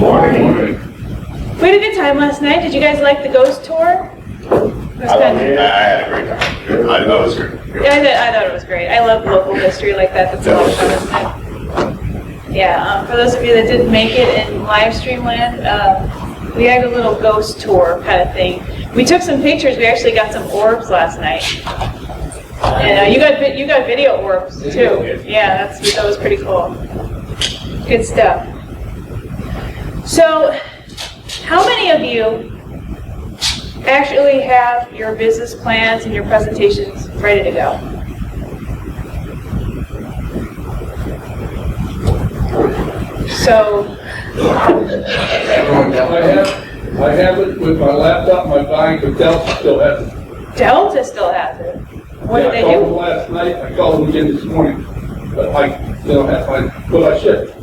Morning. We had a good time last night. Did you guys like the ghost tour? It was I kind of, had a great time. I thought it was good. I thought it was great. I love local history like that. That's a lot of fun, isn't it? Yeah, for those of you that didn't make it in live stream land, we had a little ghost tour kind of thing. We took some pictures. We actually got some orbs last night. And you got video orbs too. Yeah, that was pretty cool. Good stuff. So, how many of you actually have your business plans and your presentations ready to go? So, I have it with my laptop, my bag, but Delta still has it. Delta still has it. What did I they called them do? last night, I called them again this morning, but I shipped.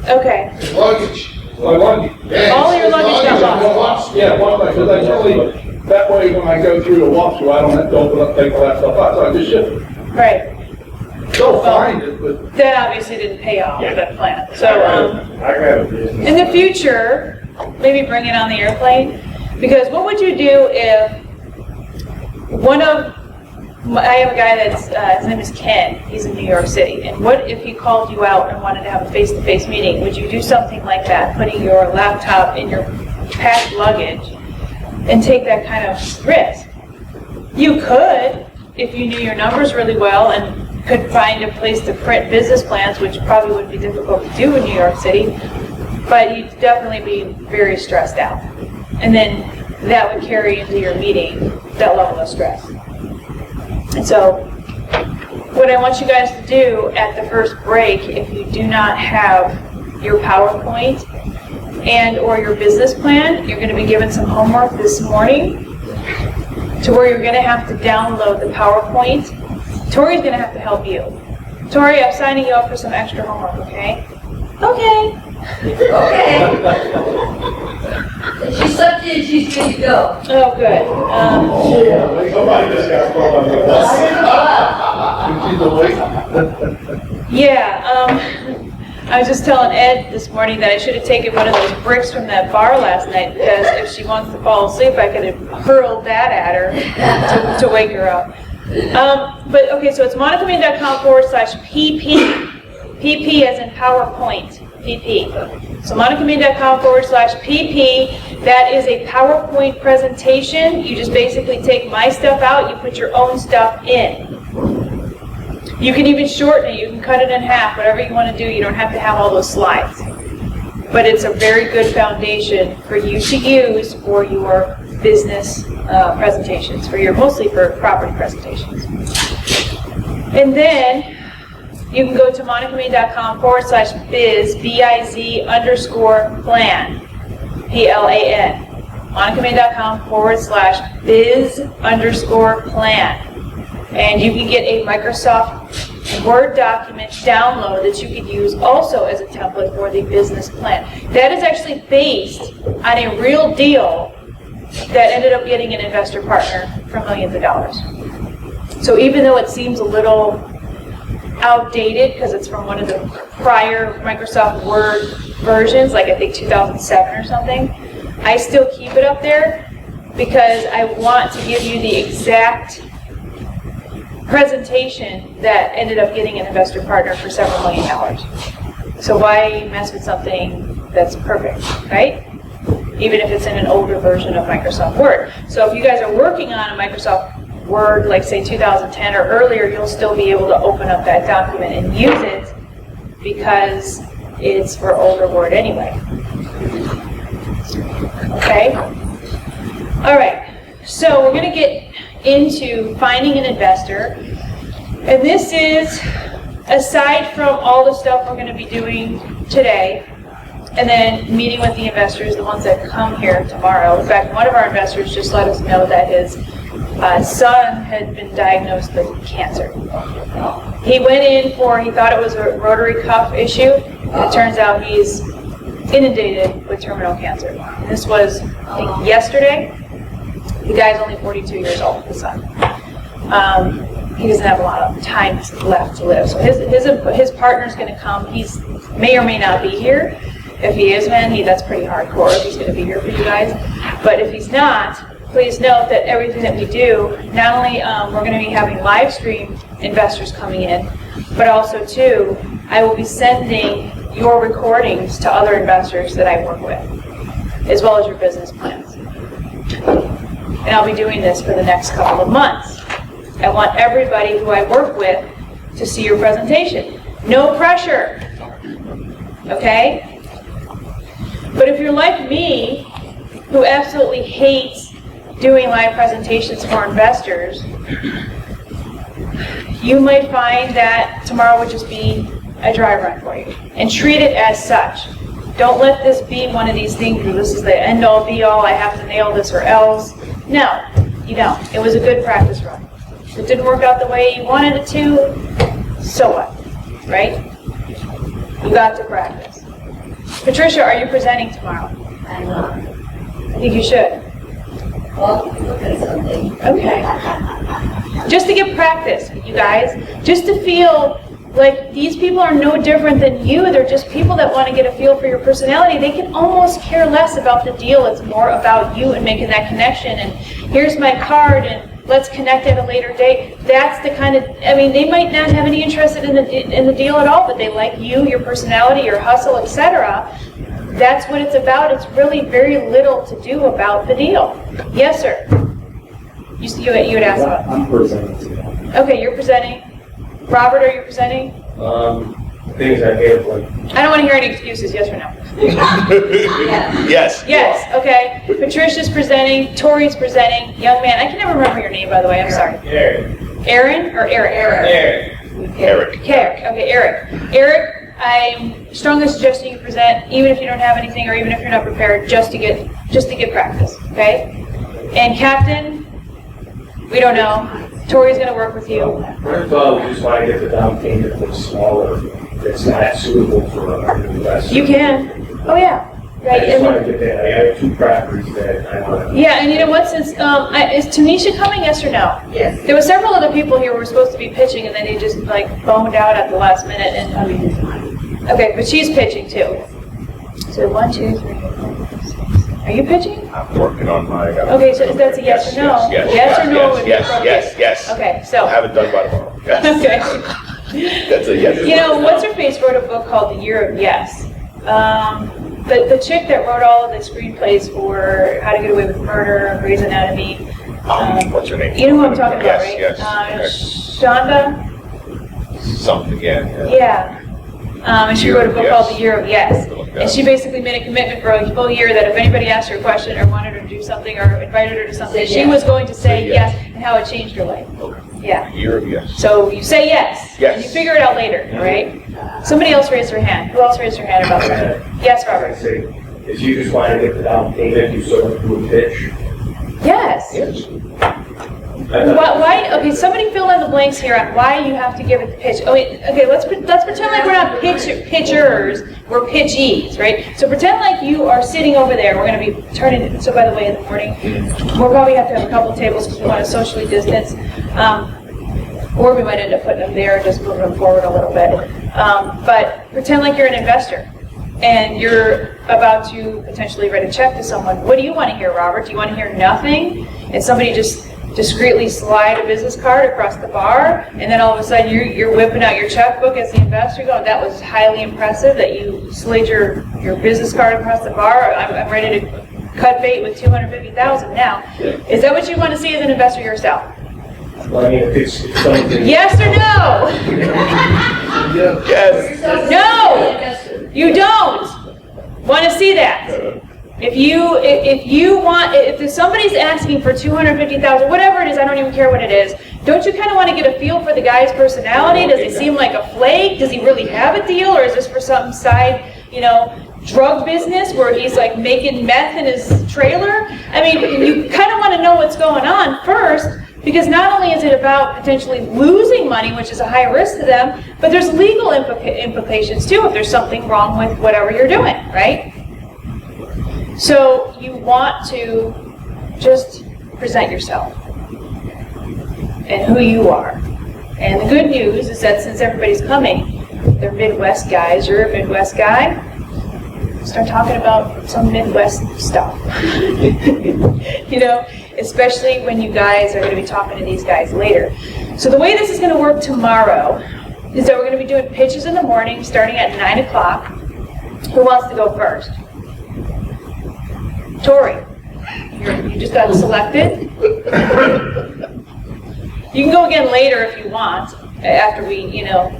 Okay. Luggage. My luggage. All your luggage got lost. Yeah, one night, because I normally, that way when I go through a walkthrough, I don't have to open up, take the laptop out, so I just ship it. Right. They'll find it, but That obviously didn't pay off, that plan. So, I got a business. in the future, maybe bring it on the airplane, because what would you do if I have a guy that's, his name is Ken, he's in New York City, and what if he called you out and wanted to have a face-to-face meeting? Would you do something like that, putting your laptop in your packed luggage and take that kind of risk? You could, if you knew your numbers really well and could find a place to print business plans, which probably would be difficult to do in New York City, but you'd definitely be very stressed out. And then that would carry into your meeting, that level of stress. And so, what I want you guys to do at the first break, if you do not have your PowerPoint and or your business plan, you're going to be given some homework this morning to where you're going to have to download the PowerPoint. Tori's going to have to help you. Tori, I'm signing you up for some extra homework, okay? Okay. She slept in, she's good to go. Oh, good. Somebody just got thrown under the bus. I was just telling Ed this morning that I should have taken one of those bricks from that bar last night, because if she wants to fall asleep, I could have hurled that at her to wake her up. But okay, so it's monicamain.com/PP. PP as in PowerPoint. PP. So monicamain.com/PP. That is a PowerPoint presentation. You just basically take my stuff out, you put your own stuff in. You can even shorten it, you can cut it in half, whatever you want to do. You don't have to have all those slides. But it's a very good foundation for you to use for your business presentations, mostly for property presentations. And then you can go to monicamain.com/biz, BIZ_plan, PLAN. monicamain.com/biz_plan. And you can get a Microsoft Word document download that you could use also as a template for the business plan. That is actually based on a real deal that ended up getting an investor partner for millions of dollars. So even though it seems a little outdated because it's from one of the prior Microsoft Word versions, like I think 2007 or something, I still keep it up there because I want to give you the exact presentation that ended up getting an investor partner for several million dollars. So why mess with something that's perfect, right? Even if it's in an older version of Microsoft Word. So if you guys are working on a Microsoft Word, like say 2010 or earlier, you'll still be able to open up that document and use it because it's for older Word anyway. Okay? All right. So we're going to get into finding an investor. And this is, aside from all the stuff we're going to be doing today, and then meeting with the investors, the ones that come here tomorrow. In fact, one of our investors just let us know that his son had been diagnosed with cancer. He went in he thought it was a rotary cuff issue. It turns out he's inundated with terminal cancer. This was, I think, yesterday. The guy's only 42 years old, the son. He doesn't have a lot of time left to live. So his partner's going to come. He may or may not be here. If he is, man, that's pretty hardcore if he's going to be here for you guys. But if he's not, please note that everything that we do, not only we're going to be having live stream investors coming in, but also too, I will be sending your recordings to other investors that I work with, as well as your business plans. And I'll be doing this for the next couple of months. I want everybody who I work with to see your presentation. No pressure, okay? But if you're like me, who absolutely hates doing live presentations for investors, you might find that tomorrow would just be a dry run for you. And treat it as such. Don't let this be one of these things where this is the end-all, be-all, I have to nail this or else. No, you don't. It was a good practice run. If it didn't work out the way you wanted it to, so what, right? You got to practice. Patricia, are you presenting tomorrow? I'm not. I think you should. Well, look at something. Okay. Just to get practice, you guys. Just to feel like these people are no different than you. They're just people that want to get a feel for your personality. They can almost care less about the deal. It's more about you and making that connection. And here's my card, and let's connect at a later date. That's the kind of, I mean, they might not have any interest in the deal at all, but they like you, your personality, your hustle, etc. That's what it's about. It's really very little to do about the deal. Yes, sir. You had asked about. I'm presenting today. Okay, you're presenting. Robert, are you presenting? Things I hate, like. I don't want to hear any excuses. Yes or no? Yeah. Yes. Yes. Okay. Patricia's presenting. Tori's presenting. Young man, I can never remember your name, by the way. I'm sorry. Eric. Aaron or Eric? Eric. Eric. Eric. Okay, Eric. Eric, I'm strongly suggesting you present, even if you don't have anything, or even if you're not prepared, just to get practice. Okay. And Captain, we don't know. Tori's going to work with you. First of all, we just want to get the down payment that's smaller, that's not suitable for an investor. You can. Oh yeah. I Right. just want to get that. I have 2 properties that I want to. Yeah, and you know what? Since is Tanisha coming? Yes or no? Yes. There were several other people here who were supposed to be pitching, and then they just like boned out at the last minute. And okay, but she's pitching too. So 1, 2, 3, 4, 5, 6. Are you pitching? I'm working on my. Okay, so that's a yes or no? Yes or no would be appropriate. Yes. Okay, I'll so have it done by tomorrow. Yes. okay. That's a yes. You know, what's her face wrote a book called The Year of Yes. The chick that wrote all of the screenplays for How to Get Away with Murder, Grey's Anatomy. What's her name? You know who I'm talking about, right? Yes. Shonda. Something again. Yeah. And she Year wrote a of book Yes. called The Year of Yes. And she basically made a commitment for a full year that if anybody asked her a question or wanted her to do something or invited her to something, Say she yes. was going to say Say yes. yes and how it changed her life. Okay. Yeah. Year of yes. So you say yes. Yes. And you figure it out later, all right? Somebody else raised their hand. Who else raised their hand about that? Yes, I Robert. say, if you just want to get the down payment, you sort of do a pitch. Yes. Yes. Why? Okay, somebody fill in the blanks here on why you have to give it the pitch. Oh, wait, okay, let's pretend like we're not pitchers, we're pitchees, right? So pretend like you are sitting over there. We're going to be turning. So by the way, in the morning, we'll probably have to have a couple tables because we want to socially distance, or we might end up putting them there and just moving them forward a little bit. But pretend like you're an investor. And you're about to potentially write a check to someone. What do you want to hear, Robert? Do you want to hear nothing? And somebody just discreetly slide a business card across the bar, and then all of a sudden you're whipping out your checkbook as the investor going, that was highly impressive that you slid your business card across the bar. I'm ready to cut bait with $250,000 now. Is that what you want to see as an investor yourself? Well, I mean, if it's something. Yes or no? Yes. No! You don't want to see that. If somebody's asking for $250,000, whatever it is, I don't even care what it is. Don't you kind of want to get a feel for the guy's personality? Does he seem like a flake? Does he really have a deal, or is this for some side, drug business where he's like making meth in his trailer? I mean, you kind of want to know what's going on first. Because not only is it about potentially losing money, which is a high risk to them, but there's legal implications too if there's something wrong with whatever you're doing, right? So you want to just present yourself and who you are. And the good news is that since everybody's coming, they're Midwest guys. You're a Midwest guy. start talking about some Midwest stuff. You know, especially when you guys are going to be talking to these guys later. So the way this is going to work tomorrow is that we're going to be doing pitches in the morning, starting at 9 o'clock. Who wants to go first? Tori, you just got selected. You can go again later if you want, after we, you know,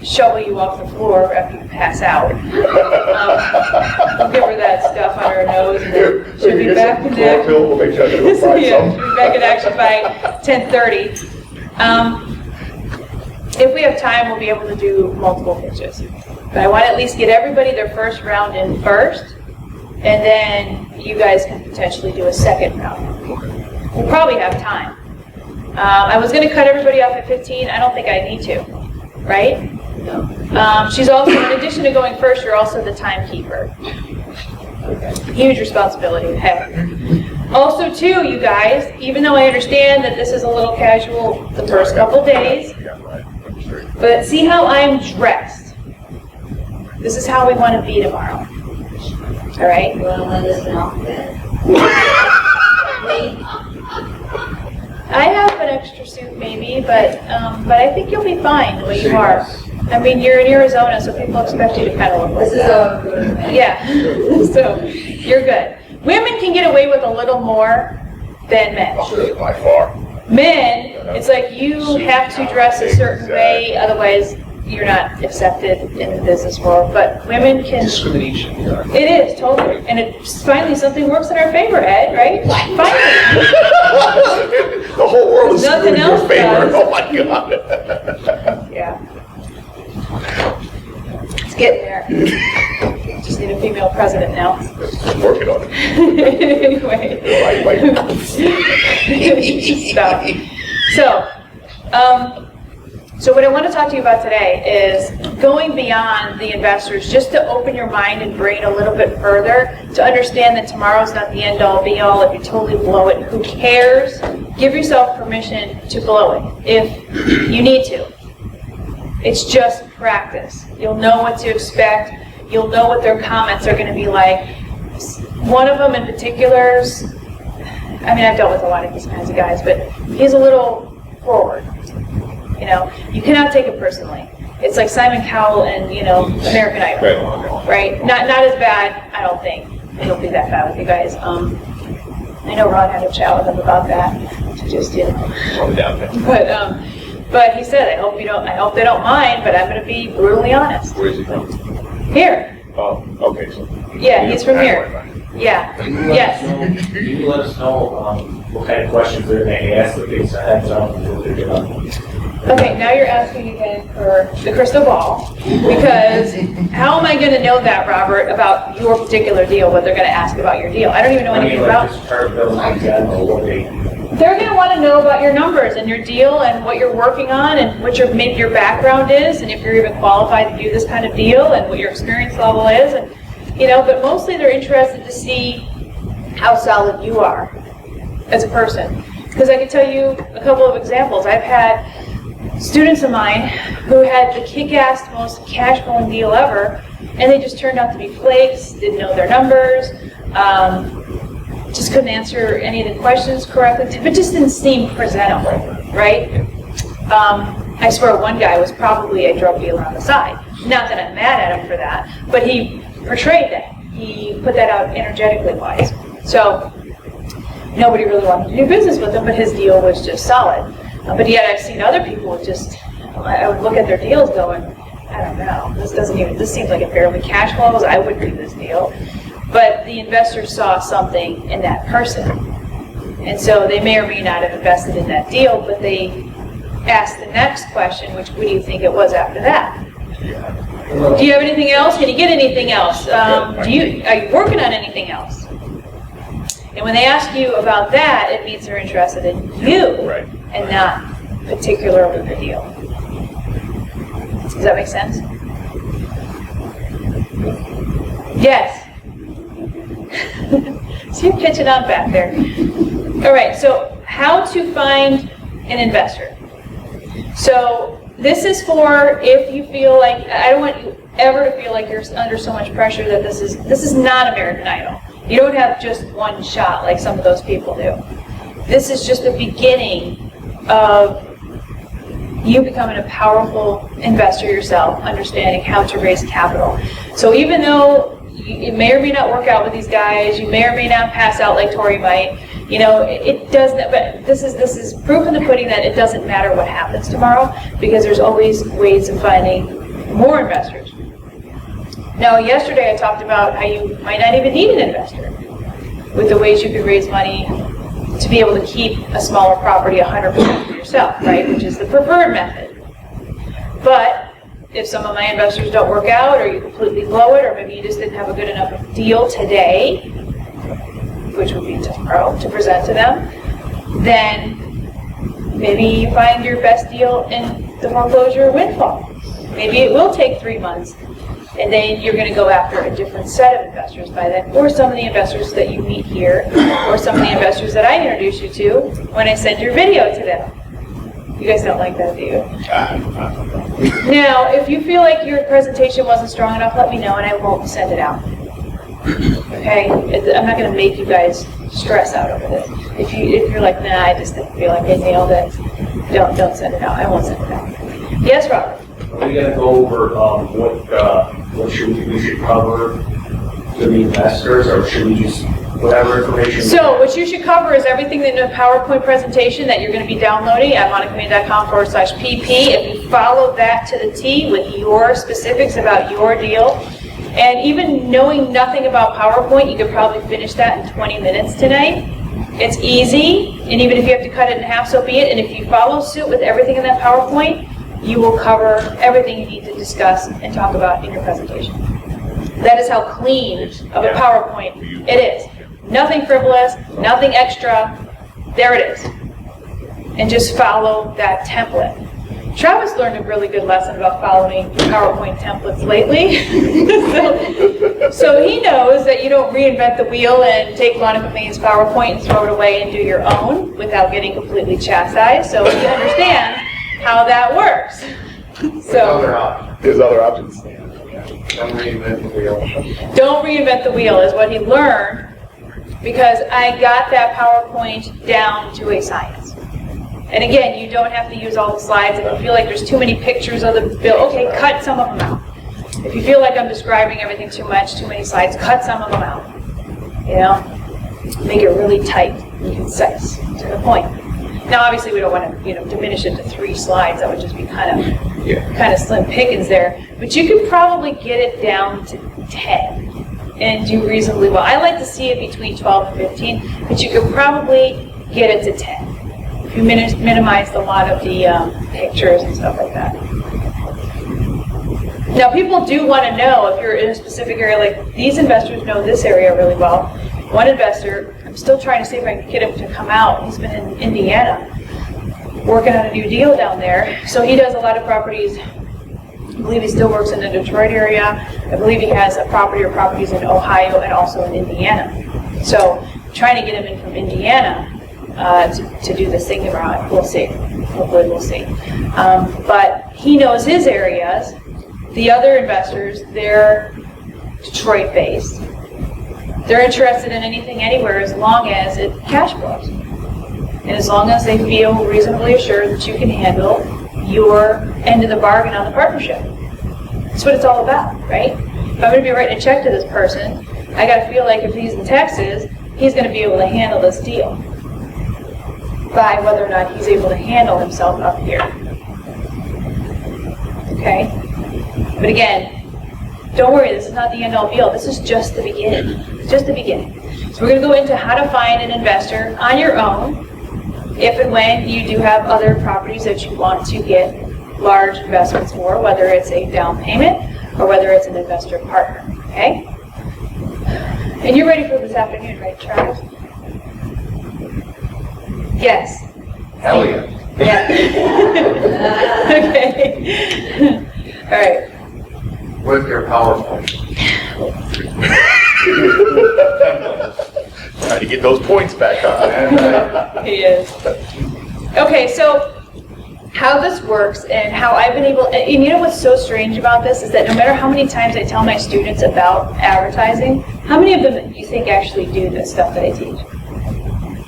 shovel you off the floor after you pass out. We'll give her that stuff on her nose, and then she'll be back in action. We'll make sure I can go find Yeah, some. she'll be back in action by 10:30. If we have time, we'll be able to do multiple pitches. But I want to at least get everybody their first round in first, and then you guys can potentially do a second round. We'll probably have time. I was going to cut everybody off at 15. I don't think I need to, right? She's also, in addition to going first, you're also the timekeeper. Huge responsibility to have. Also, too, you guys, even though I understand that this is a little casual the first couple days, but see how I'm dressed. This is how we want to be tomorrow. All right? You want to let us know? I have an extra suit maybe, but I think you'll be fine the way you are. I mean, you're in Arizona, so people expect you to kind of look like This is that. all good. Yeah, so you're good. Women can get away with a little more than men. By far. Men, it's like you have to dress a certain way, otherwise you're not accepted in the business world. But women can. Discrimination. It is, totally. And it's finally something works in our favor, Ed, right? Finally. The whole world is Nothing screwed in your else favor. does. Oh my God. Yeah. It's getting there. Just need a female president now. I'm working on it. Anyway. Stop. So what I want to talk to you about today is going beyond the investors, just to open your mind and brain a little bit further, to understand that tomorrow's not the end-all, be-all. If you totally blow it, who cares? Give yourself permission to blow it if you need to. It's just practice. You'll know what to expect. You'll know what their comments are going to be like. One of them in particular, I mean, I've dealt with a lot of these kinds of guys, but he's a little forward. You know, you cannot take it personally. It's like Simon Cowell and, you know, American Idol, right? Not as bad, I don't think. It'll be that bad with you guys. I know Ron had a chat with him about that. To just, you know. But he said, I hope they don't mind, but I'm going to be brutally honest. Where is he from? Here. Oh, okay. So Yeah, he's from here. Yeah. Yes. Can you let us know what kind of questions they're going to ask, so they have something what they're doing? Okay, now you're asking again for the crystal ball, because how am I going to know that, Robert, about your particular deal, what they're going to ask about your deal? I don't even know anything about. Just part bills in general, what they. They're going to want to know about your numbers and your deal and what you're working on and what maybe your background is, and if you're even qualified to do this kind of deal, and what your experience level is, and you know. But mostly they're interested to see how solid you are as a person, because I can tell you a couple of examples. I've had students of mine who had the kick-ass, most cash-flowing deal ever, and they just turned out to be flakes, didn't know their numbers, just couldn't answer any of the questions correctly, but just didn't seem presentable, right? I swear one guy was probably a drug dealer on the side. Not that I'm mad at him for that, but he portrayed that. He put that out energetically wise. So nobody really wanted to do business with him, but his deal was just solid. But yet I've seen other people just, I would look at their deals going, I don't know, this seems like it barely cash flows, I wouldn't do this deal. But the investors saw something in that person. And so they may or may not have invested in that deal, but they asked the next question, which what do you think it was after that? Do you have anything else? Can you get anything else? Are you working on anything else? And when they ask you about that, it means they're interested in you, Right. and not particularly the deal. Does that make sense? Yes. So you're pitching on back there. All right, so how to find an investor. So this is for if you feel like, I don't want you, ever to feel like you're under so much pressure that this is not American Idol. You don't have just one shot like some of those people do. This is just the beginning of you becoming a powerful investor yourself, understanding how to raise capital. So even though it may or may not work out with these guys, you may or may not pass out like Tori might, you know, it doesn't, but this is proof in the pudding that it doesn't matter what happens tomorrow, because there's always ways of finding more investors. Now, yesterday I talked about how you might not even need an investor with the ways you could raise money to be able to keep a smaller property 100% for yourself, right, which is the preferred method. But if some of my investors don't work out, or you completely blow it, or maybe you just didn't have a good enough deal today, which would be tomorrow, to present to them, then maybe you find your best deal in the foreclosure windfall. Maybe it will take 3 months, and then you're going to go after a different set of investors by then, or some of the investors that you meet here, or some of the investors that I introduce you to when I send your video to them. You guys don't like that, do you? Now, if you feel like your presentation wasn't strong enough, let me know and I won't send it out. Okay? I'm not going to make you guys stress out over this. If you're like, nah, I just didn't feel like I nailed it, don't send it out. I won't send it out. Yes, Robert? Are we gonna go over what we should cover to the investors, or should we just, whatever information? So what you should cover is everything in the PowerPoint presentation that you're going to be downloading at monicamain.com/pp. If you follow that to the T with your specifics about your deal, and even knowing nothing about PowerPoint, you could probably finish that in 20 minutes tonight. It's easy, and even if you have to cut it in half, so be it. And if you follow suit with everything in that PowerPoint, you will cover everything you need to discuss and talk about in your presentation. That is how clean of a PowerPoint it is. Nothing frivolous, nothing extra. There it is. And just follow that template. Travis learned a really good lesson about following PowerPoint templates lately. so he knows that you don't reinvent the wheel and take Monica Main's PowerPoint and throw it away and do your own without getting completely chastised. So he understands how that works. So There's other options. Don't reinvent the wheel. don't reinvent the wheel is what he learned, because I got that PowerPoint down to a science. And again, you don't have to use all the slides. If you feel like there's too many pictures of the bill, okay, cut some of them out. If you feel like I'm describing everything too much, too many slides, cut some of them out. You know, make it really tight and concise, to the point. Now, obviously, we don't want to, diminish it to 3 slides. That would just be kind of slim pickings there. But you could probably get it down to 10 and do reasonably well. I like to see it between 12 and 15, but you could probably get it to 10 if you minimize a lot of the pictures and stuff like that. Now, people do want to know if you're in a specific area, like these investors know this area really well. One investor, I'm still trying to see if I can get him to come out. He's been in Indiana working on a new deal down there. So he does a lot of properties. I believe he still works in the Detroit area. I believe he has a property or properties in Ohio and also in Indiana. So trying to get him in from Indiana to do this thing around. We'll see. Hopefully we'll see. But he knows his areas. The other investors, they're Detroit-based. They're interested in anything anywhere as long as it cash flows. And as long as they feel reasonably assured that you can handle your end of the bargain on the partnership. That's what it's all about, right? If I'm going to be writing a check to this person, I got to feel like if he's in Texas, he's going to be able to handle this deal by whether or not he's able to handle himself up here. Okay? But again, don't worry, this is not the end-all be-all. This is just the beginning. It's just the beginning. So we're going to go into how to find an investor on your own if and when you do have other properties that you want to get large investments for, whether it's a down payment or whether it's an investor partner. Okay? And you're ready for this afternoon, right, Travis? Yes. Hell yeah. Yeah. Okay. All right. With your PowerPoint. Trying to get those points back on. He is. Okay, so how this works and how I've been able, and you know what's so strange about this is that no matter how many times I tell my students about advertising, how many of them you think actually do the stuff that I teach?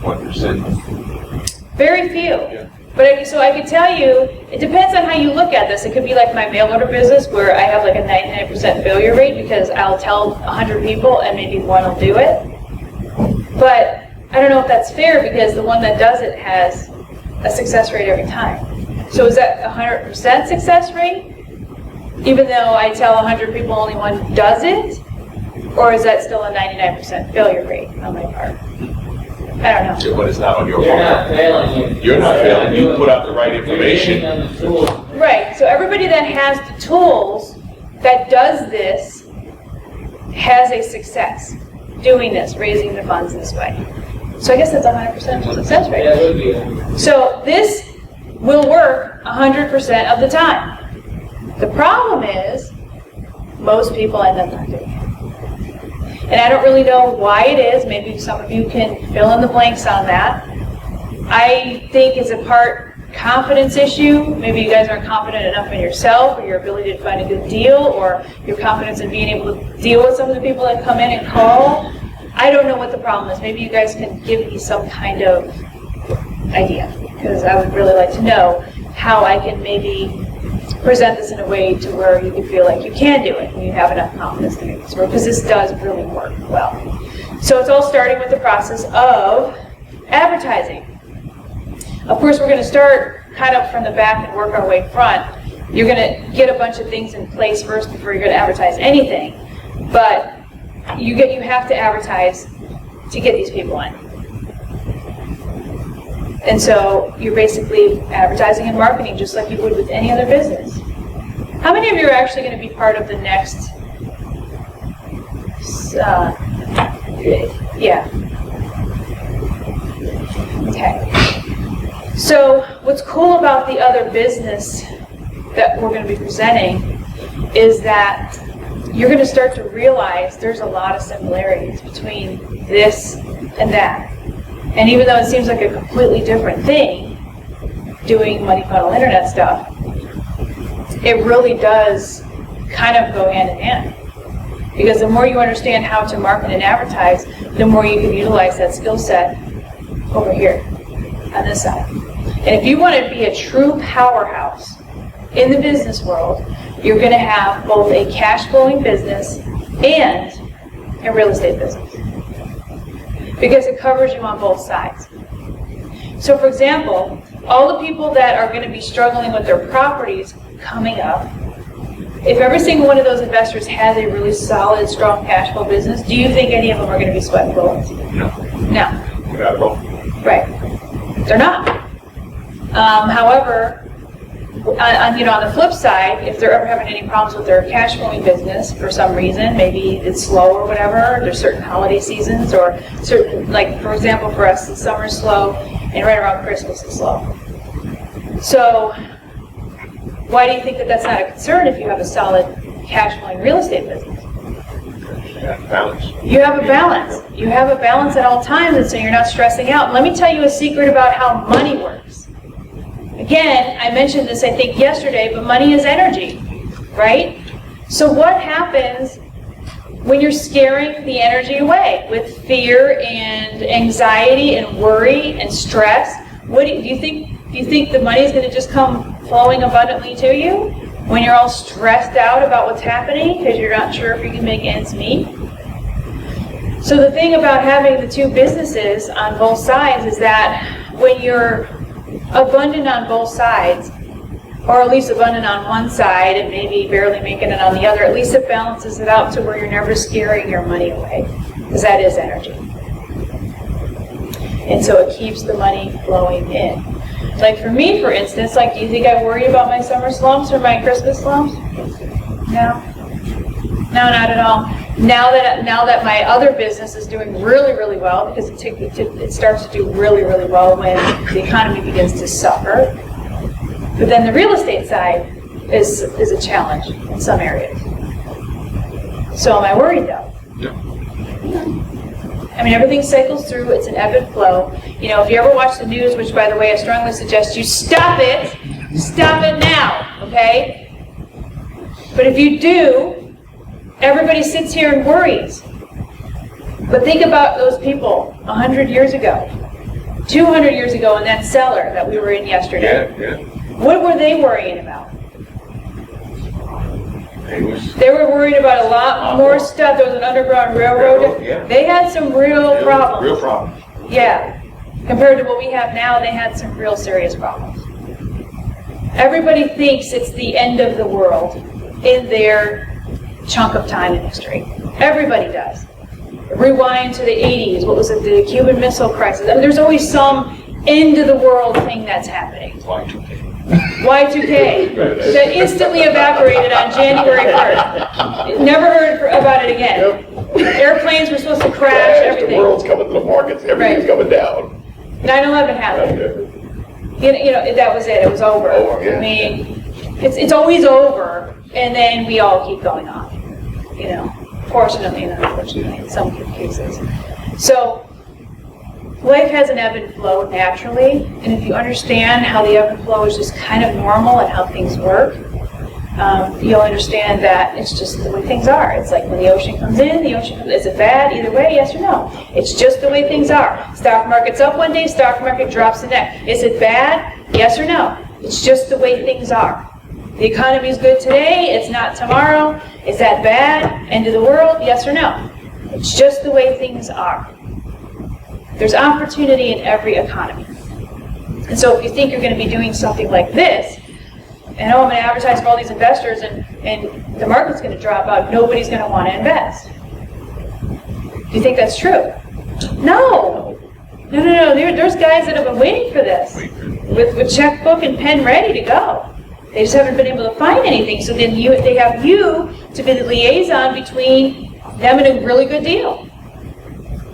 1%. Very few. Yeah. But so I could tell you, it depends on how you look at this. It could be like my mail order business where I have like a 99% failure rate because I'll tell 100 people and maybe one will do it. But I don't know if that's fair because the one that does it has a success rate every time. So is that 100% success rate? Even though I tell 100 people only one does it? Or is that still a 99% failure rate on my part? I don't know. But it's not on your You're not part. failing. You're not failing. You put out the right information. You're getting on the tools. Right, so everybody that has the tools that does this has a success doing this, raising the funds this way. So I guess that's 100% success Yeah, rate. it would be. So this will work 100% of the time. The problem is, most people end up not doing it. And I don't really know why it is. Maybe some of you can fill in the blanks on that. I think it's a part confidence issue. Maybe you guys aren't confident enough in yourself or your ability to find a good deal or your confidence in being able to deal with some of the people that come in and call. I don't know what the problem is. Maybe you guys can give me some kind of idea because I would really like to know how I can maybe present this in a way to where you can feel like you can do it and you have enough confidence to make this work, because this does really work well. So it's all starting with the process of advertising. Of course, we're going to start kind of from the back and work our way front. You're going to get a bunch of things in place first before you're going to advertise anything, but you have to advertise to get these people in. And so you're basically advertising and marketing just like you would with any other business. How many of you are actually going to be part of the next, yeah. Okay. So what's cool about the other business that we're going to be presenting is that you're going to start to realize there's a lot of similarities between this and that. And even though it seems like a completely different thing, doing money funnel internet stuff, it really does kind of go hand in hand. Because the more you understand how to market and advertise, the more you can utilize that skill set over here on this side. And if you want to be a true powerhouse in the business world, you're going to have both a cash flowing business and a real estate business. Because it covers you on both sides. So for example, all the people that are going to be struggling with their properties coming up, if every single one of those investors has a really solid, strong cash flow business, do you think any of them are going to be sweating bullets? No. No. Not at all. Right. They're not. However, on the flip side, if they're ever having any problems with their cash flowing business for some reason, maybe it's slow or whatever, there's certain holiday seasons or certain, like for example for us, the summer's slow and right around Christmas is slow. So why do you think that that's not a concern if you have a solid cash flowing real estate business? Balance. You have a balance. You have a balance at all times, and so you're not stressing out. Let me tell you a secret about how money works. Again, I mentioned this, I think, yesterday, but money is energy, right? So what happens when you're scaring the energy away with fear and anxiety and worry and stress? What do you think the money is going to just come flowing abundantly to you when you're all stressed out about what's happening because you're not sure if you can make ends meet? So the thing about having the two businesses on both sides is that when you're abundant on both sides, or at least abundant on one side and maybe barely making it on the other, at least it balances it out to where you're never scaring your money away, because that is energy. And so it keeps the money flowing in. Like for me, for instance, like, do you think I worry about my summer slumps or my Christmas slumps? No. No, not at all. Now that my other business is doing really, really well, because it starts to do really, really well when the economy begins to suffer. But then the real estate side is a challenge in some areas. So am I worried though? No. I mean, everything cycles through, it's an ebb and flow. You know, if you ever watch the news, which by the way, I strongly suggest you stop it Stop it now, okay? But if you do, everybody sits here and worries. But think about those people 100 years ago, 200 years ago in that cellar that we were in yesterday. Yeah, What were they worrying about? It was They were worried about a lot more stuff. There was an underground railroad. Railroad, yeah. They had some real problems. real problem. Yeah. Compared to what we have now, they had some real serious problems. Everybody thinks it's the end of the world in their chunk of time in history. Everybody does. Rewind to the 80s. What was it? The Cuban Missile Crisis. I mean, there's always some end of the world thing that's happening. Y2K. Y2K, that instantly evaporated on January 1st. Never heard about it again. Airplanes were supposed to crash, The everything. world's coming to the markets, everything's Right. coming down. 9/11 happened. You know, that was it. It was over. Over, yeah. I mean, it's always over, and then we all keep going on. You know, fortunately and unfortunately in some cases. So life has an ebb and flow naturally, and if you understand how the ebb and flow is just kind of normal and how things work, you'll understand that it's just the way things are. It's like when the ocean comes in, the ocean comes, is it bad either way, yes or no? It's just the way things are. Stock market's up one day, stock market drops the next. Is it bad, yes or no? It's just the way things are. The economy's good today, it's not tomorrow. Is that bad? End of the world, yes or no? It's just the way things are. There's opportunity in every economy. And so if you think you're going to be doing something like this, and oh, I'm going to advertise for all these investors and the market's going to drop out, nobody's going to want to invest. Do you think that's true? No. No. There's guys that have been waiting for this with checkbook and pen ready to go. They just haven't been able to find anything. So then they have you to be the liaison between them and a really good deal.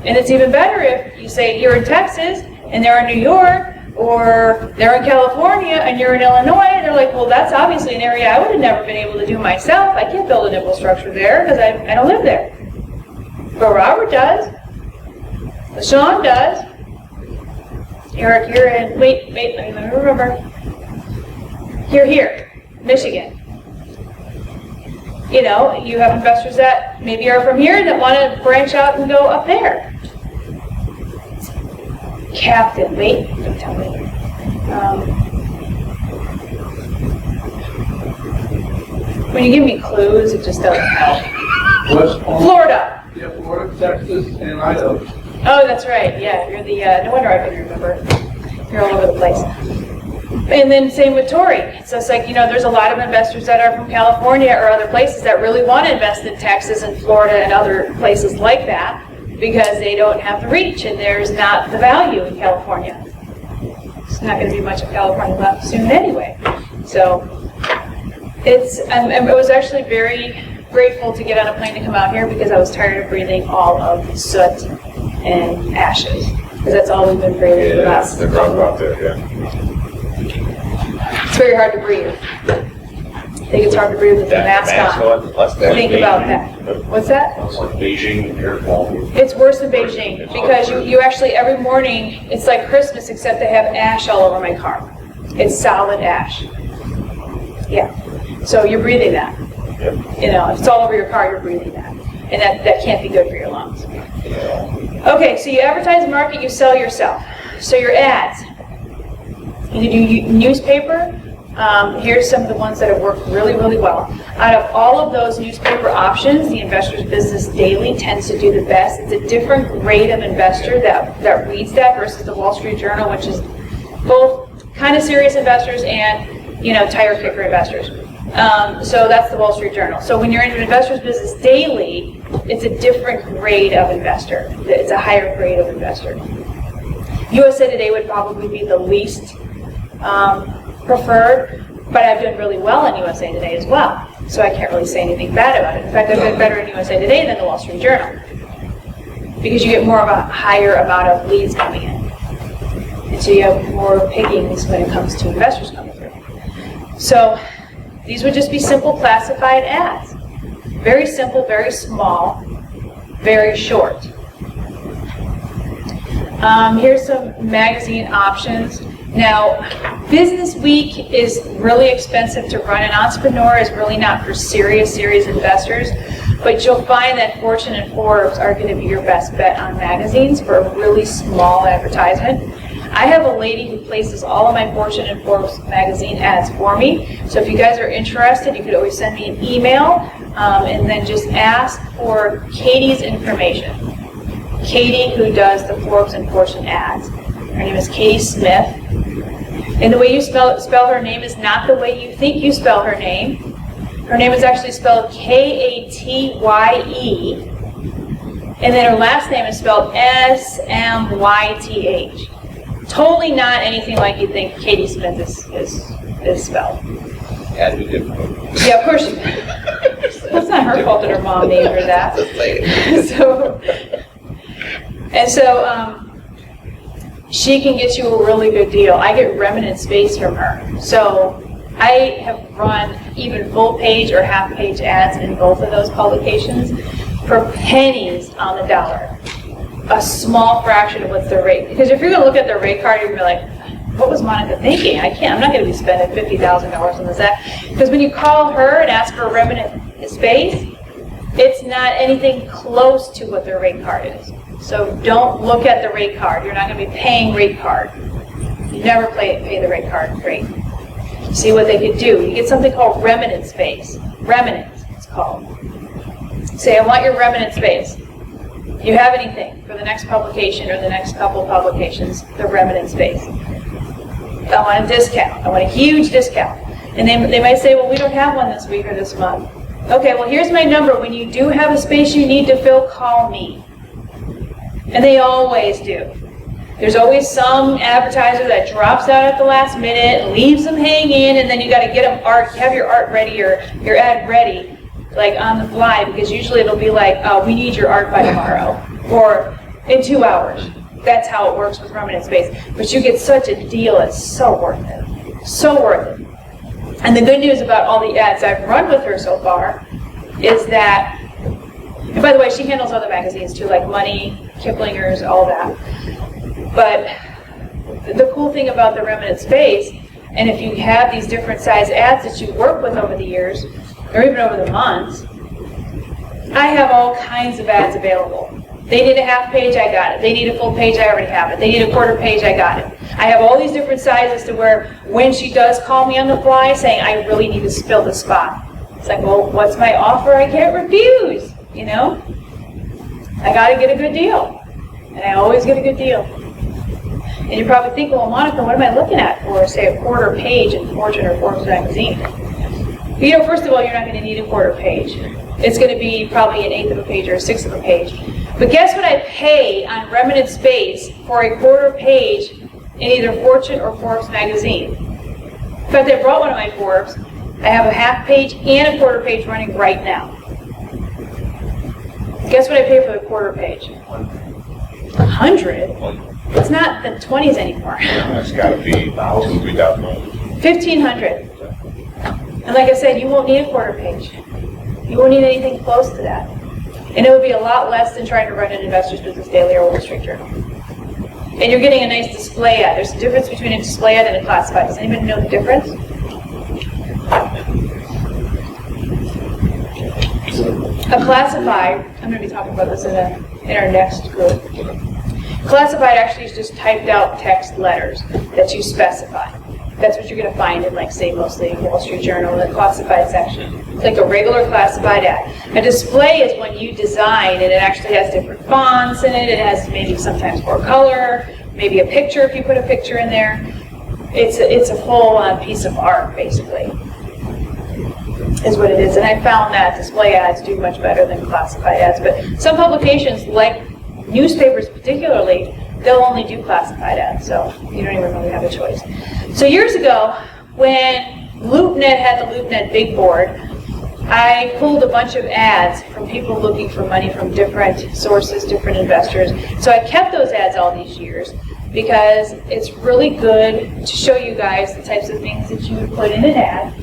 And it's even better if you say you're in Texas and they're in New York, or they're in California and you're in Illinois, and they're like, well, that's obviously an area I would have never been able to do myself. I can't build an infrastructure there because I don't live there. But Robert does. Sean does. Eric, you're in, wait, let me remember. You're here, Michigan. You know, you have investors that maybe are from here that want to branch out and go up there. Captain, wait, don't tell me. When you give me clues, it just doesn't help. West Palm, Florida. yeah, Florida, Texas, and Idaho. Oh, that's right. Yeah, you're the. No wonder I couldn't remember. You're all over the place. And then same with Tori. So it's like, you know, there's a lot of investors that are from California or other places that really want to invest in Texas and Florida and other places like that, because they don't have the reach and there's not the value in California. It's not going to be much of California left soon anyway. So I was actually very grateful to get on a plane to come out here because I was tired of breathing all of the soot and ashes, because that's all we've been breathing for the last. They're wrong about that, yeah. It's very hard to breathe. I think it's hard to breathe with the mask on. Think about that. What's that? It's like Beijing air quality. It's worse than Beijing, because you actually, every morning, it's like Christmas, except they have ash all over my car. It's solid ash. Yeah. So you're breathing that. You know, if it's all over your car, you're breathing that. And that can't be good for your lungs. Okay, so you advertise and market, you sell yourself. So your ads. You do newspaper. Here's some of the ones that have worked really, really well. Out of all of those newspaper options, the Investor's Business Daily tends to do the best. It's a different grade of investor that reads that versus the Wall Street Journal, which is both kind of serious investors and, you know, tire kicker investors. So that's the Wall Street Journal. So when you're in an Investor's Business Daily, it's a different grade of investor. It's a higher grade of investor. USA Today would probably be the least preferred, but I've done really well in USA Today as well, so I can't really say anything bad about it. In fact, I've done better in USA Today than the Wall Street Journal, because you get more of a higher amount of leads coming in, and so you have more pickings when it comes to investors coming through. So these would just be simple classified ads. Very simple, very small, very short. Here's some magazine options. Now, Business Week is really expensive to run. An entrepreneur is really not for serious investors, but you'll find that Fortune and Forbes are going to be your best bet on magazines for a really small advertisement. I have a lady who places all of my Fortune and Forbes magazine ads for me. So if you guys are interested, you could always send me an email and then just ask for Katie's information. Katie, who does the Forbes and Fortune ads. Her name is Katie Smith. And the way you spell her name is not the way you think you spell her name. Her name is actually spelled Katye, and then her last name is spelled Smyth. Totally not anything like you think Katie Smith is spelled. Had to be different. Yeah, of course. That's not her fault that her mom named her that. So she can get you a really good deal. I get remnant space from her. So I have run even full page or half page ads in both of those publications for pennies on the dollar. A small fraction of what's their rate. Because if you're going to look at their rate card, you're going to be like, what was Monica thinking? I'm not going to be spending $50,000 on this ad. Because when you call her and ask for a remnant space, it's not anything close to what their rate card is. So don't look at the rate card. You're not going to be paying rate card. You never pay the rate card rate. See what they could do. You get something called remnant space. Remnant, it's called. Say, I want your remnant space. You have anything for the next publication or the next couple of publications, the remnant space. I want a discount. I want a huge discount. And they might say, well, we don't have one this week or this month. Okay, well, here's my number. When you do have a space you need to fill, call me. And they always do. There's always some advertiser that drops out at the last minute, leaves them hanging, and then you got to get them have your art ready or your ad ready, like on the fly, because usually it'll be like, we need your art by tomorrow, or in 2 hours. That's how it works with remnant space. But you get such a deal, it's so worth it. So worth it. And the good news about all the ads I've run with her so far is that, and by the way, she handles other magazines too, like Money, Kiplinger's, all that. But the cool thing about the remnant space, and if you have these different size ads that you work with over the years, or even over the months, I have all kinds of ads available. They need a half page, I got it. They need a full page, I already have it. They need a quarter page, I got it. I have all these different sizes to where when she does call me on the fly saying, I really need to fill the spot. It's like, well, what's my offer? I can't refuse, you know? I got to get a good deal. And I always get a good deal. And you're probably thinking, well, Monica, what am I looking at for, say, a quarter page in Fortune or Forbes magazine? You know, first of all, you're not going to need a quarter page. It's going to be probably an eighth of a page or a sixth of a page. But guess what I pay on remnant space for a quarter page in either Fortune or Forbes magazine? In fact, I brought one of my Forbes. I have a half page and a quarter page running right now. Guess what I pay for the quarter page? 100? It's not the 20s anymore. It's got to be $2,000, $3,000. 1,500. And like I said, you won't need a quarter page. You won't need anything close to that. And it would be a lot less than trying to run an Investor's Business Daily or Wall Street Journal. And you're getting a nice display ad. There's a difference between a display ad and a classified. Does anybody know the difference? A classified, I'm going to be talking about this in our next group. Classified actually is just typed out text letters that you specify. That's what you're going to find in, like, say, mostly Wall Street Journal, in the classified section. It's like a regular classified ad. A display is when you design, and it actually has different fonts in it. It has maybe sometimes more color, maybe a picture if you put a picture in there. It's a full piece of art, basically, is what it is. And I found that display ads do much better than classified ads. But some publications, like newspapers particularly, they'll only do classified ads, so you don't even really have a choice. So years ago, when LoopNet had the LoopNet Big Board, I pulled a bunch of ads from people looking for money from different sources, different investors. So I kept those ads all these years because it's really good to show you guys the types of things that you would put in an ad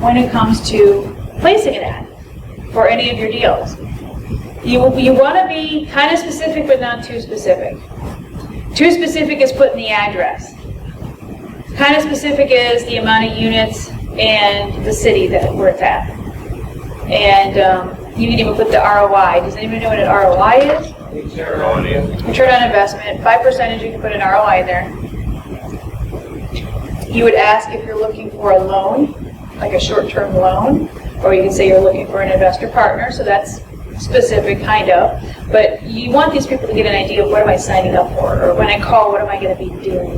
when it comes to placing an ad for any of your deals. You want to be kind of specific, but not too specific. Too specific is putting the address. Kind of specific is the amount of units and the city that where it's at. And you can even put the ROI. Does anybody know what an ROI is? Return on investment. 5% you can put an ROI in there. You would ask if you're looking for a loan, like a short-term loan, or you can say you're looking for an investor partner, so that's specific, kind of. But you want these people to get an idea of what am I signing up for, or when I call, what am I going to be doing?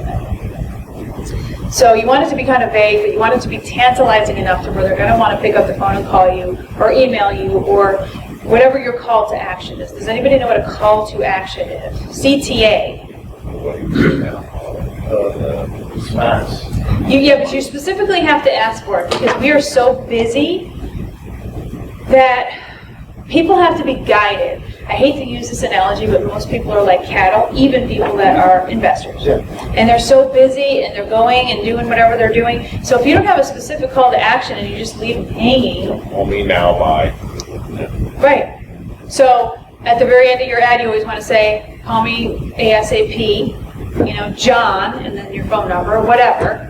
So you want it to be kind of vague, but you want it to be tantalizing enough to where they're going to want to pick up the phone and call you, or email you, or whatever your call to action is. Does anybody know what a call to action is? CTA. Response. Yeah, but you specifically have to ask for it because we are so busy that people have to be guided. I hate to use this analogy, but most people are like cattle, even people that are investors. Yeah. And they're so busy and they're going and doing whatever they're doing. So if you don't have a specific call to action and you just leave them hanging, Call me now by. right. So at the very end of your ad, you always want to say, call me ASAP, John, and then your phone number, or whatever.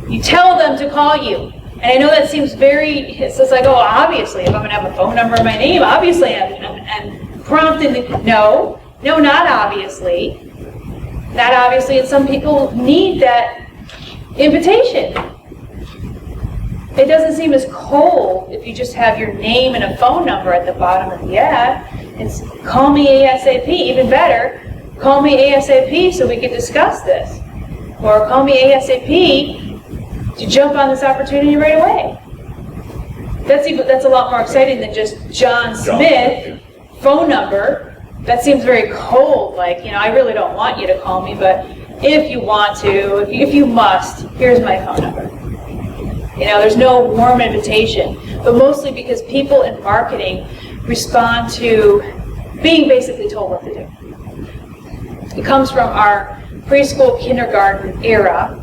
You tell them to call you. And I know that seems it's just like, oh, obviously, if I'm going to have a phone number in my name, obviously I'm prompted. No, not obviously. Not obviously, and some people need that invitation. It doesn't seem as cold if you just have your name and a phone number at the bottom of the ad. It's call me ASAP, even better. Call me ASAP so we can discuss this. Or call me ASAP to jump on this opportunity right away. That's a lot more exciting than just John Smith, phone number. That seems very cold, like, I really don't want you to call me, but if you want to, if you must, here's my phone number. There's no warm invitation, but mostly because people in marketing respond to being basically told what to do. It comes from our preschool, kindergarten era,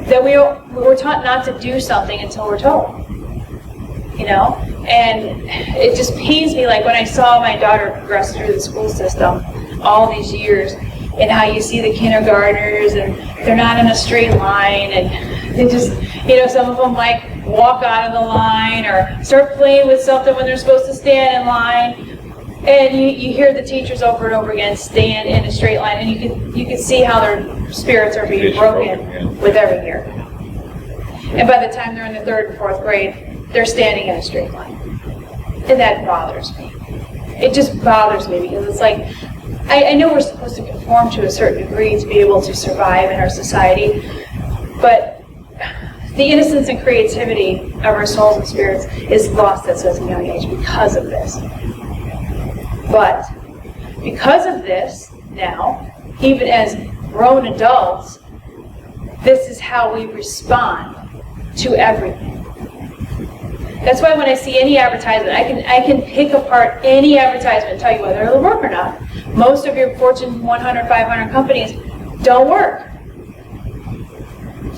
that we're taught not to do something until we're told. And it just pains me, like when I saw my daughter progress through the school system all these years, and how you see the kindergartners, and they're not in a straight line, and they just, some of them like walk out of the line, or start playing with something when they're supposed to stand in line. And you hear the teachers over and over again stand in a straight line, and you can see how their spirits are being broken with every year. And by the time they're in the 3rd and 4th grade, they're standing in a straight line. And that bothers me. It just bothers me because it's like, I know we're supposed to conform to a certain degree to be able to survive in our society, but the innocence and creativity of our souls and spirits is lost at such a young age because of this. But because of this, now, even as grown adults, this is how we respond to everything. That's why when I see any advertisement, I can pick apart any advertisement and tell you whether it'll work or not. Most of your Fortune 100, 500 companies don't work.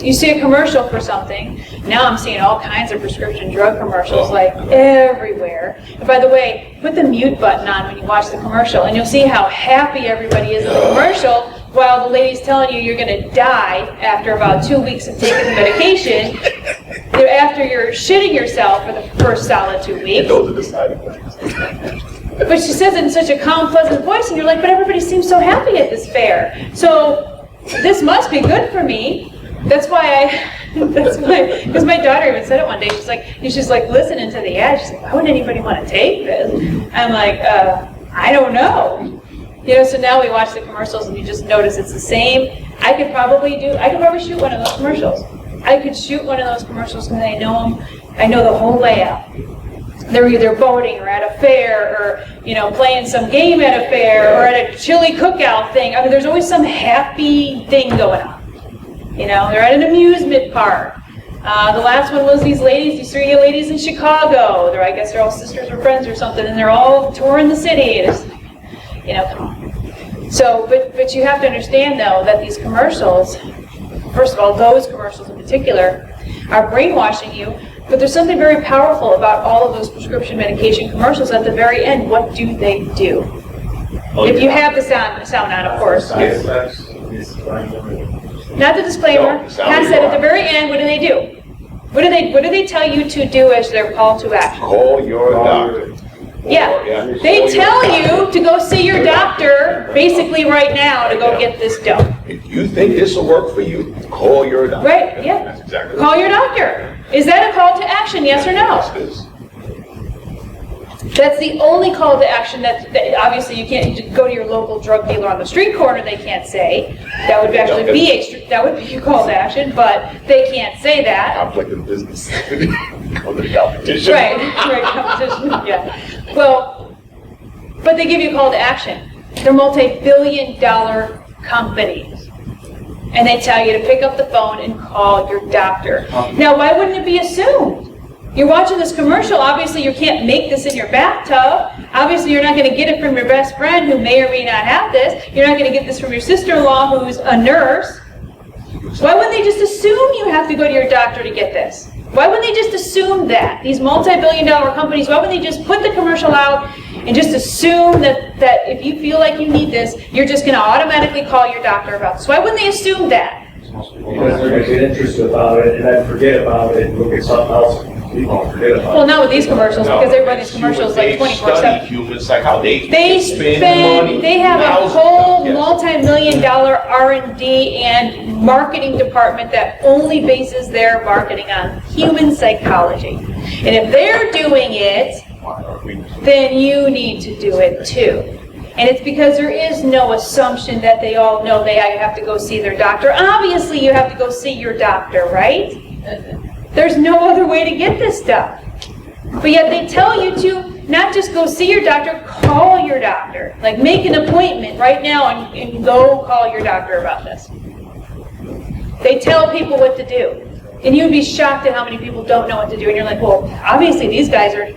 You see a commercial for something. Now I'm seeing all kinds of prescription drug commercials like everywhere. And by the way, put the mute button on when you watch the commercial, and you'll see how happy everybody is in the commercial, while the lady's telling you you're going to die after about 2 weeks of taking the medication, after you're shitting yourself for the first solid 2 weeks. Those are the side effects. But she says it in such a calm, pleasant voice, and you're like, but everybody seems so happy at this fair. So this must be good for me. Because my daughter even said it one day. She's like listening to the ad. She's like, why would anybody want to take this? I'm like, I don't know. So now we watch the commercials and you just notice it's the same. I could probably shoot one of those commercials. I could shoot one of those commercials because I know them. I know the whole layout. They're either boating or at a fair or, playing some game at a fair or at a chili cookout thing. I mean, there's always some happy thing going on. They're at an amusement park. The last one was these 3 ladies in Chicago. I guess they're all sisters or friends or something, and they're all touring the city. And it's come on. So, but you have to understand, though, that these commercials, first of all, those commercials in particular, are brainwashing you. But there's something very powerful about all of those prescription medication commercials. At the very end, what do they do? If you have the sound on, of course. Side effects, Not the disclaimer. No, it's not Pat what said you at the are. very end, what do they do? What do they tell you to do as their call to action? Call your doctor. Yeah. They tell you to go see your doctor, basically right now, to go get this done. If you think this will work for you, call your doctor. Right, yeah. That's exactly. Call your doctor. Is that a call to action, yes or no? Yes, it is. That's the only call to action that obviously you can't just go to your local drug dealer on the street corner, they can't say. That would actually be a call to action, but they can't say that. Conflict of business. Go to the competition. Right, competition, yeah. Well, but they give you a call to action. They're multi-billion-dollar companies. And they tell you to pick up the phone and call your doctor. Now, why wouldn't it be assumed? You're watching this commercial, obviously you can't make this in your bathtub. Obviously you're not going to get it from your best friend who may or may not have this. You're not going to get this from your sister-in-law who's a nurse. Why wouldn't they just assume you have to go to your doctor to get this? Why wouldn't they just assume that? These multi-billion-dollar companies, why wouldn't they just put the commercial out and just assume that if you feel like you need this, you're just going to automatically call your doctor about this? Why wouldn't they assume that? Because they're gonna get interested about it and then forget about it and look at something else. People don't forget about it. Well, not with these commercials, because they run these commercials like 24/7. Human psychology. They they have a whole multi-million-dollar R&D and marketing department that only bases their marketing on human psychology. And if they're doing it, then you need to do it too. And it's because there is no assumption that they all know they have to go see their doctor. Obviously, you have to go see your doctor, right? There's no other way to get this stuff. But yet they tell you to not just go see your doctor, call your doctor. Like make an appointment right now and go call your doctor about this. They tell people what to do. And you'd be shocked at how many people don't know what to do. And you're like, well, obviously these guys are,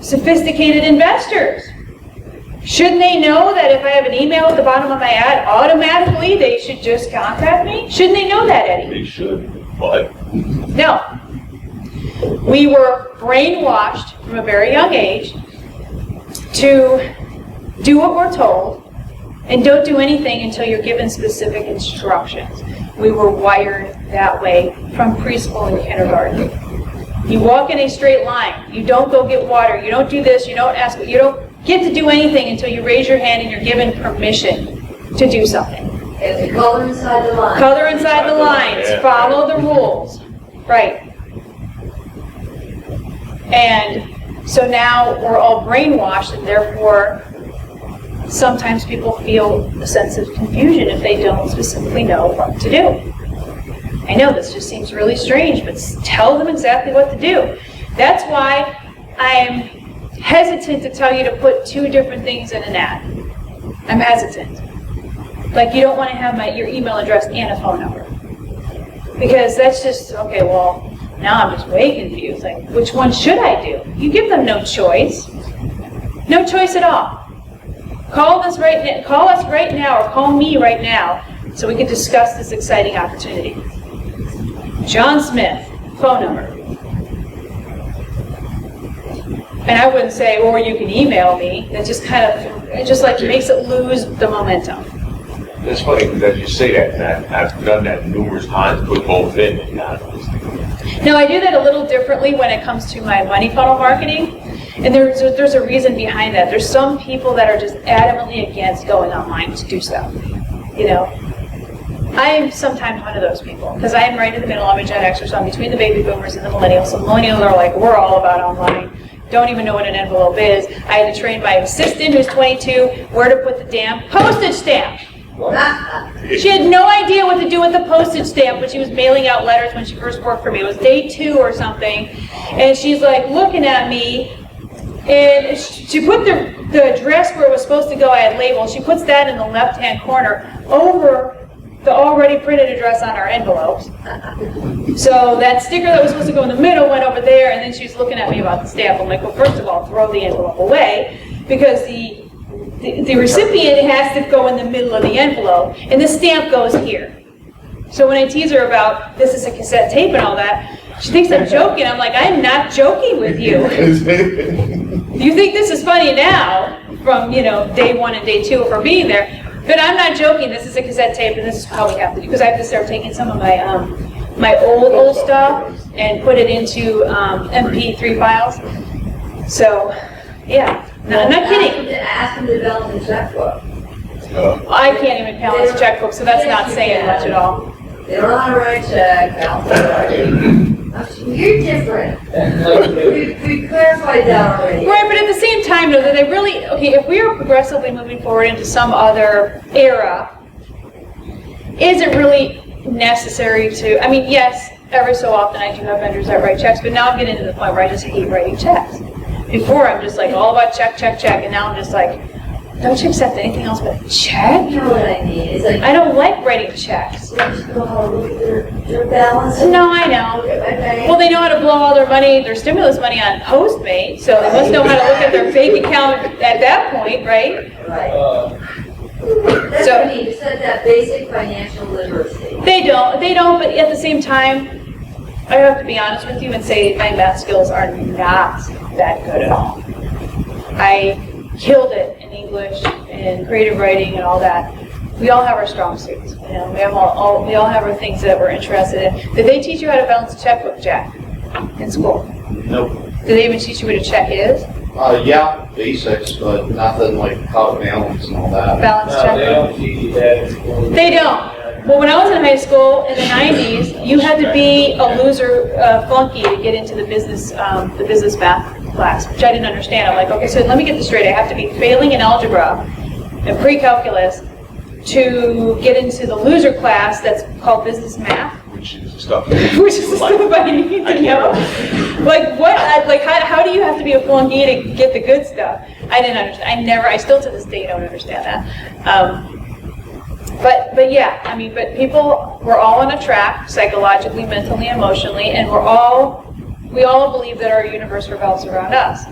sophisticated investors. Shouldn't they know that if I have an email at the bottom of my ad, automatically they should just contact me? Shouldn't they know that, Eddie? They should, but No. We were brainwashed from a very young age to do what we're told and don't do anything until you're given specific instructions. We were wired that way from preschool and kindergarten. You walk in a straight line. You don't go get water. You don't do this. You don't ask. You don't get to do anything until you raise your hand and you're given permission to do something. And the color inside the line. Color inside the lines. Follow the rules. Right. And so now we're all brainwashed, and therefore sometimes people feel a sense of confusion if they don't specifically know what to do. I know this just seems really strange, but tell them exactly what to do. That's why I'm hesitant to tell you to put two different things in an ad. I'm hesitant. Like you don't want to have your email address and a phone number. Because that's just, okay, well, now I'm just way confused. Like, which one should I do? You give them no choice. No choice at all. Call us right now, or call me right now, so we can discuss this exciting opportunity. John Smith, phone number. And I wouldn't say, or you can email me. That just makes it lose the momentum. it's funny because as you say that, and I've done that numerous times, put both in. And Now, I do that a little differently when it comes to my money funnel marketing, and there's a reason behind that. There's some people that are just adamantly against going online to do stuff, I am sometimes one of those people, because I am right in the middle. I'm a Gen Xer, so I'm between the baby boomers and the millennials. So millennials are like, we're all about online. Don't even know what an envelope is. I had to train my assistant, who's 22, where to put the damn postage stamp. She had no idea what to do with the postage stamp when she was mailing out letters when she first worked for me. It was day 2 or something. And she's like looking at me, and she put the address where it was supposed to go. I had labeled. She puts that in the left-hand corner over the already printed address on our envelopes. So that sticker that was supposed to go in the middle went over there, and then she's looking at me about the stamp. I'm like, well, first of all, throw the envelope away, because the recipient has to go in the middle of the envelope, and the stamp goes here. So when I tease her about this is a cassette tape and all that, she thinks I'm joking. I'm like, I'm not joking with you. You think this is funny now from day 1 and day 2 for being there. But I'm not joking, this is a cassette tape, and this is how we have to do, because I have to start taking some of my, my old stuff and put it into MP3 files. So, yeah, no, I'm not kidding. Ask them to balance the checkbook. I can't even balance a checkbook, so that's not saying much at all. They don't know how to write a check, balance the check. You're different. We clarified that already. Right, but at the same time, though, that they really, okay, if we are progressively moving forward into some other era, is it really necessary to, I mean, yes, every so often I do have vendors that write checks, but now I'm getting to the point where I just hate writing checks. Before, I'm just like all about check, check, check, and now I'm just like, don't you accept anything else but a check? You know what I mean? It's like, I don't like writing checks. they just know how to look at their balance. No, I know. Okay. Well, they know how to blow all their money, their stimulus money on Postmate, so they must know how to look at their bank account at that point, right? Right. That's So- what we need, to set that basic financial literacy. They don't, but at the same time, I have to be honest with you and say my math skills are not that good at all. I killed it in English and creative writing and all that. We all have our strong suits. You know, we all have our things that we're interested in. Did they teach you how to balance a checkbook, Jack, in school? Nope. Did they even teach you what a check is? Yeah, basics, but nothing like how to balance and all that. Balance No, checkbook? they don't teach you that in school. They don't. Well, when I was in high school in the 90s, you had to be a loser flunky to get into the business math class, which I didn't understand. I'm like, okay, so let me get this straight. I have to be failing in algebra and pre-calculus to get into the loser class that's called business math, Which is stuff. which is the stuff I need to know. Like what? Like how do you have to be a flunky to get the good stuff? I didn't understand. I still to this day don't understand that. But yeah, I mean, but people, we're all on a track, psychologically, mentally, emotionally, and we all believe that our universe revolves around us.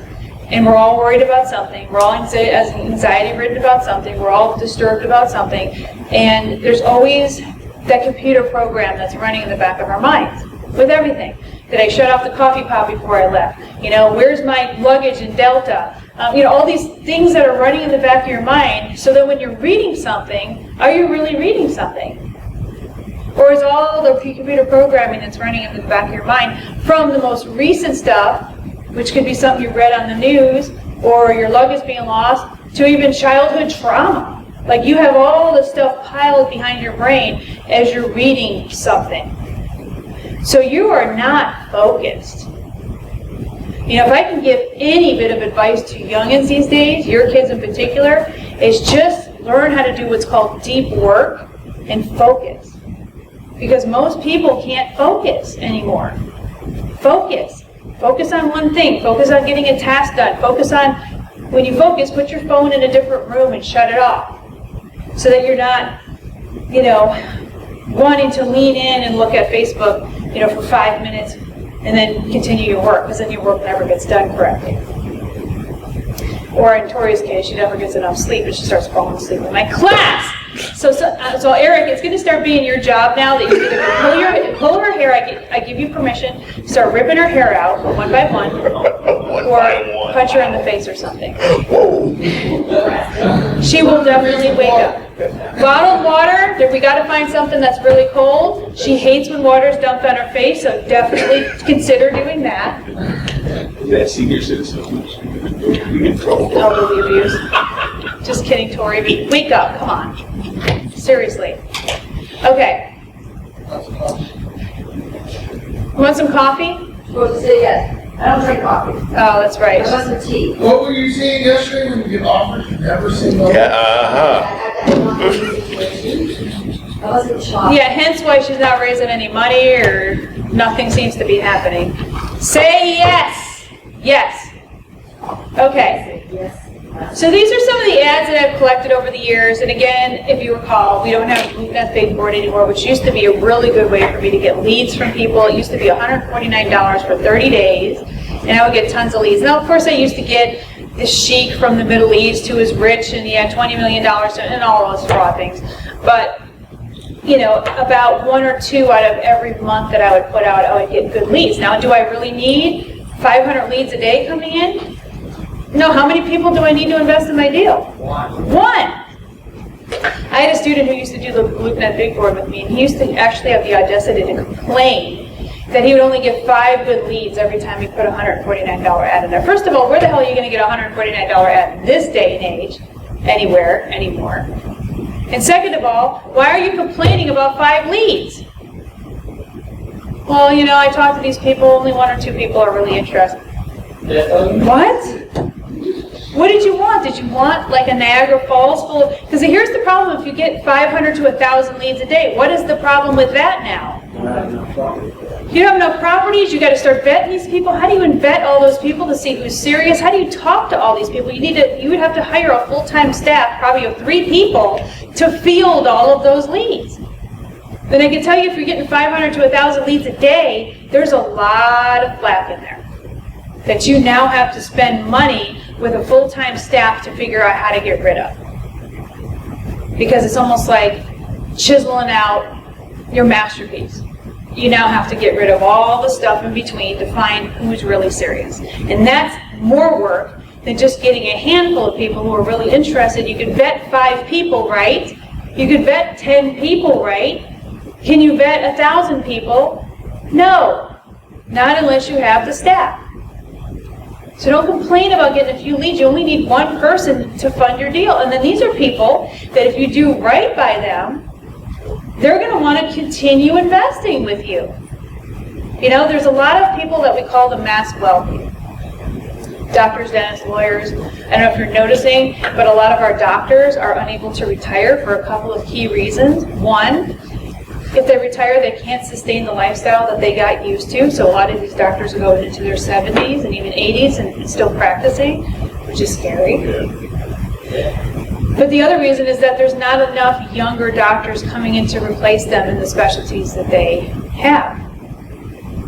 And we're all worried about something, we're all anxiety-ridden about something, we're all disturbed about something, and there's always that computer program that's running in the back of our minds, with everything. Did I shut off the coffee pot before I left? You know, where's my luggage in Delta? You know, all these things that are running in the back of your mind, so that when you're reading something, are you really reading something? Or is all the computer programming that's running in the back of your mind from the most recent stuff, which could be something you read on the news, or your luggage being lost, to even childhood trauma? Like you have all this stuff piled behind your brain as you're reading something. So you are not focused. You know, if I can give any bit of advice to youngins these days, your kids in particular, is just learn how to do what's called deep work and focus. Because most people can't focus anymore. Focus. Focus on one thing. Focus on getting a task done. Focus on, when you focus, put your phone in a different room and shut it off. So that you're not, you know, wanting to lean in and look at Facebook, you know, for 5 minutes and then continue your work, because then your work never gets done correctly. Or in Tori's case, she never gets enough sleep and she starts falling asleep in my class. So Eric, it's going to start being your job now that you either pull her hair, I give you permission, start ripping her hair out one by one, or punch her in the face or something. She will definitely wake up. Bottled water, we got to find something that's really cold. She hates when water's dumped on her face, so definitely consider doing that. That senior citizen. You get in trouble. Elderly abuse. Just kidding, Tori. Wake up, come on. Seriously. Okay. Want some coffee? Supposed to say yes. I don't drink coffee. Oh, that's I right. want some tea. What were you saying yesterday when you get offered you never say no? Yeah, I want some situation. I wasn't shocked. Yeah, hence why she's not raising any money or nothing seems to be happening. Say yes. Yes. Okay. Yes. So these are some of the ads that I've collected over the years, and again, if you recall, we don't have LoopNet Big Board anymore, which used to be a really good way for me to get leads from people. It used to be $149 for 30 days, and I would get tons of leads. Now, of course, I used to get this sheik from the Middle East who was rich and he had $20 million and all those fraud things. But, you know, about 1 or 2 out of every month that I would put out, I would get good leads. Now, do I really need 500 leads a day coming in? No, how many people do I need to invest in my deal? One. student who used to do the LoopNet Big Board with me, and he used to actually have the audacity to complain that he would only get 5 good leads every time he put a $149 ad in there. First of all, where the hell are you going to get a $149 ad in this day and age, anywhere, anymore? And second of all, why are you complaining about 5 leads? Well, you know, I talked to these people, only 1 or 2 people are really interested. What? What did you want? Did you want like a Niagara Falls full of... Because here's the problem, if you get 500 to 1,000 leads a day, what is the problem with that now? You don't have enough properties, you got to start vetting these people. How do you vet all those people to see who's serious? How do you talk to all these people? You would have to hire a full-time staff, probably of 3 people, to field all of those leads. Then I can tell you if you're getting 500 to 1,000 leads a day, there's a lot of flack in there that you now have to spend money with a full-time staff to figure out how to get rid of. Because it's almost like chiseling out your masterpiece. You now have to get rid of all the stuff in between to find who's really serious. And that's more work than just getting a handful of people who are really interested. You could vet 5 people, right? You could vet 10 people, right? Can you vet 1,000 people? No, not unless you have the staff. So don't complain about getting a few leads. You only need 1 person to fund your deal. And then these are people that if you do right by them, they're going to want to continue investing with you. You know, there's a lot of people that we call the mass wealthy. Doctors, dentists, lawyers. I don't know if you're noticing, but a lot of our doctors are unable to retire for a couple of key reasons. One, if they retire, they can't sustain the lifestyle that they got used to. So a lot of these doctors are going into their 70s and even 80s and still practicing, which is scary. But the other reason is that there's not enough younger doctors coming in to replace them in the specialties that they have.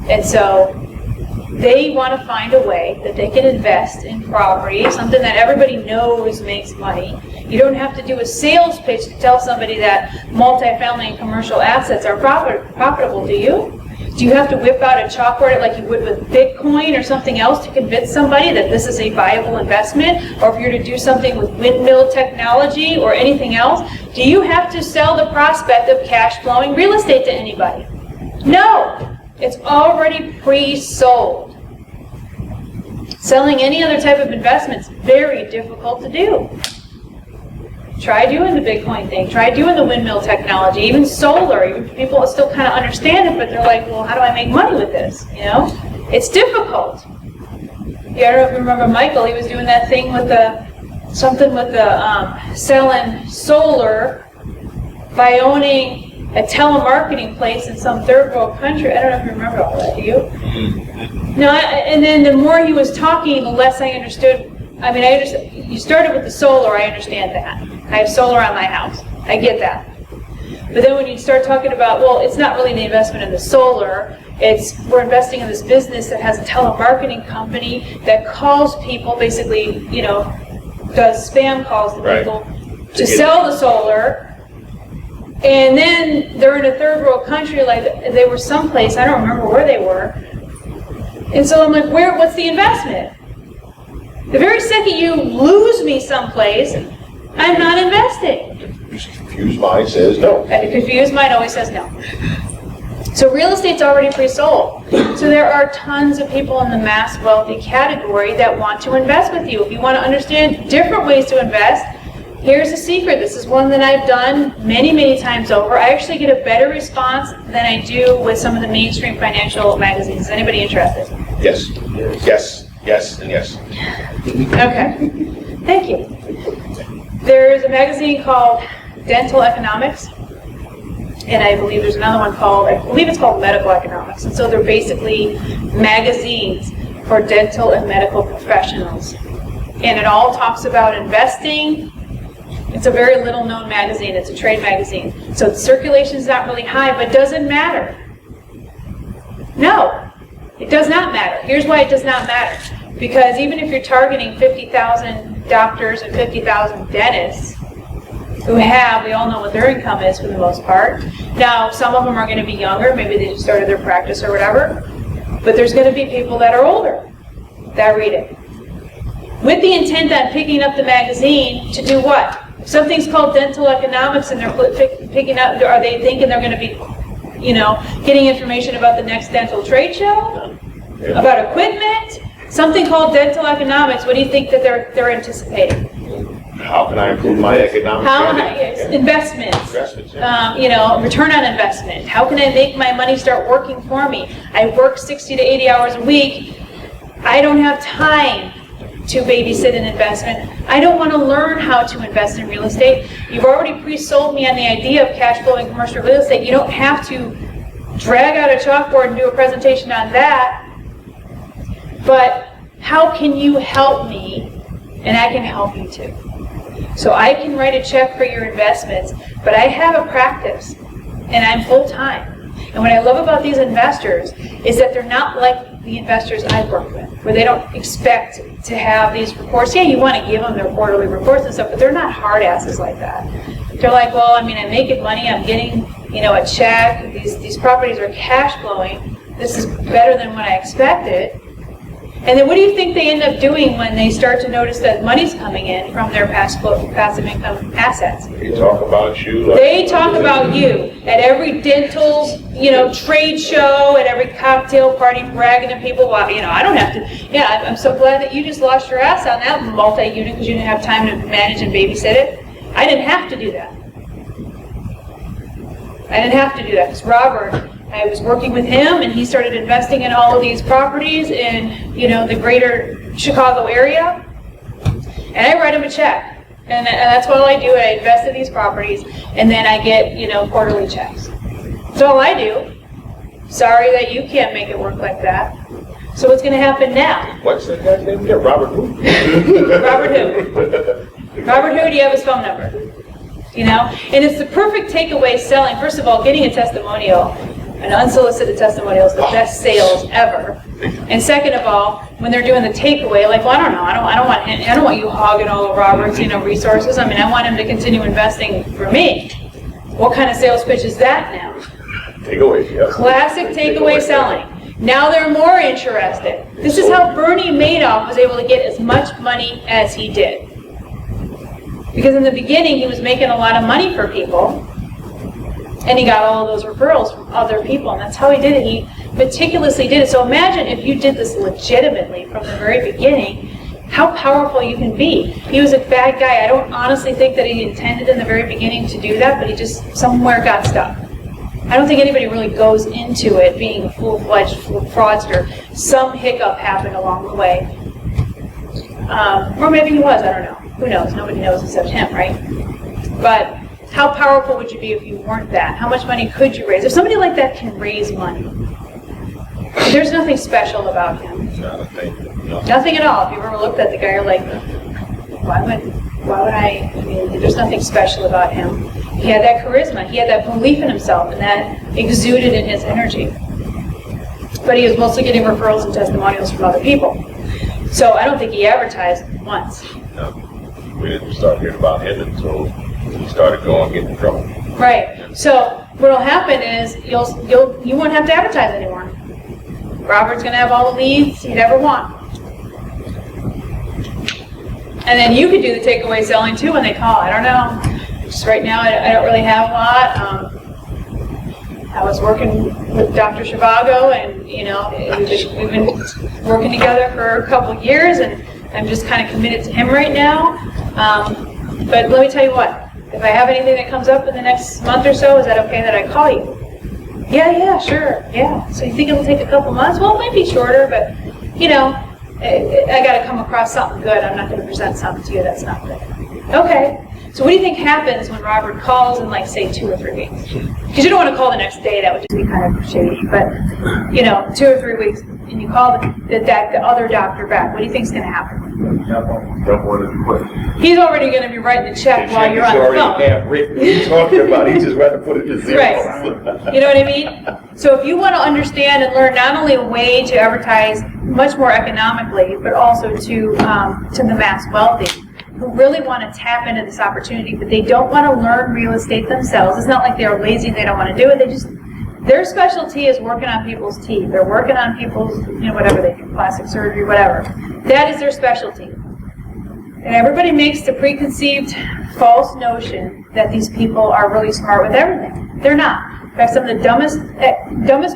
And so they want to find a way that they can invest in property, something that everybody knows makes money. You don't have to do a sales pitch to tell somebody that multifamily and commercial assets are profitable, do you? Do you have to whip out a chalkboard like you would with Bitcoin or something else to convince somebody that this is a viable investment? Or if you're to do something with windmill technology or anything else, do you have to sell the prospect of cash flowing real estate to anybody? No, it's already pre-sold. Selling any other type of investment is very difficult to do. Try doing the Bitcoin thing. Try doing the windmill technology, even solar. Even people still kind of understand it, but they're like, well, how do I make money with this? You know, it's difficult. Yeah, I don't know if you remember Michael. He was doing that thing with selling solar by owning a telemarketing place in some third world country. I don't know if you remember all that. Do you? No. And then the more he was talking, the less I understood. I mean, I understand. You started with the solar. I understand that. I have solar on my house. I get that. But then when you start talking about, well, it's not really the investment in the solar. It's we're investing in this business that has a telemarketing company that calls people, basically, you know, does spam calls to people to sell the solar. And then they're in a third world country, like they were someplace, I don't remember where they were. And so I'm like, what's the investment? The very second you lose me someplace, I'm not investing. Confused mind says no. And a confused mind always says no. So real estate's already pre-sold. So there are tons of people in the mass wealthy category that want to invest with you. If you want to understand different ways to invest, here's a secret. This is one that I've done many, many times over. I actually get a better response than I do with some of the mainstream financial magazines. Is anybody interested? Yes. Yes. Yes. And yes. Okay. Thank you. There's a magazine called Dental Economics, and I believe there's another one called, I believe it's called Medical Economics. And so they're basically magazines for dental and medical professionals. And it all talks about investing. It's a very little known magazine. It's a trade magazine. So the circulation is not really high, but does it matter? No, it does not matter. Here's why it does not matter. Because even if you're targeting 50,000 doctors and 50,000 dentists, who we all know what their income is for the most part. Now, some of them are going to be younger. Maybe they just started their practice or whatever. But there's going to be people that are older that read it. With the intent on picking up the magazine to do what? If something's called dental economics and they're picking up, are they thinking they're going to be, getting information about the next dental trade show? About equipment? Something called dental economics, what do you think that they're anticipating? How can I improve my economic standing? Investments. Investments, yeah. Return on investment. How can I make my money start working for me? I work 60 to 80 hours a week. I don't have time to babysit an investment. I don't want to learn how to invest in real estate. You've already pre-sold me on the idea of cash flow in commercial real estate. You don't have to drag out a chalkboard and do a presentation on that. But how can you help me? And I can help you too. So I can write a check for your investments, but I have a practice and I'm full-time. And what I love about these investors is that they're not like the investors I've worked with, where they don't expect to have these reports. Yeah, you want to give them their quarterly reports and stuff, but they're not hard asses like that. They're like, well, I'm making money, I'm getting, a check, these properties are cash flowing, this is better than what I expected. And then what do you think they end up doing when they start to notice that money's coming in from their passive income assets? They talk about you. They talk about you at every dental, trade show, at every cocktail party, bragging to people. Well, I don't have to. Yeah, I'm so glad that you just lost your ass on that multi-unit because you didn't have time to manage and babysit it. I didn't have to do that. I didn't have to do that because Robert, I was working with him and he started investing in all of these properties in, the greater Chicago area. And I write him a check. And that's all I do. I invest in these properties and then I get, quarterly checks. That's all I do. Sorry that you can't make it work like that. So what's going to happen now? What's that guy's name again? Robert who? Robert who? Robert who, do you have his phone number? And it's the perfect takeaway selling. First of all, getting a testimonial, an unsolicited testimonial, is the best sales ever. And second of all, when they're doing the takeaway, like, well, I don't know, I don't want you hogging all of Robert's, resources. I want him to continue investing for me. What kind of sales pitch is that now? Takeaway, yeah. Classic takeaway selling. Now they're more interested. This is how Bernie Madoff was able to get as much money as he did. Because in the beginning, he was making a lot of money for people, and he got all of those referrals from other people, and that's how he did it. He meticulously did it. So imagine if you did this legitimately from the very beginning, how powerful you can be. He was a bad guy. I don't honestly think that he intended in the very beginning to do that, but he just somewhere got stuck. I don't think anybody really goes into it being a full-fledged fraudster. Some hiccup happened along the way. Or maybe he was, I don't know. Who knows? Nobody knows except him, right? But how powerful would you be if you weren't that? How much money could you raise? If somebody like that can raise money, there's nothing special about him. Nothing at all. If you ever looked at the guy, you're like, why would I mean, there's nothing special about him. He had that charisma. He had that belief in himself, and that exuded in his energy. But he was mostly getting referrals and testimonials from other people. So I don't think he advertised once. No. We didn't start hearing about him until he started getting in trouble. Right. So what'll happen is you won't have to advertise anymore. Robert's going to have all the leads he'd ever want. And then you could do the takeaway selling too when they call. I don't know. Just right now, I don't really have a lot. I was working with Dr. Zhivago, and we've been working together for a couple of years, and I'm just kind of committed to him right now. But let me tell you what, if I have anything that comes up in the next month or so, is that okay that I call you? Yeah, sure, yeah. So you think it'll take a couple months? Well, it might be shorter, but, I got to come across something good. I'm not going to present something to you that's not good. Okay. So what do you think happens when Robert calls in, like, say, 2 or 3 weeks? Because you don't want to call the next day. That would just be kind of shady. But, 2 or 3 weeks, and you call the other doctor back. What do you think is going to happen? He's already going to be writing the check while you're on the phone. What are you talking about? He just rather put it to zero. Right. You know what I mean? So if you want to understand and learn not only a way to advertise much more economically, but also to the mass wealthy, who really want to tap into this opportunity, but they don't want to learn real estate themselves. It's not like they're lazy and they don't want to do it. Their specialty is working on people's teeth. They're working on people's, whatever they do, plastic surgery, whatever. That is their specialty. And everybody makes the preconceived false notion that these people are really smart with everything. They're not. In fact, some of the dumbest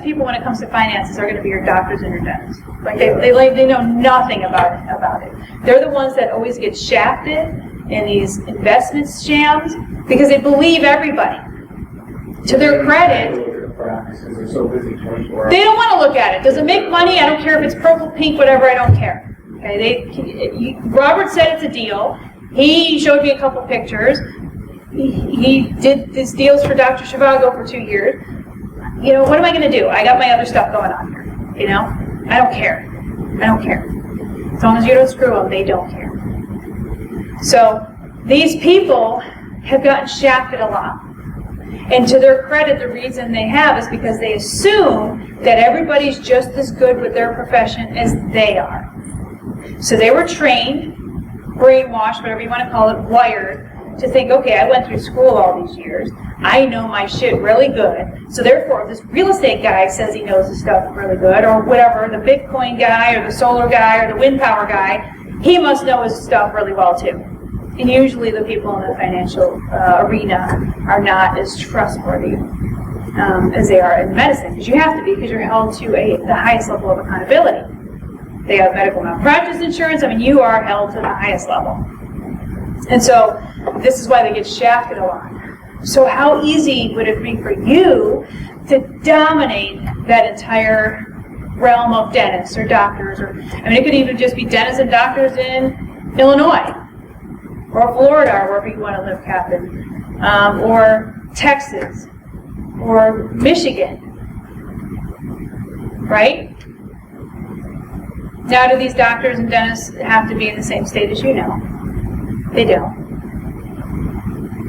people when it comes to finances are going to be your doctors and your dentists. Like they know nothing about it. They're the ones that always get shafted in these investment shams because they believe everybody. To their credit, Because they're so busy 24 hours. they don't want to look at it. Does it make money? I don't care if it's purple, pink, whatever. I don't care. Okay. Robert said it's a deal. He showed me a couple pictures. He did these deals for Dr. Zhivago for 2 years. You know, what am I going to do? I got my other stuff going on here. You know, I don't care. I don't care. As long as you don't screw them, they don't care. So these people have gotten shafted a lot. And to their credit, the reason they have is because they assume that everybody's just as good with their profession as they are. So they were trained, brainwashed, whatever you want to call it, wired, to think, okay, I went through school all these years. I know my shit really good. So therefore, if this real estate guy says he knows his stuff really good, or whatever, the Bitcoin guy, or the solar guy, or the wind power guy, he must know his stuff really well too. And usually the people in the financial arena are not as trustworthy as they are in medicine, because you have to be, because you're held to the highest level of accountability. They have medical malpractice insurance. I mean, you are held to the highest level. And so this is why they get shafted a lot. So how easy would it be for you to dominate that entire realm of dentists or doctors? Or I mean, it could even just be dentists and doctors in Illinois, or Florida, or wherever you want to live, Captain, or Texas, or Michigan, right? Now, do these doctors and dentists have to be in the same state as you? No, they don't.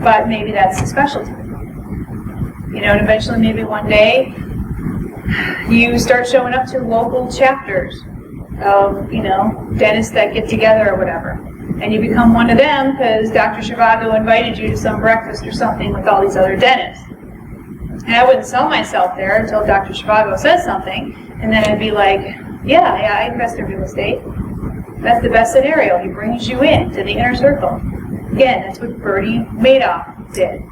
But maybe that's a specialty. You know, and eventually, maybe one day, you start showing up to local chapters of, you know, dentists that get together or whatever. And you become one of them because Dr. Zhivago invited you to some breakfast or something with all these other dentists. And I wouldn't sell myself there until Dr. Zhivago says something, and then I'd be like, yeah, I invest in real estate. That's the best scenario. He brings you in to the inner circle. Again, that's what Bernie Madoff did.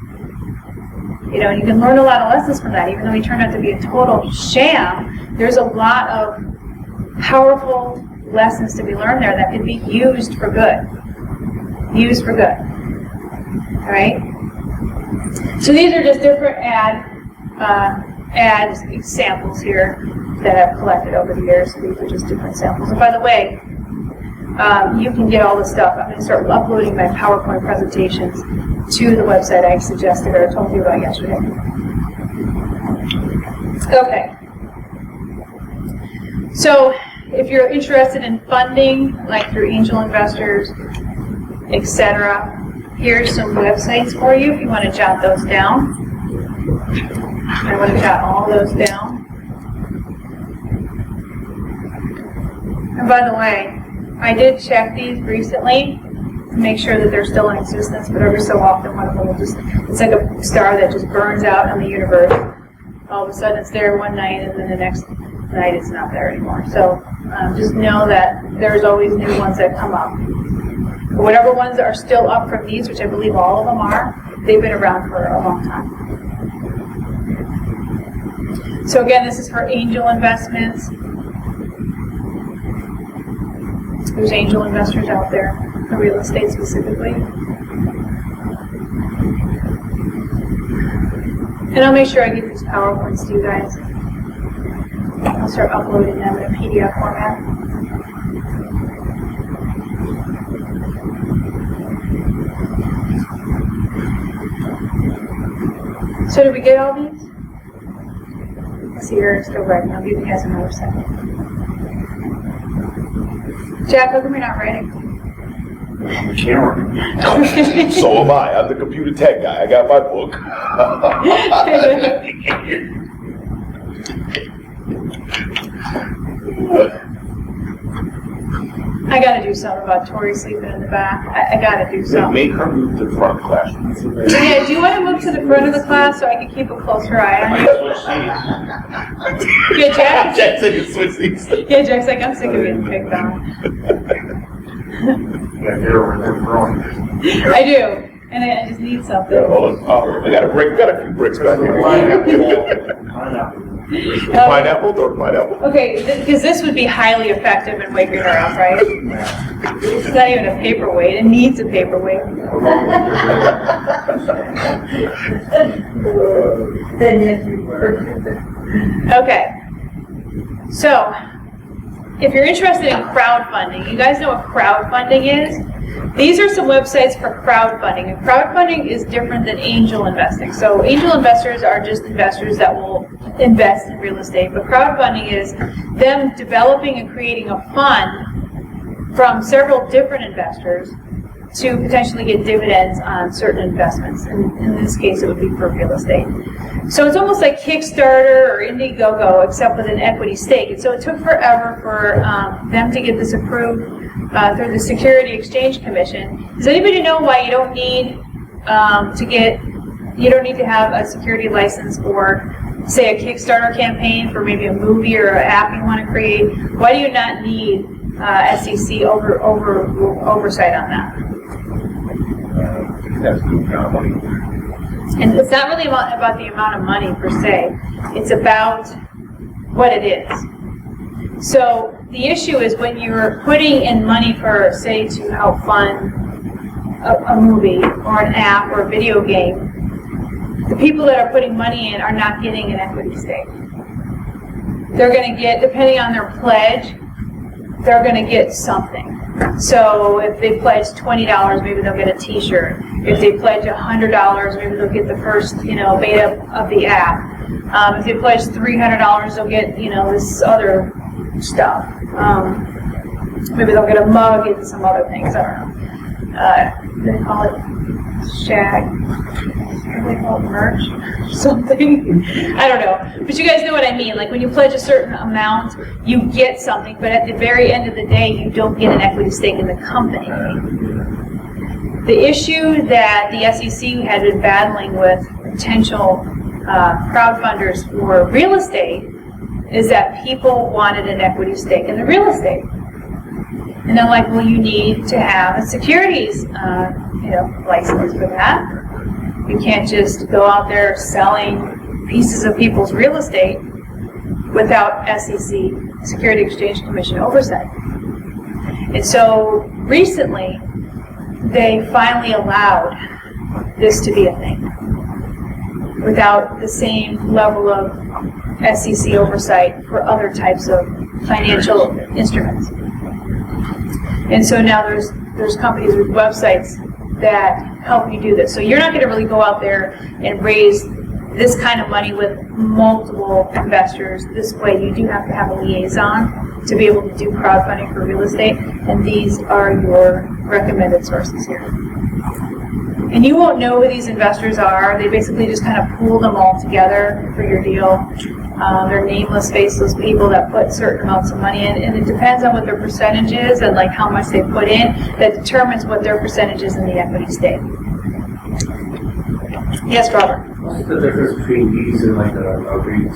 You know, and you can learn a lot of lessons from that. Even though he turned out to be a total sham, there's a lot of powerful lessons to be learned there that can be used for good. Used for good. All right? So these are just different ad examples here that I've collected over the years. These are just different samples. And by the way, you can get all this stuff. I'm going to start uploading my PowerPoint presentations to the website I suggested or told you about yesterday. Okay. So if you're interested in funding, like through angel investors, etc., here's some websites for you if you want to jot those down. I want to jot all those down. And by the way, I did check these recently to make sure that they're still in existence, but every so often one of them will just, it's like a star that just burns out in the universe. All of a sudden it's there one night and then the next night it's not there anymore. So just know that there's always new ones that come up. But whatever ones that are still up from these, which I believe all of them are, they've been around for a long time. So again, this is for angel investments. There's angel investors out there, for real estate specifically. And I'll make sure I get these PowerPoints to you guys. I'll start uploading them in a PDF format. So did we get all these? Let's see, you're still writing. I'll give you guys another second. Jack, how come you're not writing? I'm a camera. So am I. I'm the computer tech guy. I got my book. I gotta do something about Tori sleeping in the back. I gotta do something. Make her move to the front of the classroom. Yeah, do you want to move to the front of the class so I can keep a closer eye on you? Yeah, Jack. Jack said you switch seats. Yeah, Jack's like, I'm sick of getting picked on. Yeah, they're growing. I do, and I just need something. Oh, I got a few bricks back here. Pineapple, throw pineapple. Okay, because this would be highly effective in waking her up, right? It's not even a paperweight, it needs a paperweight. Then yes, we were. Okay, so if you're interested in crowdfunding, you guys know what crowdfunding is? These are some websites for crowdfunding, and crowdfunding is different than angel investing. So angel investors are just investors that will invest in real estate, but crowdfunding is them developing and creating a fund from several different investors to potentially get dividends on certain investments. And in this case, it would be for real estate. So it's almost like Kickstarter or Indiegogo, except with an equity stake. And so it took forever for them to get this approved through the Security Exchange Commission. Does anybody know why you don't need you don't need to have a security license for, say, a Kickstarter campaign for maybe a movie or an app you want to create? Why do you not need SEC oversight on that? That's the kind of money. And it's not really about the amount of money per se. It's about what it is. So the issue is when you're putting in money for, say, to help fund a movie or an app or a video game, the people that are putting money in are not getting an equity stake. They're going to get, depending on their pledge, they're going to get something. So if they pledge $20, maybe they'll get a t-shirt. If they pledge $100, maybe they'll get the first, beta of the app. If they pledge $300, they'll get, this other stuff. Maybe they'll get a mug and some other things, I don't know. They call it shag. What do they call it, merch? Something? I don't know. But you guys know what I mean. Like when you pledge a certain amount, you get something, but at the very end of the day, you don't get an equity stake in the company. The issue that the SEC had been battling with potential crowdfunders for real estate is that people wanted an equity stake in the real estate. And they're like, well, you need to have a securities license for that. You can't just go out there selling pieces of people's real estate without SEC, Security Exchange Commission oversight. And so recently, they finally allowed this to be a thing without the same level of SEC oversight for other types of financial instruments. And so now there's companies with websites that help you do this. So you're not going to really go out there and raise this kind of money with multiple investors this way. You do have to have a liaison to be able to do crowdfunding for real estate, and these are your recommended sources here. And you won't know who these investors are. They basically just kind of pool them all together for your deal. They're nameless, faceless people that put certain amounts of money in, and it depends on what their percentage is and like how much they put in that determines what their percentage is in the equity stake. Yes, Robert? What's the difference between these and like a real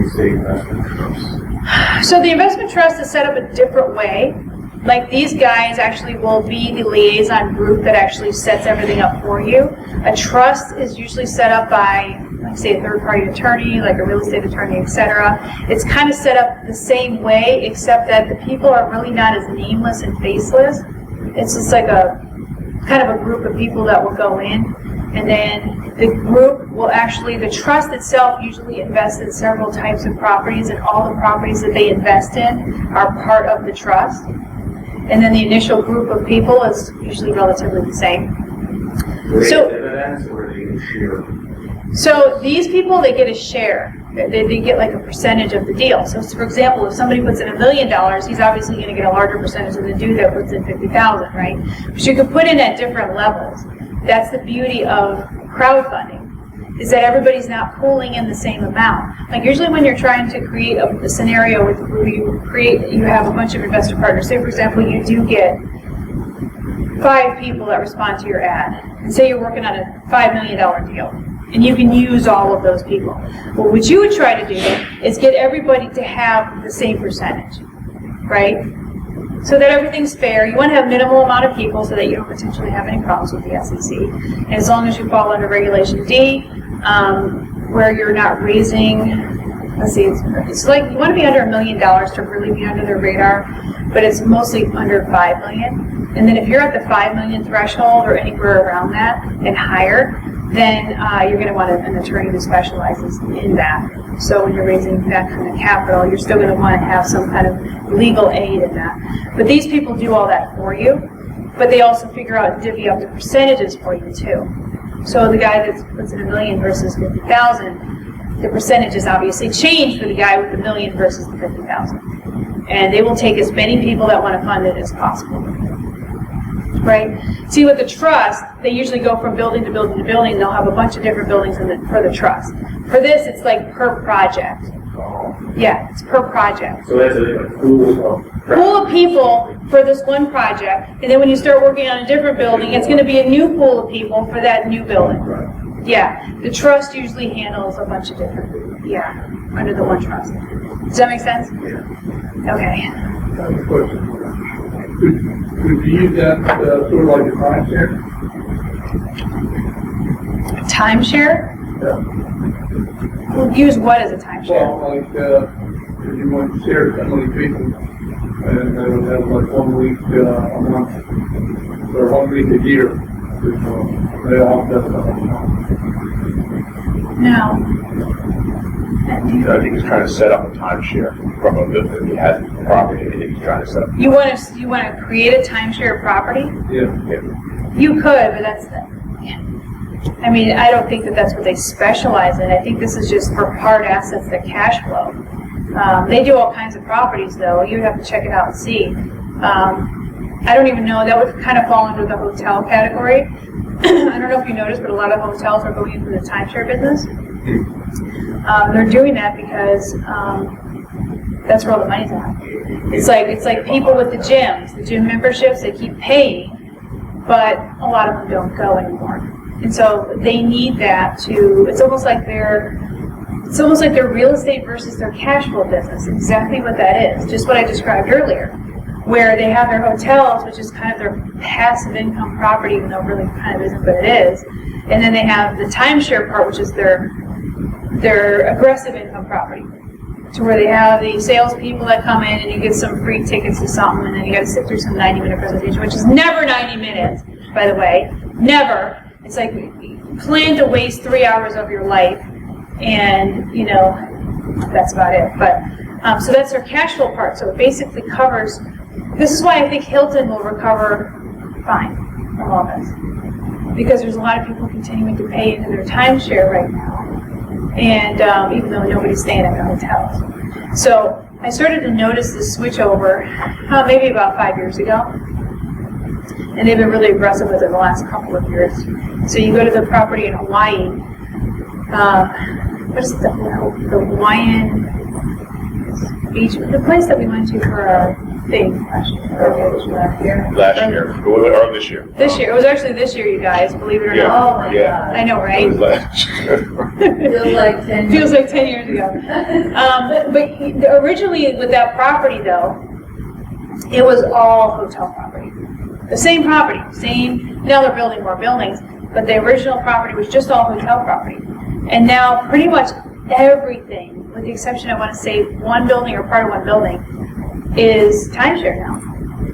estate investment trust? So the investment trust is set up a different way. Like these guys actually will be the liaison group that actually sets everything up for you. A trust is usually set up by, like say, a third-party attorney, like a real estate attorney, etc. It's kind of set up the same way, except that the people are really not as nameless and faceless. It's just like a kind of a group of people that will go in, and then the group will actually, the trust itself usually invests in several types of properties, and all the properties that they invest in are part of the trust. And then the initial group of people is usually relatively the same. So, Dividends or they share? So these people, they get a share. They get like a percentage of the deal. So for example, if somebody puts in $1 million, he's obviously going to get a larger percentage than the dude that puts in $50,000, right? But you can put in at different levels. That's the beauty of crowdfunding, is that everybody's not pooling in the same amount. Like usually when you're trying to create a scenario where you have a bunch of investor partners. Say for example, you do get 5 people that respond to your ad, and say you're working on a $5 million deal, and you can use all of those people. Well, what you would try to do is get everybody to have the same percentage, right? so that everything's fair. You want to have minimal amount of people so that you don't potentially have any problems with the SEC. And as long as you fall under Regulation D, where you're not raising, let's see, it's like you want to be under $1 million to really be under the radar, but it's mostly under $5 million. And then if you're at the $5 million threshold or anywhere around that and higher, then you're going to want an attorney who specializes in that. So when you're raising that kind of capital, you're still going to want to have some kind of legal aid in that. But these people do all that for you, but they also figure out and divvy up the percentages for you too. So the guy that puts in $1 million versus 50,000, the percentages obviously change for the guy with the $1 million versus the 50,000. And they will take as many people that want to fund it as possible. Right? See, with the trust, they usually go from building to building to building. They'll have a bunch of different buildings for the trust. For this, it's like per project. Yeah, it's per project. So that's a Pool of people for this one project, and then when you start working on a different building, it's going to be a new pool of people for that new building. Yeah, the trust usually handles a bunch of different, under the one trust. Does that make sense? Yeah. Okay. I have a question. Could you use that sort of like a timeshare? Timeshare? Yeah. We'll use what as a timeshare? Well, like, if you want to share so many people, and they would have like 1 week a month, or 1 week a year, they all have that. No. I think he's trying to set up a timeshare from a business. He has property and he's trying to set up. You want to create a timeshare property? Yeah. You could, but that's I mean, I don't think that that's what they specialize in. I think this is just for hard assets that cash flow. They do all kinds of properties, though. You have to check it out and see. I don't even know. That would kind of fall under the hotel category. I don't know if you noticed, but a lot of hotels are going into the timeshare business. They're doing that because that's where all the money's at. It's like people with the gyms, the gym memberships. They keep paying, but a lot of them don't go anymore. And so they need that to. It's almost like their real estate versus their cash flow business. Exactly what that is. Just what I described earlier, where they have their hotels, which is kind of their passive income property, even though it really kind of isn't, but it is. And then they have the timeshare part, which is their aggressive income property, to where they have the salespeople that come in and you get some free tickets to something, and then you got to sit through some 90-minute presentation, which is never 90 minutes, by the way, never. It's like plan to waste 3 hours of your life, and that's about it. But so that's their cash flow part. So it basically covers. This is why I think Hilton will recover fine from all this, because there's a lot of people continuing to pay into their timeshare right now, and even though nobody's staying at the hotels. So I started to notice this switch over maybe about 5 years ago, and they've been really aggressive with it the last couple of years. So you go to the property in Hawaii. What's the Hawaiian beach? The place that we went to for our thing last year. Last year, or this year? This year. It was actually this year, you guys, believe it or not. Oh my Yeah. God. I know, It right? was last year. Feels like 10 Feels like 10 years ago. But originally with that property, though, it was all hotel property. The same property, now they're building more buildings, but the original property was just all hotel property. And now pretty much everything, with the exception of, I want to say, one building or part of one building, is timeshare now.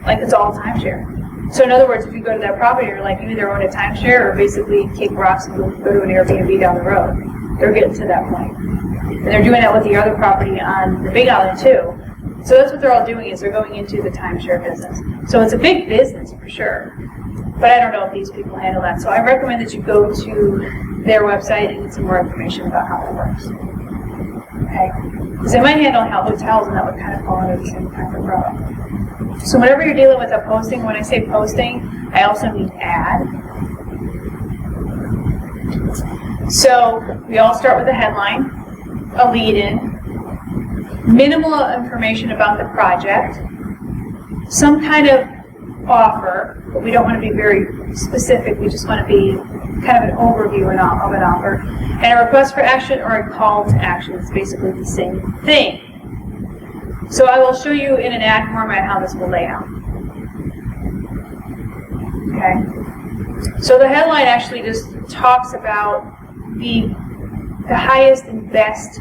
Like, it's all timeshare. So in other words, if you go to that property, you're like, you either own a timeshare or basically kick rocks and go to an Airbnb down the road. They're getting to that point. And they're doing that with the other property on the Big Island, too. So that's what they're all doing, is they're going into the timeshare business. So it's a big business, for sure. But I don't know if these people handle that. So I recommend that you go to their website and get some more information about how that works. Okay? Because they might handle hotels, and that would kind of fall under the same kind of umbrella. So whenever you're dealing with a posting, when I say posting, I also mean ad. So we all start with a headline, a lead-in, minimal information about the project, some kind of offer, but we don't want to be very specific. We just want to be kind of an overview of an offer, and a request for action or a call to action. It's basically the same thing. So I will show you in an ad format how this will lay out. Okay. So the headline actually just talks about the highest and best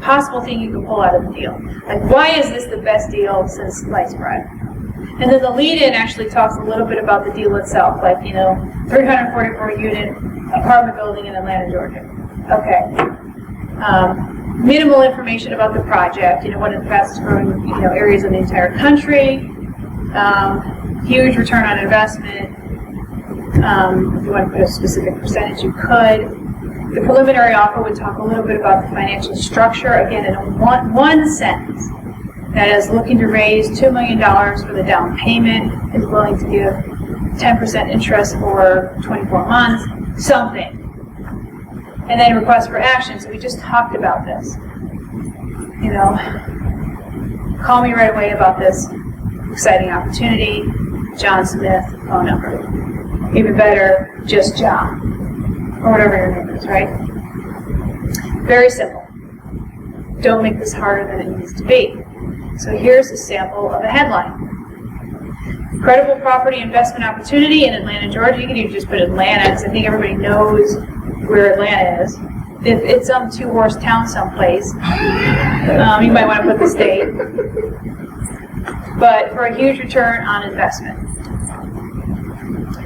possible thing you can pull out of the deal. Like, why is this the best deal since sliced bread? And then the lead-in actually talks a little bit about the deal itself, like, 344 unit apartment building in Atlanta, Georgia. Okay. Minimal information about the project, one of the fastest growing, areas in the entire country. Huge return on investment. If you want to put a specific percentage, you could. The preliminary offer would talk a little bit about the financial structure, again, in one sentence. That is looking to raise $2 million for the down payment, is willing to give 10% interest for 24 months, something. And then request for action, so we just talked about this. Call me right away about this exciting opportunity, John Smith, phone number. Even better, just John. Or whatever your name is, right? Very simple. Don't make this harder than it needs to be. So here's a sample of a headline. Credible property investment opportunity in Atlanta, Georgia. You can even just put Atlanta, because I think everybody knows where Atlanta is. If it's some two-horse town someplace, you might want to put the state. But for a huge return on investment.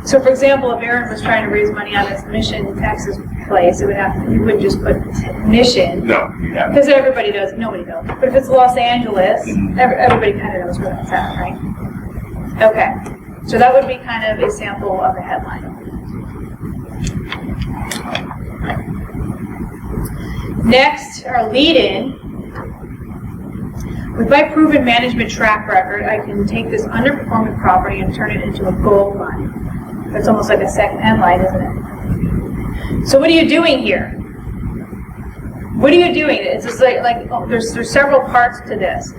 So, for example, if Aaron was trying to raise money on this Mission, Texas place, you wouldn't just put Mission. No, you haven't. Because everybody does, nobody knows. But if it's Los Angeles, everybody kind of knows where that's at, right? Okay. So that would be kind of a sample of a headline. Next, our lead-in. With my proven management track record, I can take this underperforming property and turn it into a gold mine. That's almost like a second headline, isn't it? So what are you doing here? What are you doing? It's just there's several parts to this.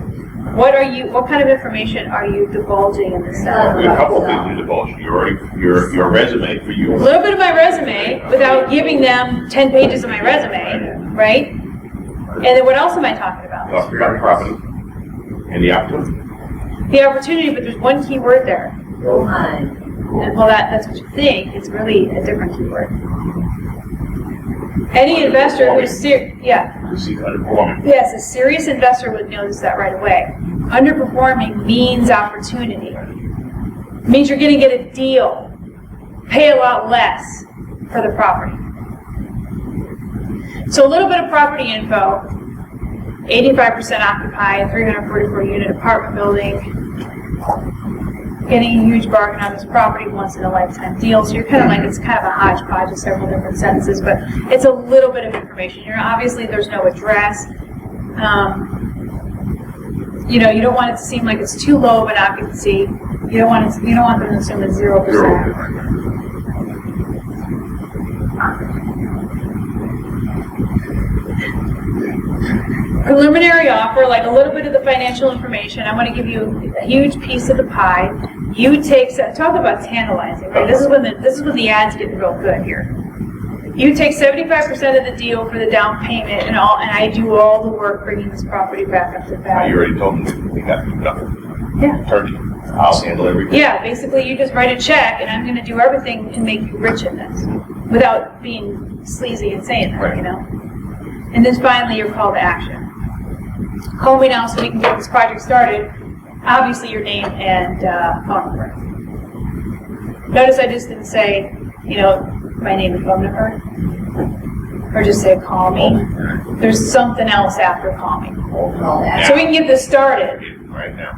What kind of information are you divulging in this? There's a couple of things you divulge. Your resume for you. A little bit of my resume without giving them 10 pages of my resume, right? And then what else am I talking about? Talk about property and the opportunity. The opportunity, but there's one key word there. Gold mine. And well, that's what you think. It's really a different keyword. Any investor who's You see underperforming. yes, a serious investor would notice that right away. Underperforming means opportunity. It means you're going to get a deal, pay a lot less for the property. So a little bit of property info. 85% occupied, 344 unit apartment building. Getting a huge bargain on this property, once in a lifetime deal. So you're kind of like, it's kind of a hodgepodge of several different sentences, but it's a little bit of information. Obviously there's no address. You don't want it to seem like it's too low of an occupancy. You don't want them to assume it's 0%. Preliminary offer, like a little bit of the financial information. I want to give you a huge piece of the pie. You talk about tantalizing, right? This is when the ads get real good here. You take 75% of the deal for the down payment, and I do all the work bringing this property back up to value. You already told me we got nothing. Yeah. Attorney, I'll handle everything. Yeah, basically you just write a check, and I'm going to do everything to make you rich in this, without being sleazy and saying that, Right. And then finally, your call to action. Call me now so we can get this project started. Obviously, your name and phone number. Notice I just didn't say, my name and phone number, or just say call me. There's something else after call me, Call that. so we can get this started. Right now.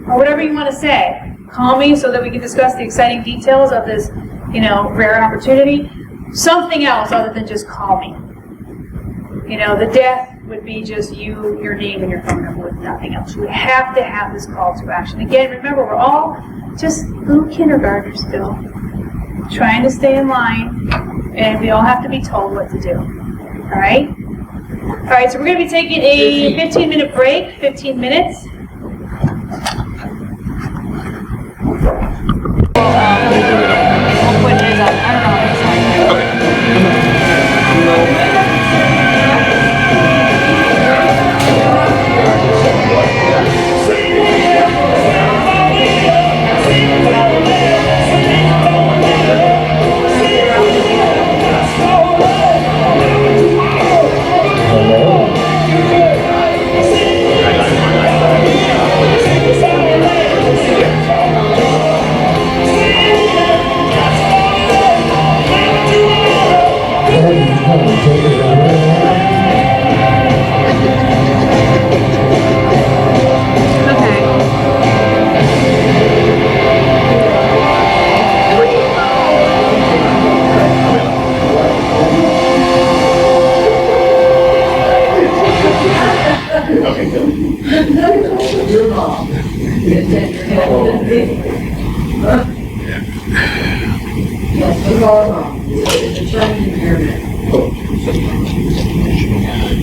Or whatever you want to say. Call me so that we can discuss the exciting details of this, rare opportunity. Something else other than just call me. The death would be just your name and your phone number with nothing else. You have to have this call to action. Again, remember, we're all just little kindergartners still, trying to stay in line, and we all have to be told what to do. All right? All right, so we're going to be taking a 15-minute break, 15 minutes. I'll put his up. I don't know what it's like. Yes, we call it wrong. It's a term impairment.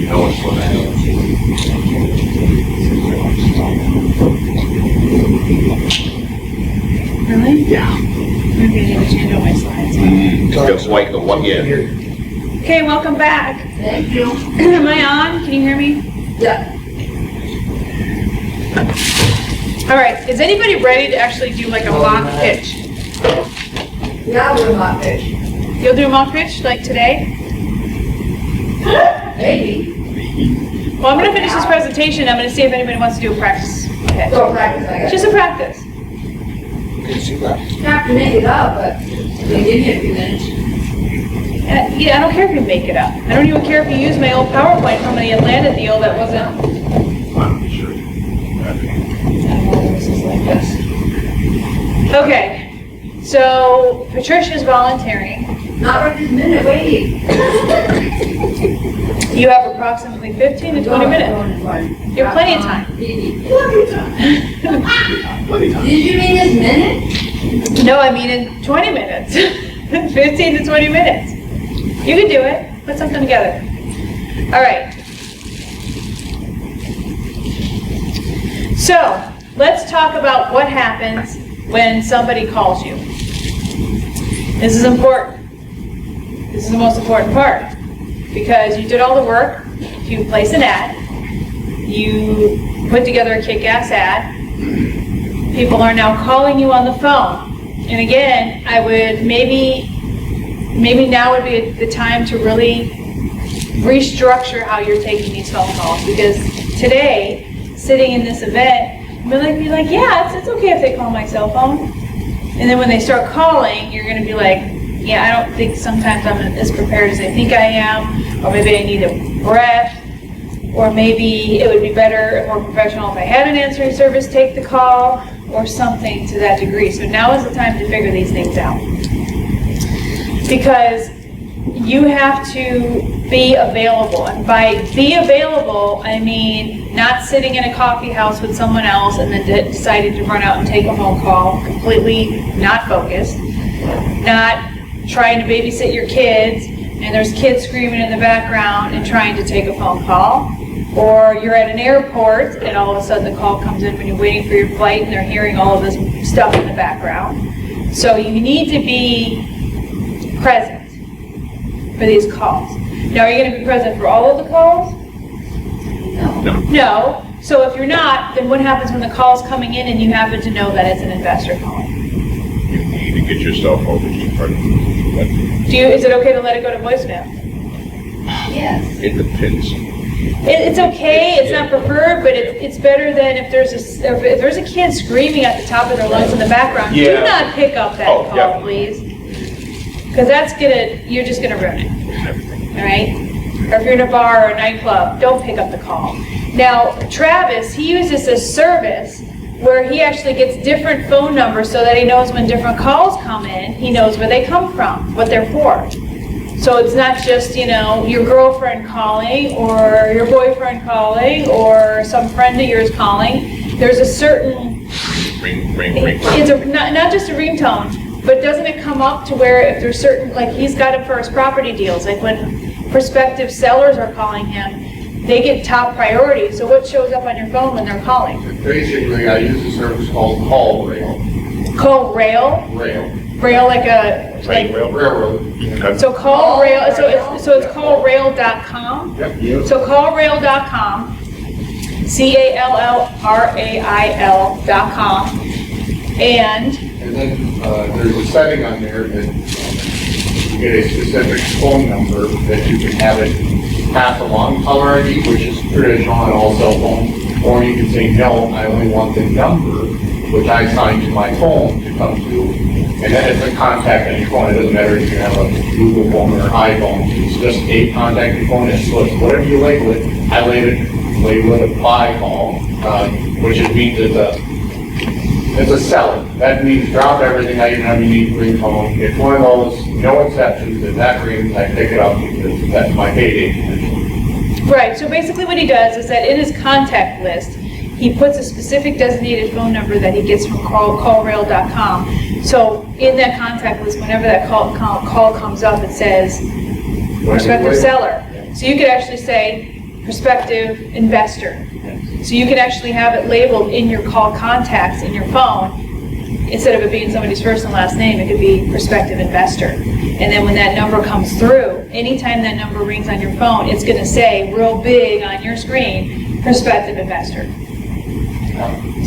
No one's for that. Really? Yeah. Maybe I need to change all my slides. Just like the one, yeah. Okay, welcome back. Thank you. Am I on? Can you hear me? Yeah. All right, is anybody ready to actually do like a mock pitch? Yeah, we're not fish. You'll do a mock pitch like today? Maybe. Well, I'm gonna finish this presentation. I'm gonna see if anybody wants to do a practice pitch. Go practice, I guess. Just a practice. You have to make it up, but they give you a few minutes. Yeah, I don't care if you make it up. I don't even care if you use my old PowerPoint from the Atlanta deal that wasn't. I'm sure. I don't know, this is like this. Okay, so Patricia's volunteering. Not right this minute, wait. You have approximately 15 to 20 minutes. You have plenty of time. Did you mean this minute? No, I mean in 20 minutes. 15 to 20 minutes. You can do it. Put something together. All right. So, let's talk about what happens when somebody calls you. This is important. This is the most important part. Because you did all the work, you place an ad, you put together a kick-ass ad, people are now calling you on the phone. And again, I would maybe now would be the time to really restructure how you're taking these phone calls. Because today, sitting in this event, be like, yeah, it's okay if they call my cell phone. And then when they start calling, you're gonna be like, yeah, I don't think sometimes I'm as prepared as I think I am, or maybe I need a breath, or maybe it would be better and more professional if I had an answering service take the call, or something to that degree. So now is the time to figure these things out. Because you have to be available. And by be available, I mean not sitting in a coffee house with someone else and then deciding to run out and take a phone call, completely not focused, not trying to babysit your kids, and there's kids screaming in the background and trying to take a phone call. Or you're at an airport and all of a sudden the call comes in when you're waiting for your flight and they're hearing all of this stuff in the background. So you need to be present for these calls. Now, are you going to be present for all of the calls? No. So if you're not, then what happens when the call's coming in and you happen to know that it's an investor calling? You need to get yourself over to your friend. Is it okay to let it go to voicemail? Yes. It depends. It's okay, it's not preferred, but it's better than if there's a kid screaming at the top of their lungs in the background. Do Yeah. not pick up that Oh, call, yeah. please. Because you're just gonna ruin it, all right? Or if you're in a bar or a nightclub, don't pick up the call. Now, Travis, he uses a service where he actually gets different phone numbers so that he knows when different calls come in, he knows where they come from, what they're for. So it's not just, your girlfriend calling or your boyfriend calling or some friend of yours calling. There's a certain, Ring. it's not just a ringtone, but doesn't it come up to where if there's certain, like he's got it for his property deals, like when prospective sellers are calling him, they get top priority. So what shows up on your phone when they're calling? Basically, I use a service called Call Rail. Call Rail? Rail like a, like, Railroad. so call Rail, so it's callrail.com? Yep. So callrail.com, CALLRAIL.com, and And then there's a setting on there that you get a specific phone number that you can have it pass along caller ID, which is traditional on all cell phones. Or you can say, no, I only want the number, which I assign to my phone to come to. And then it's a contact on your phone. It doesn't matter if you have a Google phone or iPhone. It's just a contact your phone. So it's whatever you label it. I label it a buy call, which means it's a seller. That means drop everything. I even have a unique ringtone. It's one of those, no exceptions. If that rings, I pick it up because that's my payday. right, so basically what he does is that in his contact list, he puts a specific designated phone number that he gets from callrail.com. So in that contact list, whenever that call comes up, it says prospective seller. So you could actually say prospective investor. So you can actually have it labeled in your call contacts in your phone. Instead of it being somebody's first and last name, it could be prospective investor. And then when that number comes through, anytime that number rings on your phone, it's going to say real big on your screen, prospective investor.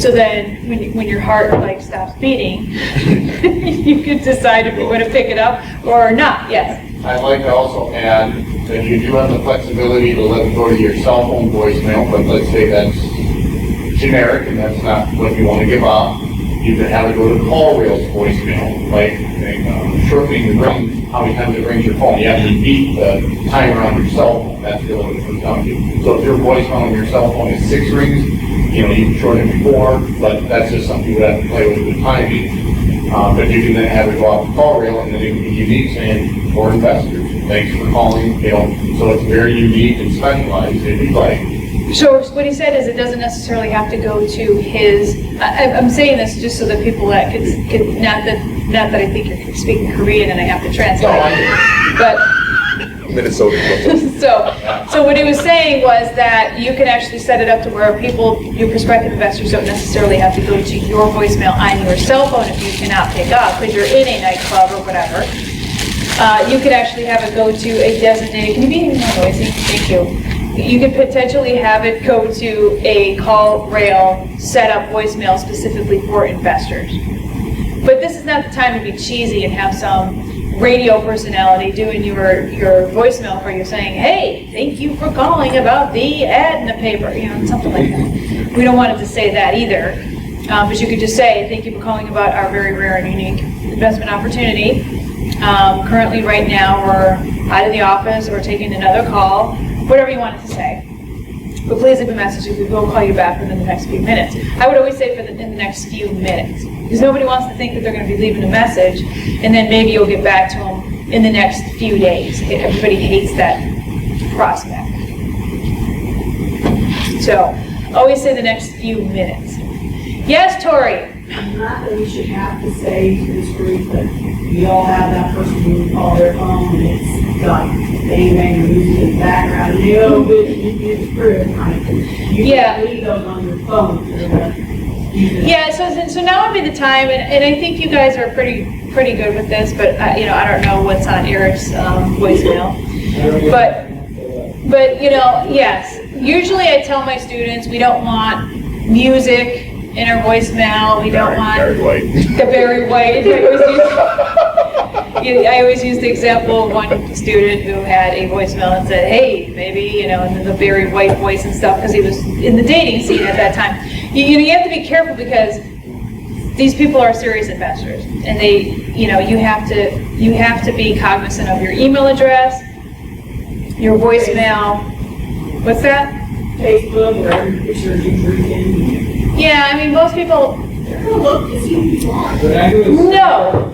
So then when your heart like stops beating, you can decide if you want to pick it up or not. Yes. I'd like to also add that you do have the flexibility to let it go to your cell phone voicemail, but let's say that's generic and that's not what you want to give up. You can have it go to call rail's voicemail, like shortening the ring, how many times it rings your phone. You have to beat the timer on your cell phone. That's really what it comes down to. So if your voicemail on your cell phone is 6 rings, you can shorten it to 4, but that's just something you would have to play with the timing. But you can then have it go out to call rail, and then it can be unique saying, for investors, thanks for calling, so it's very unique and specialized if you'd like. So what he said is it doesn't necessarily have to go to his, I'm saying this just so that people that could not that I think you're speaking Korean and I have to translate, but Minnesota. so what he was saying was that you can actually set it up to where your prospective investors don't necessarily have to go to your voicemail on your cell phone if you cannot pick up because you're in a nightclub or whatever. You could actually have it go to a designated, can you be even more noisy? Thank you. You could potentially have it go to a call rail set up voicemail specifically for investors. But this is not the time to be cheesy and have some radio personality doing your voicemail for you saying, hey, thank you for calling about the ad in the paper, something like that. We don't want it to say that either. But you could just say, thank you for calling about our very rare and unique investment opportunity. Currently, right now, we're out of the office, or taking another call, whatever you want it to say. But please leave a message, we will call you back within the next few minutes. I would always say in the next few minutes, because nobody wants to think that they're going to be leaving a message, and then maybe you'll get back to them in the next few days. Everybody hates that prospect. So, always say the next few minutes. Yes, Tori? Not that we should have to say to this group that we all have that person who call their phone and it's got bang bang music in the background. But it's proof. You can leave those on your phone. Yeah, so now would be the time, and I think you guys are pretty good with this, but I don't know what's on Eric's voicemail. But yes. Usually I tell my students we don't want music in our voicemail. We don't want the Barry White. I always use the example of one student who had a voicemail and said, hey, maybe, and then the Barry White voice and stuff, because he was in the dating scene at that time. You have to be careful because these people are serious investors, and you have to be cognizant of your email address, your voicemail. What's that? Facebook or every picture you freaking. Yeah, I mean, most people. Look to see who's on. No.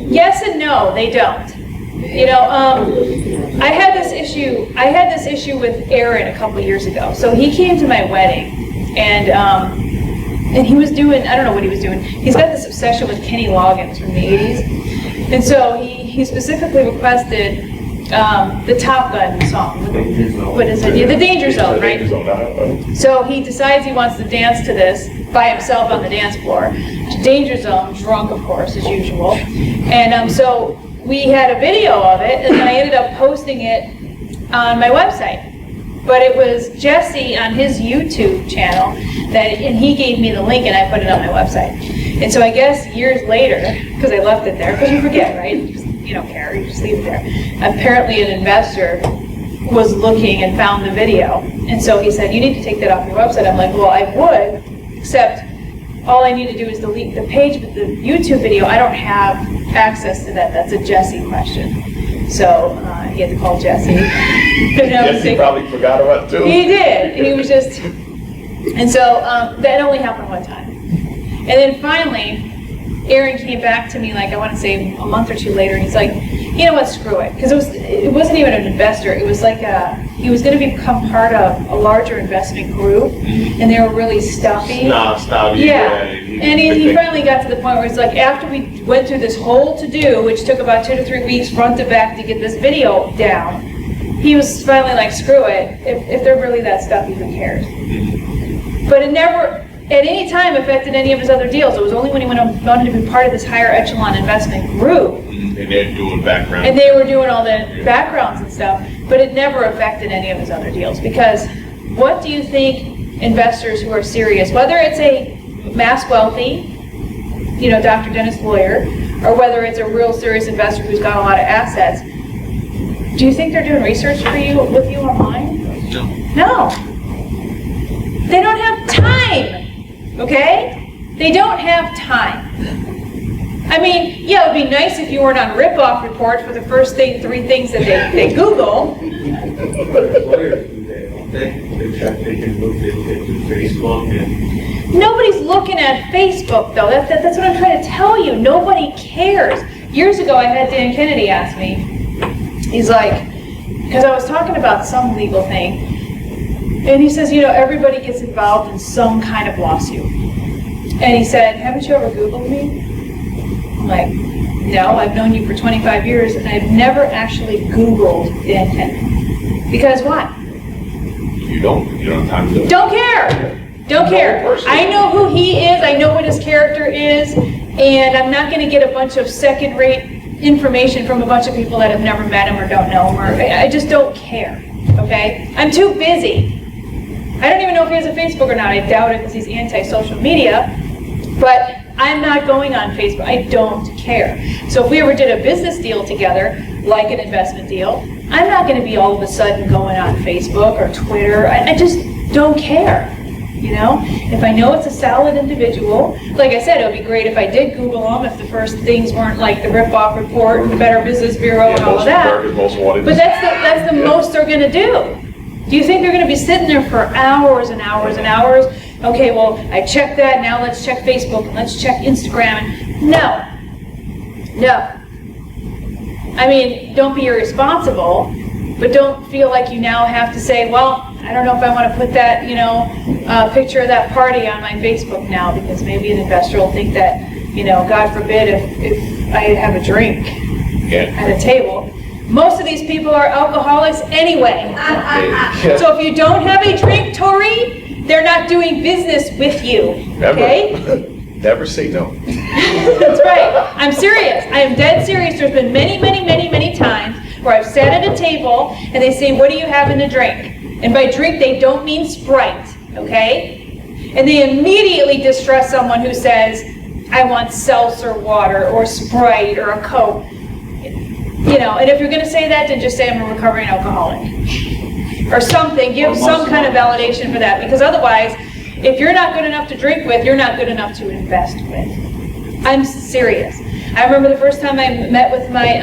Yes and no, they don't. I had this issue with Aaron a couple years ago. So he came to my wedding, and he was doing, I don't know what he was doing. He's got this obsession with Kenny Loggins from the 80s. And so he specifically requested the Top Gun song. What is it? Yeah, the Danger Zone, right? So he decides he wants to dance to this by himself on the dance floor. Danger Zone, drunk, of course, as usual. And so we had a video of it, and then I ended up posting it on my website. But it was Jesse on his YouTube channel, and he gave me the link, and I put it on my website. And so I guess years later, because I left it there, because you forget, right? You don't care, you just leave it there. Apparently an investor was looking and found the video. And so he said, you need to take that off your website. I'm like, well, I would, except all I need to do is delete the page with the YouTube video. I don't have access to that. That's a Jesse question. So he had to call Jesse. Jesse probably forgot about it too. He did. He was just, and so that only happened one time. And then finally, Aaron came back to me, like, I want to say a month or two later, and he's like, you know what, screw it. Because it wasn't even an investor. It was like he was going to become part of a larger investment group, and they were really stuffy. Stop. Yeah, and he finally got to the point where it's like, after we went through this whole to-do, which took about 2 to 3 weeks front to back to get this video down, he was finally like, screw it, if they're really that stuffy, who cares? But it never, at any time, affected any of his other deals. It was only when he wanted to be part of this higher echelon investment group, And they're doing background. and they were doing all the backgrounds and stuff, but it never affected any of his other deals. Because what do you think investors who are serious, whether it's a mass wealthy, Dr. Dennis lawyer, or whether it's a real serious investor who's got a lot of assets, do you think they're doing research with you online? No. No. They don't have time, okay? They don't have time. I mean, yeah, it would be nice if you weren't on rip-off report for the first 3 things that they Google. Lawyers do that, don't they? They can look at Facebook and. Nobody's looking at Facebook, though. That's what I'm trying to tell you. Nobody cares. Years ago, I had Dan Kennedy ask me, he's like, because I was talking about some legal thing, and he says, everybody gets involved in some kind of lawsuit. And he said, haven't you ever Googled me? I'm like, no, I've known you for 25 years, and I've never actually Googled Dan Kennedy. Because why? You don't have time to do it. Don't care. Don't care. I know who he is. I know what his character is, and I'm not going to get a bunch of second-rate information from a bunch of people that have never met him or don't know him. Or I just don't care. Okay? I'm too busy. I don't even know if he has a Facebook or not. I doubt it because he's anti-social media. But I'm not going on Facebook. I don't care. So if we ever did a business deal together, like an investment deal, I'm not going to be all of a sudden going on Facebook or Twitter. I just don't care. If I know it's a solid individual, like I said, it would be great if I did Google them, if the first things weren't like the rip-off report, the Better Business Bureau, and all of that. But that's the most they're going to do. Do you think they're going to be sitting there for hours and hours and hours? Okay, well, I checked that, now let's check Facebook, and let's check Instagram. No. I mean, don't be irresponsible, but don't feel like you now have to say, well, I don't know if I want to put that, picture of that party on my Facebook now, because maybe an investor will think that, God forbid, if I have a drink at a table. Most of these people are alcoholics anyway. So if you don't have a drink, Tori, they're not doing business with you, okay? Never say no. That's right. I'm serious. I am dead serious. There's been many times where I've sat at a table and they say, what do you have in the drink? And by drink, they don't mean Sprite, okay? And they immediately distrust someone who says, I want seltzer water or Sprite or a Coke. And if you're going to say that, then just say I'm a recovering alcoholic. Or something. Give some kind of validation for that. Because otherwise, if you're not good enough to drink with, you're not good enough to invest with. I'm serious. I remember the first time I met with my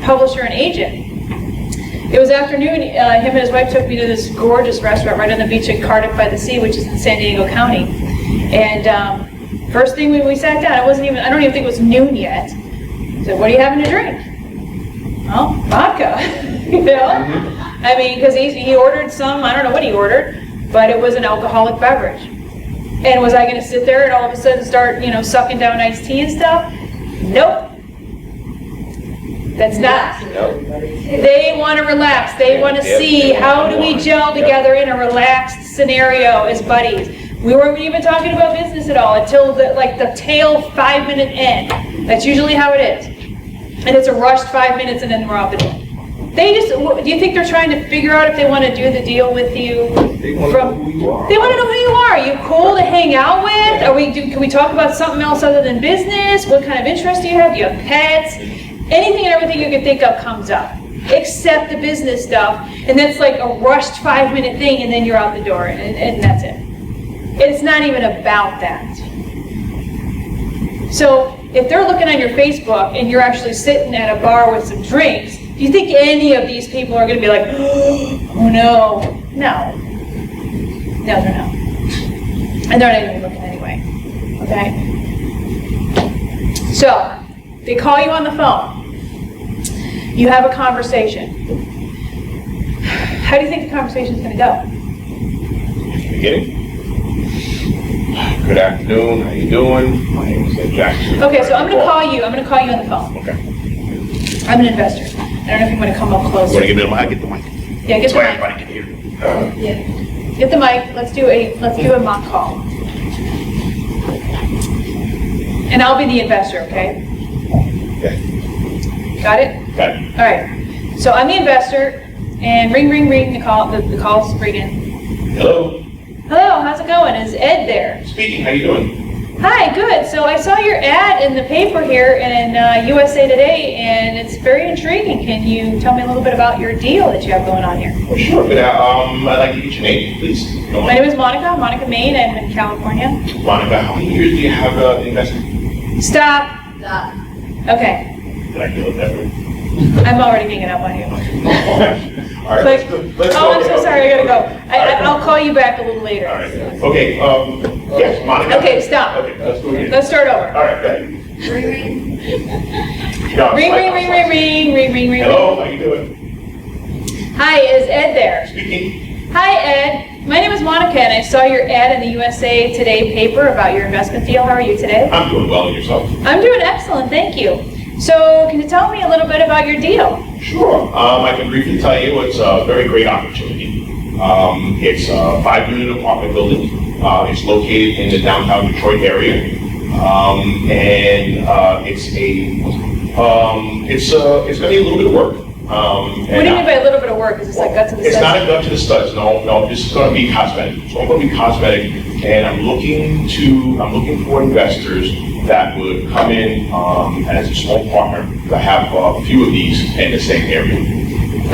publisher and agent. It was afternoon. Him and his wife took me to this gorgeous restaurant right on the beach in Cardiff by the Sea, which is in San Diego County. And first thing we sat down, I don't even think it was noon yet. I said, what are you having to drink? Well, vodka. I mean, because he ordered some, I don't know what he ordered, but it was an alcoholic beverage. And was I going to sit there and all of a sudden start, sucking down iced tea and stuff? Nope. That's not. They want to relax. They want to see how do we gel together in a relaxed scenario as buddies. We weren't even talking about business at all until the tail 5-minute end. That's usually how it is. And it's a rushed 5 minutes and then we're out the door. Do you think they're trying to figure out if they want to do the deal with you? They want to know who you are. They want to know who you are. Are you cool to hang out with? Can we talk about something else other than business? What kind of interest do you have? Do you have pets? Anything and everything you can think of comes up, except the business stuff. And that's like a rushed 5-minute thing and then you're out the door and that's it. It's not even about that. So if they're looking on your Facebook and you're actually sitting at a bar with some drinks, do you think any of these people are going to be like, oh no? No. No, they're not. And they're not even looking anyway. Okay? So, they call you on the phone. You have a conversation. How do you think the conversation is going to go? Beginning. Good afternoon, how you doing? My name is Jackson. Okay, so I'm going to call you on the phone. Okay. I'm an investor. I don't know if you want to come up You closer. wanna give me the mic? Get the mic. Yeah, get So the mic. everybody can hear. Get the mic. Let's do a mock call. And I'll be the investor, okay? Okay. Got it? Got it. All right. So I'm the investor, and ring, ring, ring. The call's ringing. Hello, Hello, how's it going? Is Ed there? speaking, how you doing? Hi, good. So I saw your ad in the paper here in USA Today, and it's very intriguing. Can you tell me a little bit about your deal that you have going on here? Well, sure, but I'd like to get your name, please. Go My on. name is Monica Main. I'm in California. Monica, how many years do you have invested? Stop. Stop. Okay, Did I kill it that way? I'm already hanging up on you. All right, Like, let's go. oh, I'm so sorry, I gotta go. I'll call you back a little later. All right, okay, yes, Monica. Okay, stop. Okay, let's go again. Let's start over. All right, good. Ring, ring, ring, ring, ring, ring, ring, ring. Hello, how you doing? Hi, is Ed there? Speaking. Hi, Ed. My name is Monica, and I saw your ad in the USA Today paper about your investment deal. How are you today? I'm doing well, and yourself? I'm doing excellent, thank you. So, can you tell me a little bit about your deal? Sure. I can briefly tell you it's a very great opportunity. It's a 5-unit apartment building. It's located in the downtown Detroit area. It's going to be a little bit of work. What do you mean by a little bit of work? Is this like gut to the It's not studs? a gut to the studs, no, this is gonna be cosmetic. It's all gonna be cosmetic, and I'm looking for investors that would come in, as a small partner to have a few of these in the same area.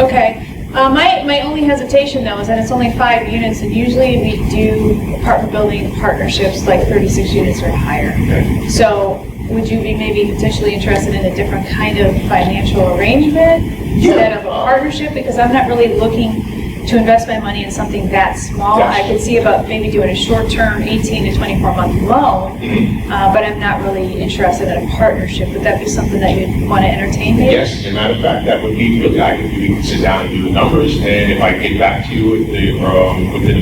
Okay. My only hesitation though is that it's only 5 units, and usually we do apartment building partnerships like 36 units or higher. Okay. So, would you be maybe potentially interested in a different kind of financial arrangement instead of a partnership? Because I'm not really looking to invest my money in something that small. Yes. I could see about maybe doing a short-term 18 to 24-month loan, but I'm not really interested in a partnership. Would that be something that you'd want to entertain maybe? Yes, as a matter of fact, that would be really, we can sit down and do the numbers, and if I get back to you within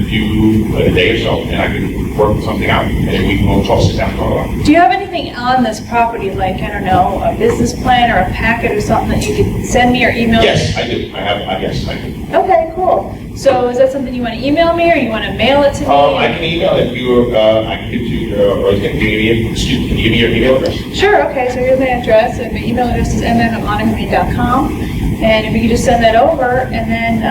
a day or so, and I can work something out, and then we can go sit down and talk about it. Do you have anything on this property, like, I don't know, a business plan or a packet or something that you could send me or email me? Yes, I do. Yes, I do. Okay, cool. So is that something you want to email me, or you want to mail it to me? I can email if you, I can give you, or can you give me your email address? Sure, okay, so here's my address, and my email address is mm@monicamain.com, and if you could just send that over, and then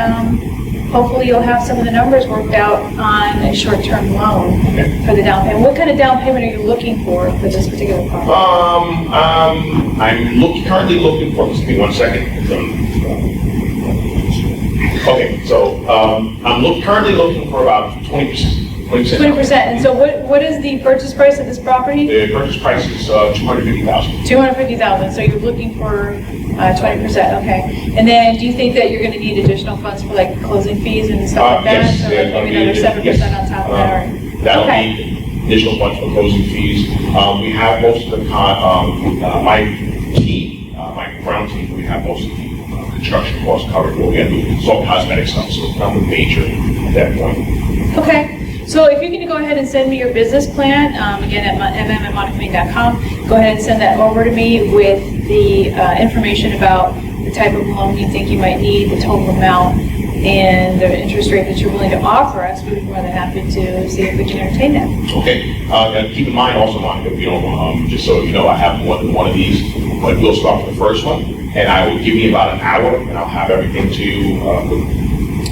hopefully you'll have some of the numbers worked out on a short-term loan for the down payment. What kind of down payment are you looking for this particular property? I'm currently looking for, just give me 1 second. Okay, so, I'm currently looking for about 20%. 20%, and so what is the purchase price of this property? The purchase price is, $250,000. 250,000, so you're looking for 20%, okay. And then do you think that you're gonna need additional funds for like closing fees and stuff like that? Yes, So there's like gonna maybe be another 7% on top of that, or? That'll Okay. be additional funds for closing fees. We have most of the, my team, my ground team, we have most of the construction costs covered. We'll get some cosmetic stuff, so it's nothing major at that point. Okay, so if you can go ahead and send me your business plan, again at mm@monicamain.com, go ahead and send that over to me with the information about the type of loan you think you might need, the total amount, and the interest rate that you're willing to offer us. We'd be more than happy to see if we can entertain that. Okay, and keep in mind also, Monica, if you don't, just so you know, I have more than one of these, but we'll start with the first one, and I will give you about an hour, and I'll have everything to you.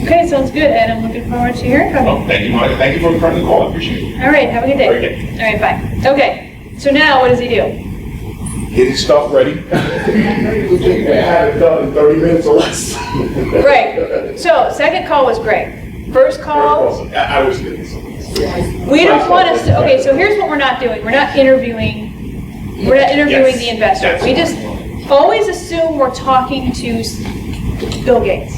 Okay, sounds good, and I'm looking forward to hearing from you. Well, thank you, Monica. Thank you for returning the call. I appreciate it. All right, have a good day. Very good. All right, bye. Okay, so now what does he do? Getting stuff ready. We think we have it done in 30 minutes or less. Great. So, second call was great. First call, I was getting some. we don't want us to, okay, so here's what we're not doing. We're not interviewing Yes. the investor. Yes. We just always assume we're talking to Bill Gates.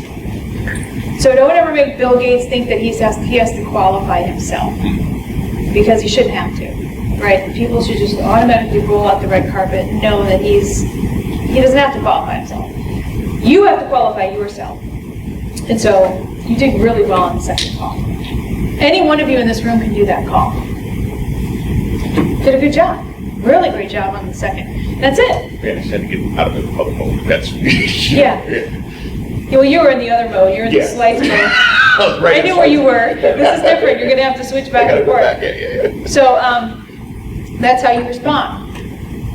So don't ever make Bill Gates think that he has to qualify himself, because he shouldn't have to. right? People should just automatically roll out the red carpet and know that he doesn't have to qualify himself. You have to qualify yourself. And so you did really well on the second call. Any one of you in this room can do that call. Did a good job. Really great job on the second. That's it. Yeah, I said to get out of the other mode. That's. Yeah. Well, you were in the other mode. You're in the Yeah. slice mode. Right, I knew where you were. This is different. You're going to have to switch I back gotta and go forth. back, yeah. So that's how you respond.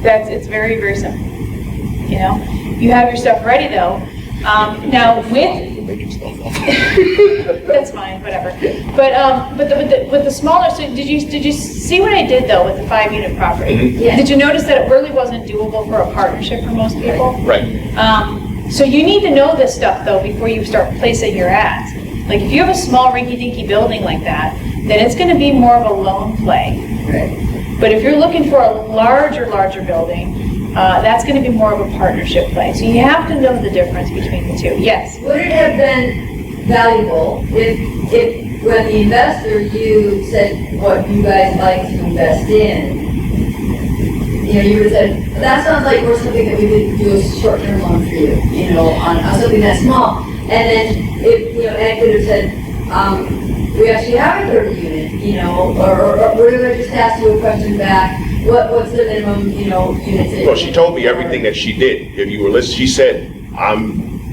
It's very, very simple. You know, you have your stuff ready though. Now with You're making stuff up. that's fine, whatever. But the smaller. So did you see what I did though with the 5-unit property? Yeah. Did you notice that it really wasn't doable for a partnership for most people? Right. So you need to know this stuff though before you start placing your ads. Like if you have a small rinky-dinky building like that, then it's going to be more of a loan play. But if you're looking for a larger building, that's going to be more of a partnership play. So you have to know the difference between the two. Yes? Would it have been valuable if when the investor, you said what you guys like to invest in, you know, you would have said, that sounds like we're something that we could do a short-term loan for you, you know, on something that small. And then if, you know, Ed could have said, we actually have a 30 unit, you know, or we're gonna just ask you a question back, what's the minimum, you know, units? that- Well, she told me everything that she did. If you were listening, she said,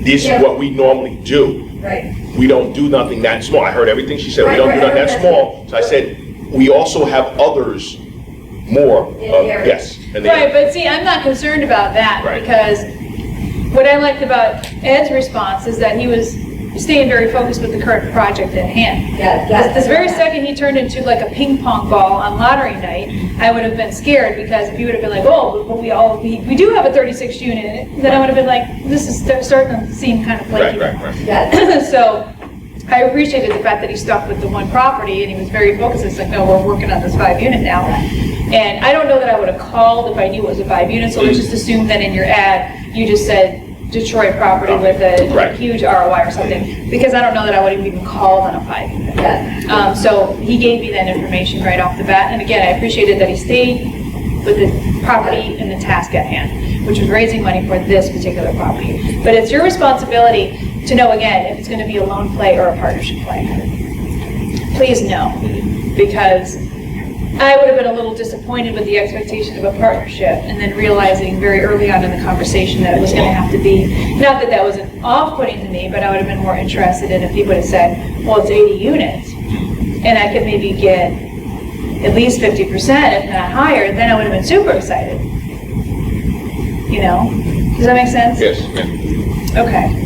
this is what we normally do. Right. We don't do nothing that small. I heard everything she said. We don't do nothing that small. So I said, we also have others more. In the area. Yes. in the Right, area. but see, I'm not concerned about that Right. because what I liked about Ed's response is that he was staying very focused with the current project at hand. This very second he turned into like a ping pong ball on lottery night, I would have been scared because if he would have been like, oh, but we do have a 36 unit, then I would have been like, this is starting to seem kind of flaky. Right. So I appreciated the fact that he stuck with the one property and he was very focused. It's like, no, we're working on this 5-unit now. And I don't know that I would have called if I knew it was a 5-unit, so let's just assume that in your ad, you just said Detroit property with a huge ROI or something, because I don't know that I would have even called on a 5-unit. So he gave me that information right off the bat. And again, I appreciated that he stayed with the property and the task at hand, which was raising money for this particular property. But it's your responsibility to know, again, if it's going to be a loan play or a partnership play. Please know, because I would have been a little disappointed with the expectation of a partnership and then realizing very early on in the conversation that it was going to have to be, not that that was off-putting to me, but I would have been more interested in if he would have said, well, it's 80 units, and I could maybe get at least 50%, if not higher, then I would have been super excited. You know? Does that make sense? Yes. Okay.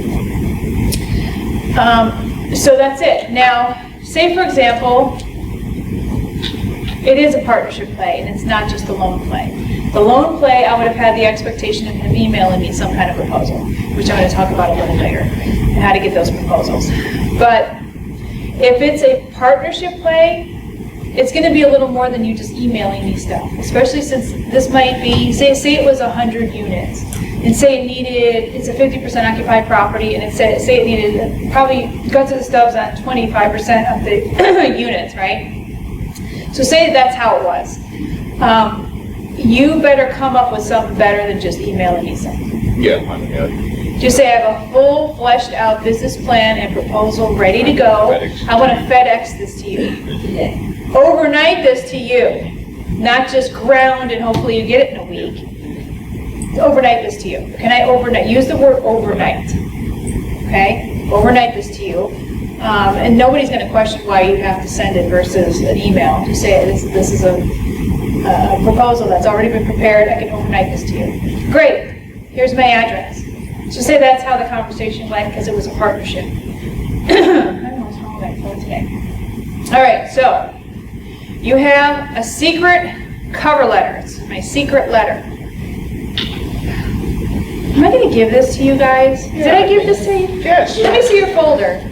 So that's it. Now, say for example, it is a partnership play, and it's not just a loan play. The loan play, I would have had the expectation of him emailing me some kind of proposal, which I'm going to talk about a little later, and how to get those proposals. But if it's a partnership play, it's going to be a little more than you just emailing me stuff, especially since this might be, say it was 100 units, and say it needed, it's a 50% occupied property, and say it needed probably guts of the stubs on 25% of the units, right? So say that's how it was. You better come up with something better than just emailing me something. Yeah. Just say I have a full fleshed out business plan and proposal ready to go. I want to FedEx this to you. Overnight this to you. Not just ground and hopefully you get it in a week. Overnight this to you. Can I overnight? Use the word overnight. Okay? Overnight this to you. And nobody's going to question why you have to send it versus an email. Just say this is a proposal that's already been prepared. I can overnight this to you. Great. Here's my address. So say that's how the conversation went because it was a partnership. I don't know what's wrong with that phone today. All right. So you have a secret cover letter. It's my secret letter. Am I going to give this to you guys? Did I give this to you? Yes. Let me see your folder.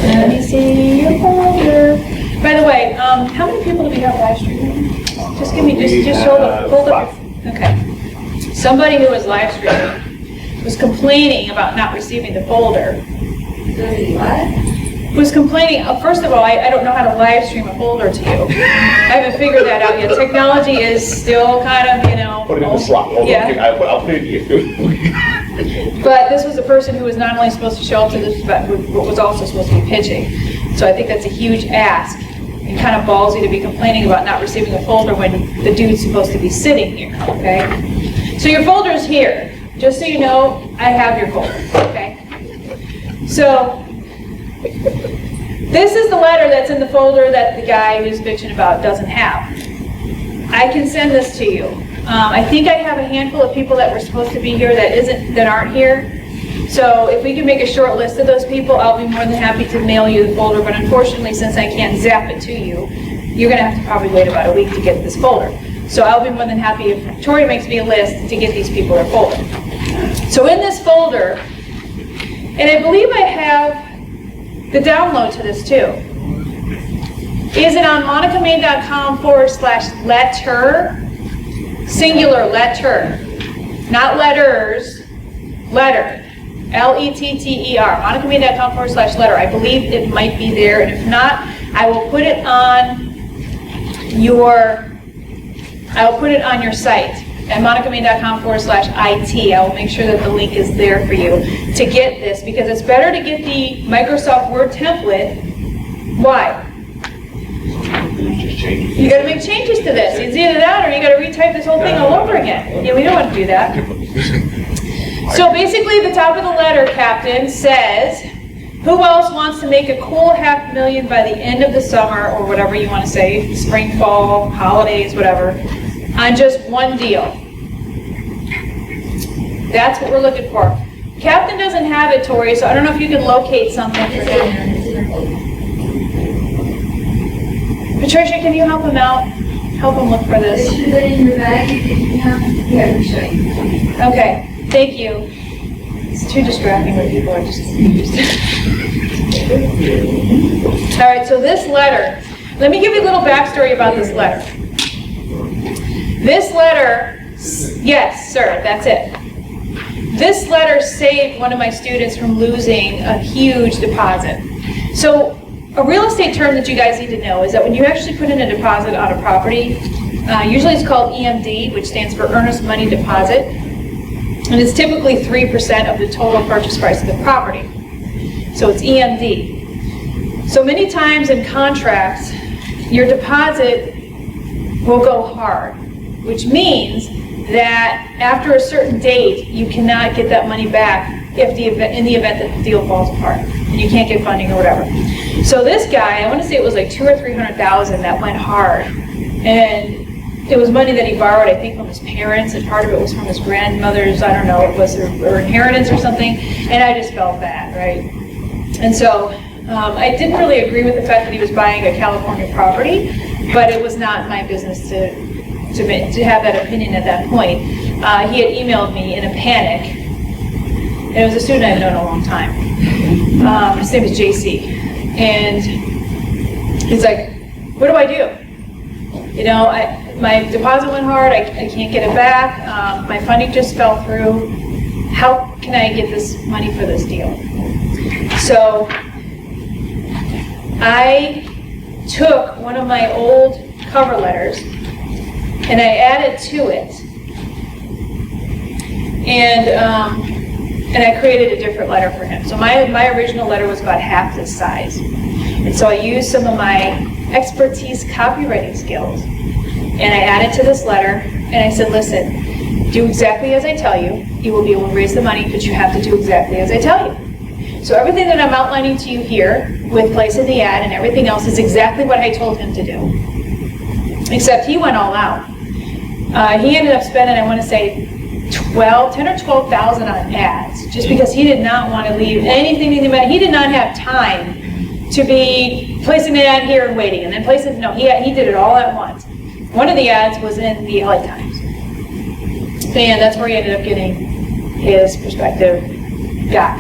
Let me see your folder. By the way, how many people do we have live streaming? Just give me, just hold up. Okay. Somebody who was live streaming was complaining about not receiving the folder. was complaining, first of all, I don't know how to live stream a folder to you. I haven't figured that out yet. Technology is still kind of, Put it in the slot. Hold on, Yeah. I'll put it in here. But this was a person who was not only supposed to show up to this, but was also supposed to be pitching. So I think that's a huge ask. And kind of ballsy to be complaining about not receiving a folder when the dude's supposed to be sitting here, okay? So your folder's here. Just so you know, I have your folder, okay? So, this is the letter that's in the folder that the guy who's bitching about doesn't have. I can send this to you. I think I have a handful of people that were supposed to be here that aren't here. So if we can make a short list of those people, I'll be more than happy to mail you the folder. But unfortunately, since I can't zap it to you, you're going to have to probably wait about a week to get this folder. So I'll be more than happy if Tori makes me a list to get these people their folder. So in this folder, and I believe I have the download to this too. Is it on monicamain.com/letter? Singular letter. Not letters, letter. Letter. monicamain.com/letter. I believe it might be there, and if not, I will put it on your site at monicamain.com/IT. I will make sure that the link is there for you to get this, because it's better to get the Microsoft Word template. Why? You got to make changes to this. It's either that or you got to retype this whole thing all over again. Yeah, we don't want to do that. So basically, the top of the letter, Captain, says, who else wants to make a cool $500,000 by the end of the summer, or whatever you want to say, spring, fall, holidays, whatever, on just one deal? That's what we're looking for. Captain doesn't have it, Tori, so I don't know if you can locate something for him. Patricia, can you help him out? Help him look for this. Should have been in your bag if you have, yeah, I'll show you. Okay, thank you. It's too distracting when people are just All right, so this letter, let me give you a little backstory about this letter. This letter, yes, sir, that's it. This letter saved one of my students from losing a huge deposit. So, a real estate term that you guys need to know is that when you actually put in a deposit on a property, usually it's called EMD, which stands for Earnest Money Deposit, and it's typically 3% of the total purchase price of the property. So it's EMD. So many times in contracts, your deposit will go hard, which means that after a certain date, you cannot get that money back in the event that the deal falls apart and you can't get funding or whatever. So this guy, I want to say it was like $200,000 or $300,000 that went hard, and it was money that he borrowed, I think, from his parents, and part of it was from his grandmother's, I don't know, it was her inheritance or something, and I just felt bad, right? And so I didn't really agree with the fact that he was buying a California property, but it was not my business to have that opinion at that point. He had emailed me in a panic, and it was a student I've known a long time. His name is JC, and he's like, what do I do? You know, my deposit went hard, I can't get it back, my funding just fell through. How can I get this money for this deal? So I took one of my old cover letters and I added to it, and I created a different letter for him. So my original letter was about half this size, and so I used some of my expertise copywriting skills, and I added to this letter, and I said, listen, do exactly as I tell you. You will be able to raise the money, but you have to do exactly as I tell you. So everything that I'm outlining to you here, with placing the ad and everything else, is exactly what I told him to do. Except he went all out. He ended up spending, I want to say, $10,000 or $12,000 on ads, just because he did not want to leave anything to the He did not have time to be placing an ad here and waiting, and then placing, no, he did it all at once. One of the ads was in the LA Times. And that's where he ended up getting his prospective guy.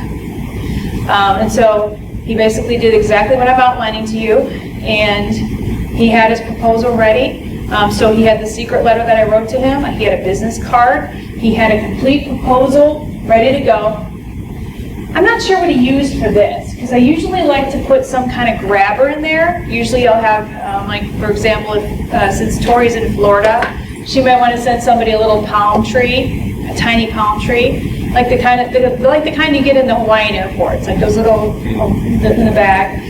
And so he basically did exactly what I'm outlining to you, and he had his proposal ready. So he had the secret letter that I wrote to him, he had a business card, he had a complete proposal ready to go. I'm not sure what he used for this, is I usually like to put some kind of grabber in there. Usually I'll have, like, for example, if, since Tori's in Florida, she might want to send somebody a little palm tree, a tiny palm tree, like the kind you get in the Hawaiian airports, like those little in the bag.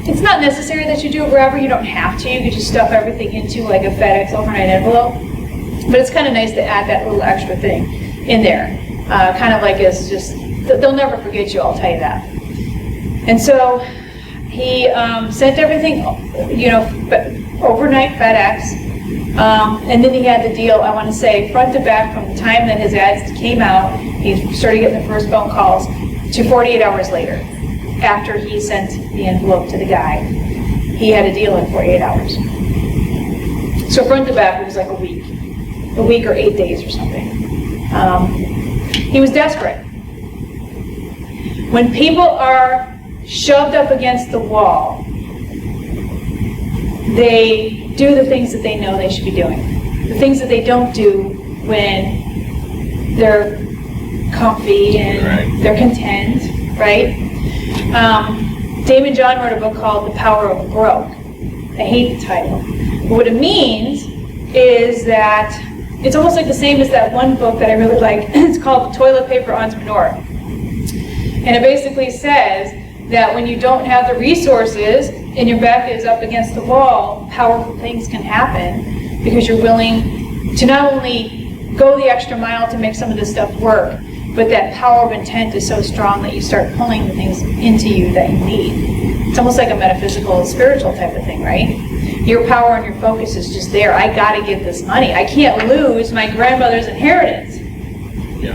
It's not necessary that you do a grabber. You don't have to. You can just stuff everything into like a FedEx overnight envelope. But it's kind of nice to add that little extra thing in there. Kind of like it's just, they'll never forget you, I'll tell you that. And so he sent everything, overnight FedEx. And then he had the deal, I want to say, front to back from the time that his ads came out, he started getting the first phone calls, to 48 hours later, after he sent the envelope to the guy. He had a deal in 48 hours. So front to back, it was like a week or 8 days or something. He was desperate. When people are shoved up against the wall, they do the things that they know they should be doing. The things that they don't do when they're comfy and they're content, right? Damon John wrote a book called The Power of Broke. I hate the title. But what it means is that it's almost like the same as that one book that I really like. It's called The Toilet Paper Entrepreneur. And it basically says that when you don't have the resources and your back is up against the wall, powerful things can happen because you're willing to not only go the extra mile to make some of this stuff work, but that power of intent is so strong that you start pulling the things into you that you need. It's almost like a metaphysical, spiritual type of thing, right? Your power and your focus is just there. I gotta get this money. I can't lose my grandmother's inheritance. Yeah.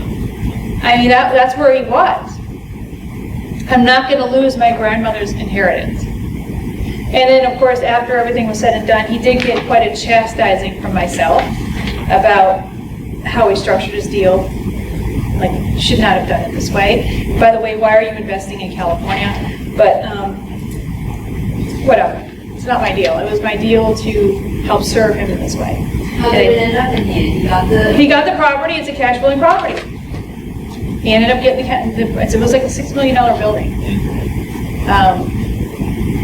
I mean, that's where he was. I'm not going to lose my grandmother's inheritance. And then, of course, after everything was said and done, he did get quite a chastising from myself about how he structured his deal. Like, should not have done it this way. By the way, why are you investing in California? But, whatever. It's not my deal. It was my deal to help serve him in this way. How did it end up in the end? He got the property. It's a cash flowing property. He ended up getting it was like a $6 million building.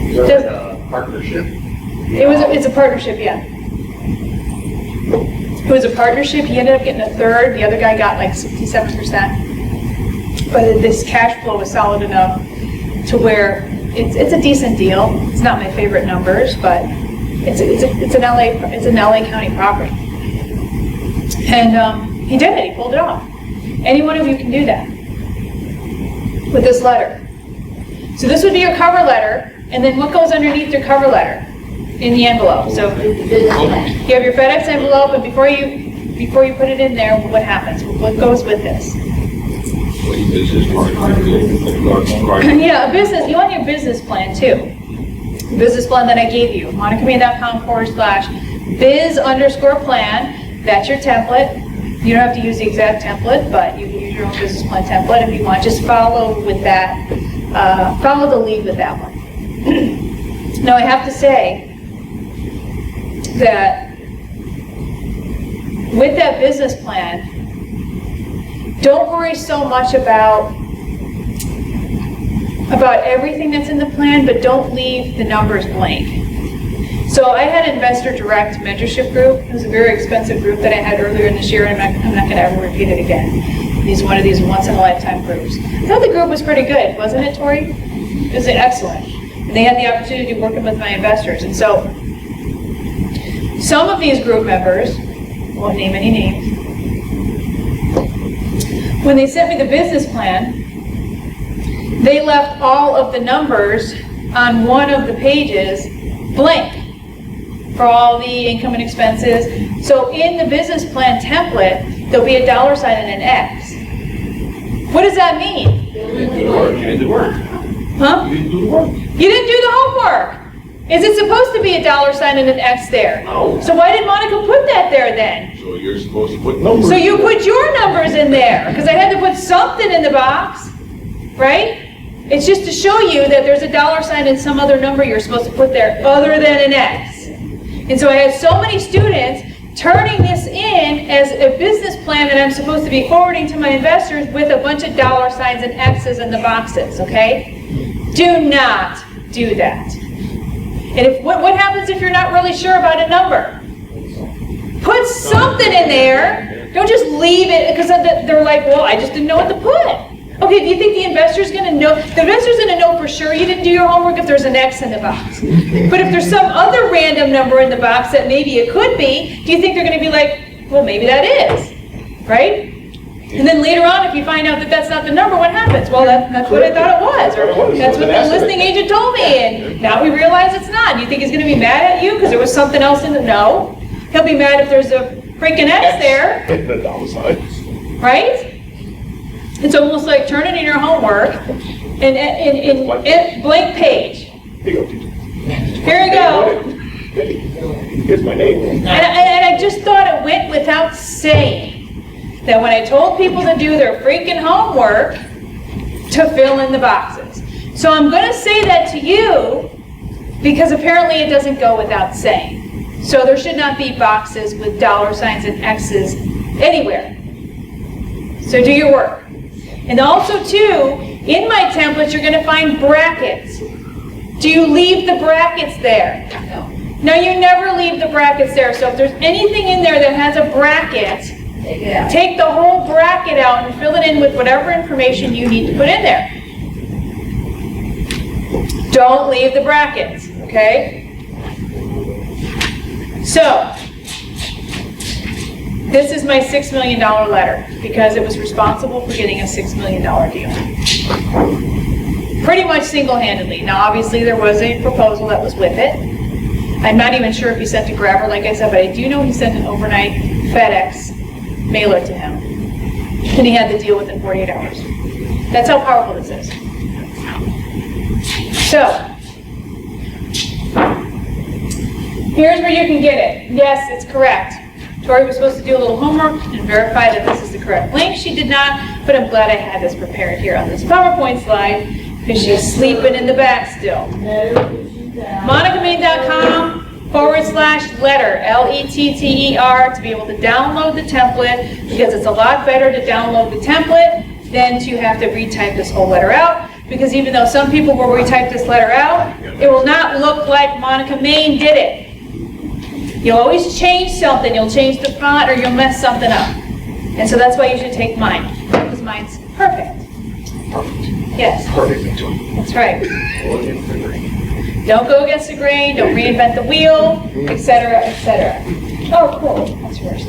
Is that a partnership? It's a partnership, yeah. It was a partnership. He ended up getting a third. The other guy got like 67%. But this cash flow was solid enough to where it's a decent deal. It's not my favorite numbers, but it's an LA County property. And he did it. He pulled it off. Any one of you can do that with this letter. So this would be your cover letter, and then what goes underneath your cover letter in the envelope? So you have your FedEx envelope, and before you put it in there, what happens? What goes with this? Yeah, a business. You want your business plan too. The business plan that I gave you. MonicaMain.com/biz_plan. That's your template. You don't have to use the exact template, but you can use your own business plan template if you want. Just follow with that, follow the lead with that one. Now I have to say that with that business plan, don't worry so much about everything that's in the plan, but don't leave the numbers blank. So I had an Investor Direct mentorship group. It was a very expensive group that I had earlier in this year, and I'm not going to ever repeat it again. It's one of these once-in-a-lifetime groups. I thought the group was pretty good, wasn't it, Tori? It was excellent. And they had the opportunity of working with my investors. And so some of these group members, I won't name any names, when they sent me the business plan, they left all of the numbers on one of the pages blank for all the income and expenses. So in the business plan template, there'll be a $ and an X. What does that mean? You did the work. You did the work. Huh? You didn't do the work. You didn't do the homework. Is it supposed to be a $ and an X there? No. So why did Monica put that there then? So you're supposed to put numbers. So you put your numbers in there, because I had to put something in the box, right? It's just to show you that there's a $ and some other number you're supposed to put there other than an X. And so I had so many students turning this in as a business plan that I'm supposed to be forwarding to my investors with a bunch of $ and X's in the boxes, okay? Do not do that. And if what happens if you're not really sure about a number? Put something in there. Don't just leave it because they're like, well, I just didn't know what to put. Okay, do you think the investor's going to know? The investor's going to know for sure you didn't do your homework if there's an X in the box. But if there's some other random number in the box that maybe it could be, do you think they're going to be like, well, maybe that is, right? And then later on, if you find out that that's not the number, what happens? Well, that's what I thought it was, or that's what the listing agent told me, and now we realize it's not. Do you think he's going to be mad at you because there was something else in the no? He'll be mad if there's a freaking X there, The dollar sign. right? It's almost like turning in your homework and in blank page. Here you go, teacher. Here you go. Here's my name. And I just thought it went without saying that when I told people to do their freaking homework, to fill in the boxes. So I'm going to say that to you because apparently it doesn't go without saying. So there should not be boxes with dollar signs and X's anywhere. So do your work. And also, too, in my templates, you're going to find brackets. Do you leave the brackets there? No. No, you never leave the brackets there. So if there's anything in there that has a bracket, Take it out. take the whole bracket out and fill it in with whatever information you need to put in there. Don't leave the brackets, okay? So, this is my $6 million letter because it was responsible for getting a $6 million deal. Pretty much single-handedly. Now, obviously, there was a proposal that was with it. I'm not even sure if he sent a grabber, like I said, but I do know he sent an overnight FedEx mailer to him. And he had the deal within 48 hours. That's how powerful this is. So, here's where you can get it. Yes, it's correct. Tori was supposed to do a little homework and verify that this is the correct link. She did not, but I'm glad I had this prepared here on this PowerPoint slide because she's sleeping in the back still. MonicaMain.com/letter, Letter, to be able to download the template because it's a lot better to download the template than to have to retype this whole letter out. Because even though some people will retype this letter out, it will not look like Monica Main did it. You'll always change something. You'll change the font or you'll mess something up. And so that's why you should take mine, because mine's perfect. Yes. Perfect. That's right. Don't go against the grain, don't reinvent the wheel, etc., etc. Oh, cool. That's yours.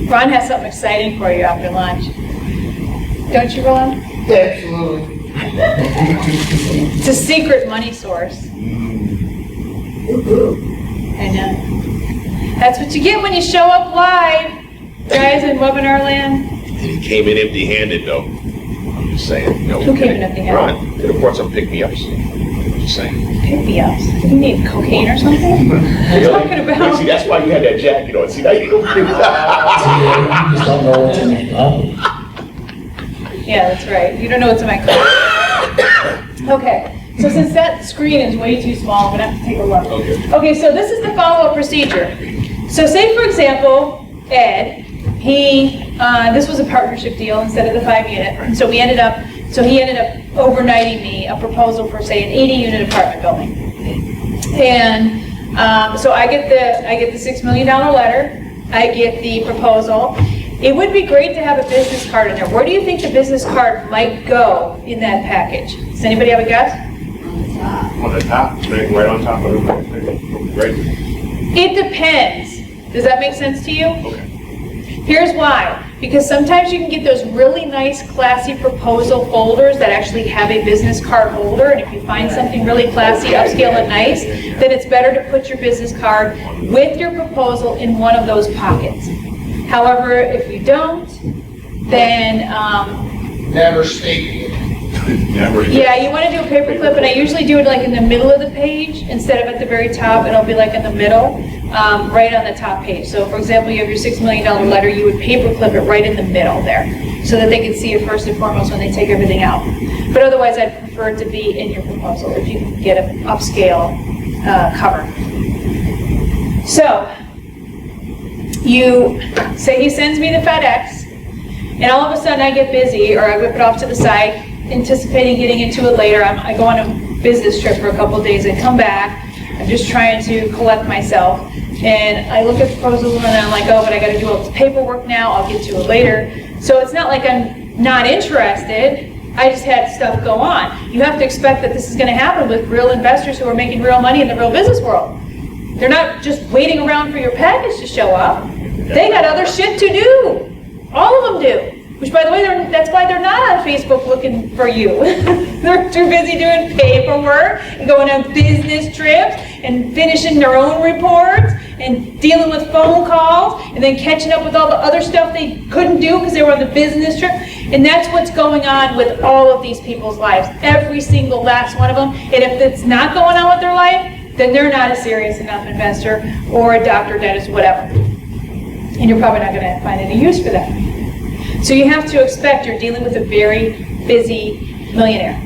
Ron has something exciting for you after lunch. Don't you, Ron? Absolutely. It's a secret money source. I know. That's what you get when you show up live, guys, in webinar land. He came in empty-handed, though. I'm just saying. No, Who came in empty-handed? Ron could have brought some pick-me-ups. I'm just saying. Pick-me-ups. You need cocaine or something? What are you talking about? See, that's why you had that jacket on. See, now you don't You just don't know what's in it. Yeah, that's right. You don't know what's in my car. Okay, so since that screen is way too small, I'm gonna have to take a look. Okay, so this is the follow-up procedure. So say, for example, Ed, this was a partnership deal instead of the 5-unit, and so he ended up overnighting me a proposal for, say, an 80-unit apartment building. And so I get the $6 million letter, I get the proposal. It would be great to have a business card in there. Where do you think the business card might go in that package? Does anybody have a guess? On the top, right on top of it, right? It depends. Does that make sense to you? Okay. Here's why. Because sometimes you can get those really nice, classy proposal folders that actually have a business card holder, and if you find something really classy, upscale, and nice, then it's better to put your business card with your proposal in one of those pockets. However, if you don't, then, Never stated. yeah, you want to do a paper clip, and I usually do it like in the middle of the page instead of at the very top. It'll be like in the middle, right on the top page. So, for example, you have your $6 million letter, you would paper clip it right in the middle there so that they can see it first and foremost when they take everything out. But otherwise, I'd prefer it to be in your proposal if you can get an upscale cover. So, you say he sends me the FedEx, and all of a sudden I get busy, or I whip it off to the side, anticipating getting into it later. I go on a business trip for a couple of days. I come back. I'm just trying to collect myself. And I look at the proposals and I'm like, oh, but I got to do all this paperwork now. I'll get to it later. So it's not like I'm not interested. I just had stuff go on. You have to expect that this is going to happen with real investors who are making real money in the real business world. They're not just waiting around for your package to show up. They got other shit to do. All of them do. Which, by the way, that's why they're not on Facebook looking for you. They're too busy doing paperwork and going on business trips and finishing their own reports and dealing with phone calls and then catching up with all the other stuff they couldn't do because they were on the business trip. And that's what's going on with all of these people's lives. Every single last one of them. And if it's not going on with their life, then they're not a serious enough investor or a doctor, dentist, whatever. And you're probably not going to find any use for that. So you have to expect you're dealing with a very busy millionaire.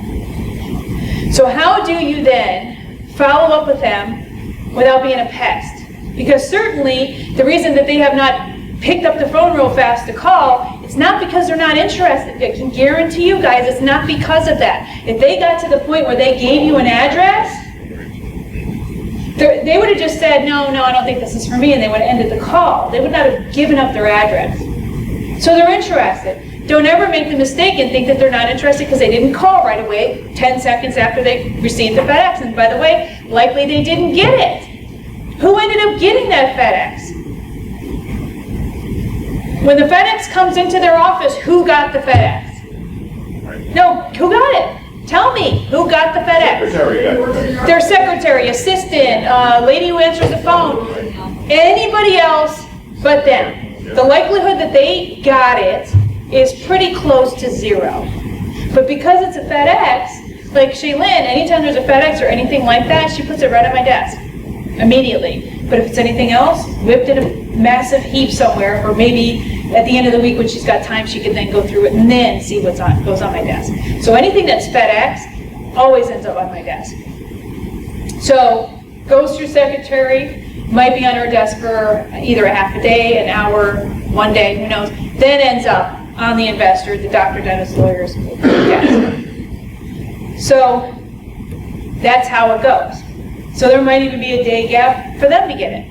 So how do you then follow up with them without being a pest? Because certainly the reason that they have not picked up the phone real fast to call, it's not because they're not interested. I can guarantee you guys it's not because of that. If they got to the point where they gave you an address, they would have just said, no, I don't think this is for me, and they would have ended the call. They would not have given up their address. So they're interested. Don't ever make the mistake and think that they're not interested because they didn't call right away 10 seconds after they received the FedEx. And by the way, likely they didn't get it. Who ended up getting that FedEx? When the FedEx comes into their office, who got the FedEx? No, who got it? Tell me, who got the FedEx? Their secretary, assistant, lady who answers the phone, anybody else but them. The likelihood that they got it is pretty close to zero. But because it's a FedEx, like Shaylin, anytime there's a FedEx or anything like that, she puts it right on my desk immediately. But if it's anything else, whipped in a massive heap somewhere, or maybe at the end of the week when she's got time, she can then go through it and then see what goes on my desk. So anything that's FedEx always ends up on my desk. So goes through secretary, might be on her desk for either a half a day, an hour, one day, who knows, then ends up on the investor, the doctor, dentist, lawyer's desk. So that's how it goes. So there might even be a day gap for them to get it,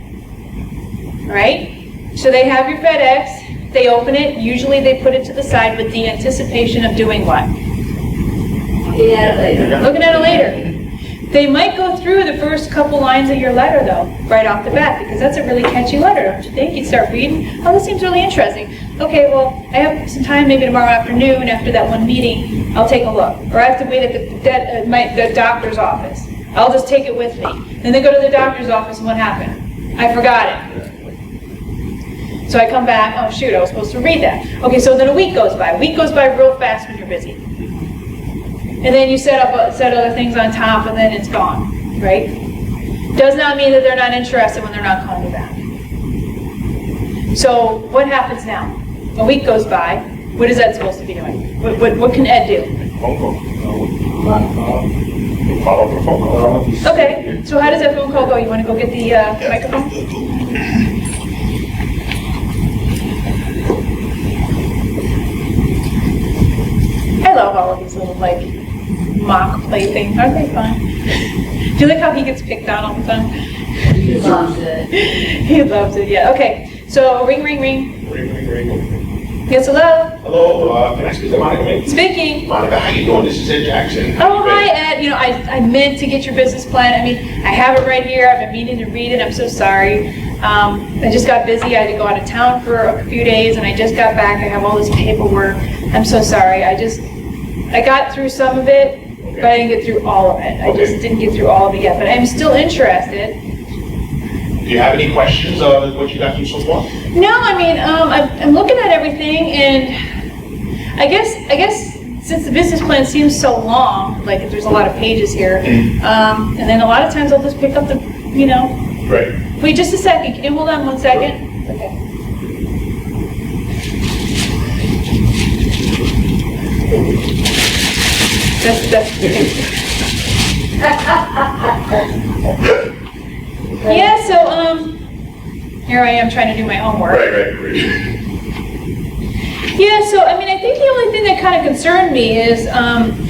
right? So they have your FedEx, they open it, usually they put it to the side with the anticipation of doing what? Looking at it later. Looking at it later. They might go through the first couple lines of your letter, though, right off the bat, because that's a really catchy letter, don't you think? You'd start reading, oh, this seems really interesting. Okay, well, I have some time, maybe tomorrow afternoon after that one meeting, I'll take a look. Or I have to wait at the doctor's office. I'll just take it with me. Then they go to the doctor's office, and what happened? I forgot it. So I come back, oh shoot, I was supposed to read that. Okay, so then a week goes by. A week goes by real fast when you're busy. And then you set other things on top, and then it's gone, right? Does not mean that they're not interested when they're not calling you back. So what happens now? A week goes by. What is Ed supposed to be doing? What can Ed do? Phone call. Follow up a phone call. Okay, so how does that phone call go? You want to go get the microphone? I love all of these little, mock play things. Aren't they fun? Do you like how he gets picked on all the time? He loves it. He loves it, yeah. Okay, so ring, ring, ring. Ring, ring, ring. Yes, hello? Hello, can I speak to Monica? Speaking. Monica, how you doing? This is Ed Jackson. Oh, hi, Ed. You know, I meant to get your business plan. I mean, I have it right here. I've been meaning to read it. I'm so sorry. I just got busy. I had to go out of town for a few days, and I just got back. I have all this paperwork. I'm so sorry. I got through some of it, but I didn't get through all of it. I just didn't get through all of it yet, but I'm still interested. Do you have any questions on what you got through so far? No, I mean, I'm looking at everything, and I guess since the business plan seems so long, like if there's a lot of pages here, and then a lot of times I'll just pick up the, Right. Wait just a second. Can you hold on 1 second? Okay. That's yeah, so here I am trying to do my homework. Right. Yeah, so, I mean, I think the only thing that kind of concerned me is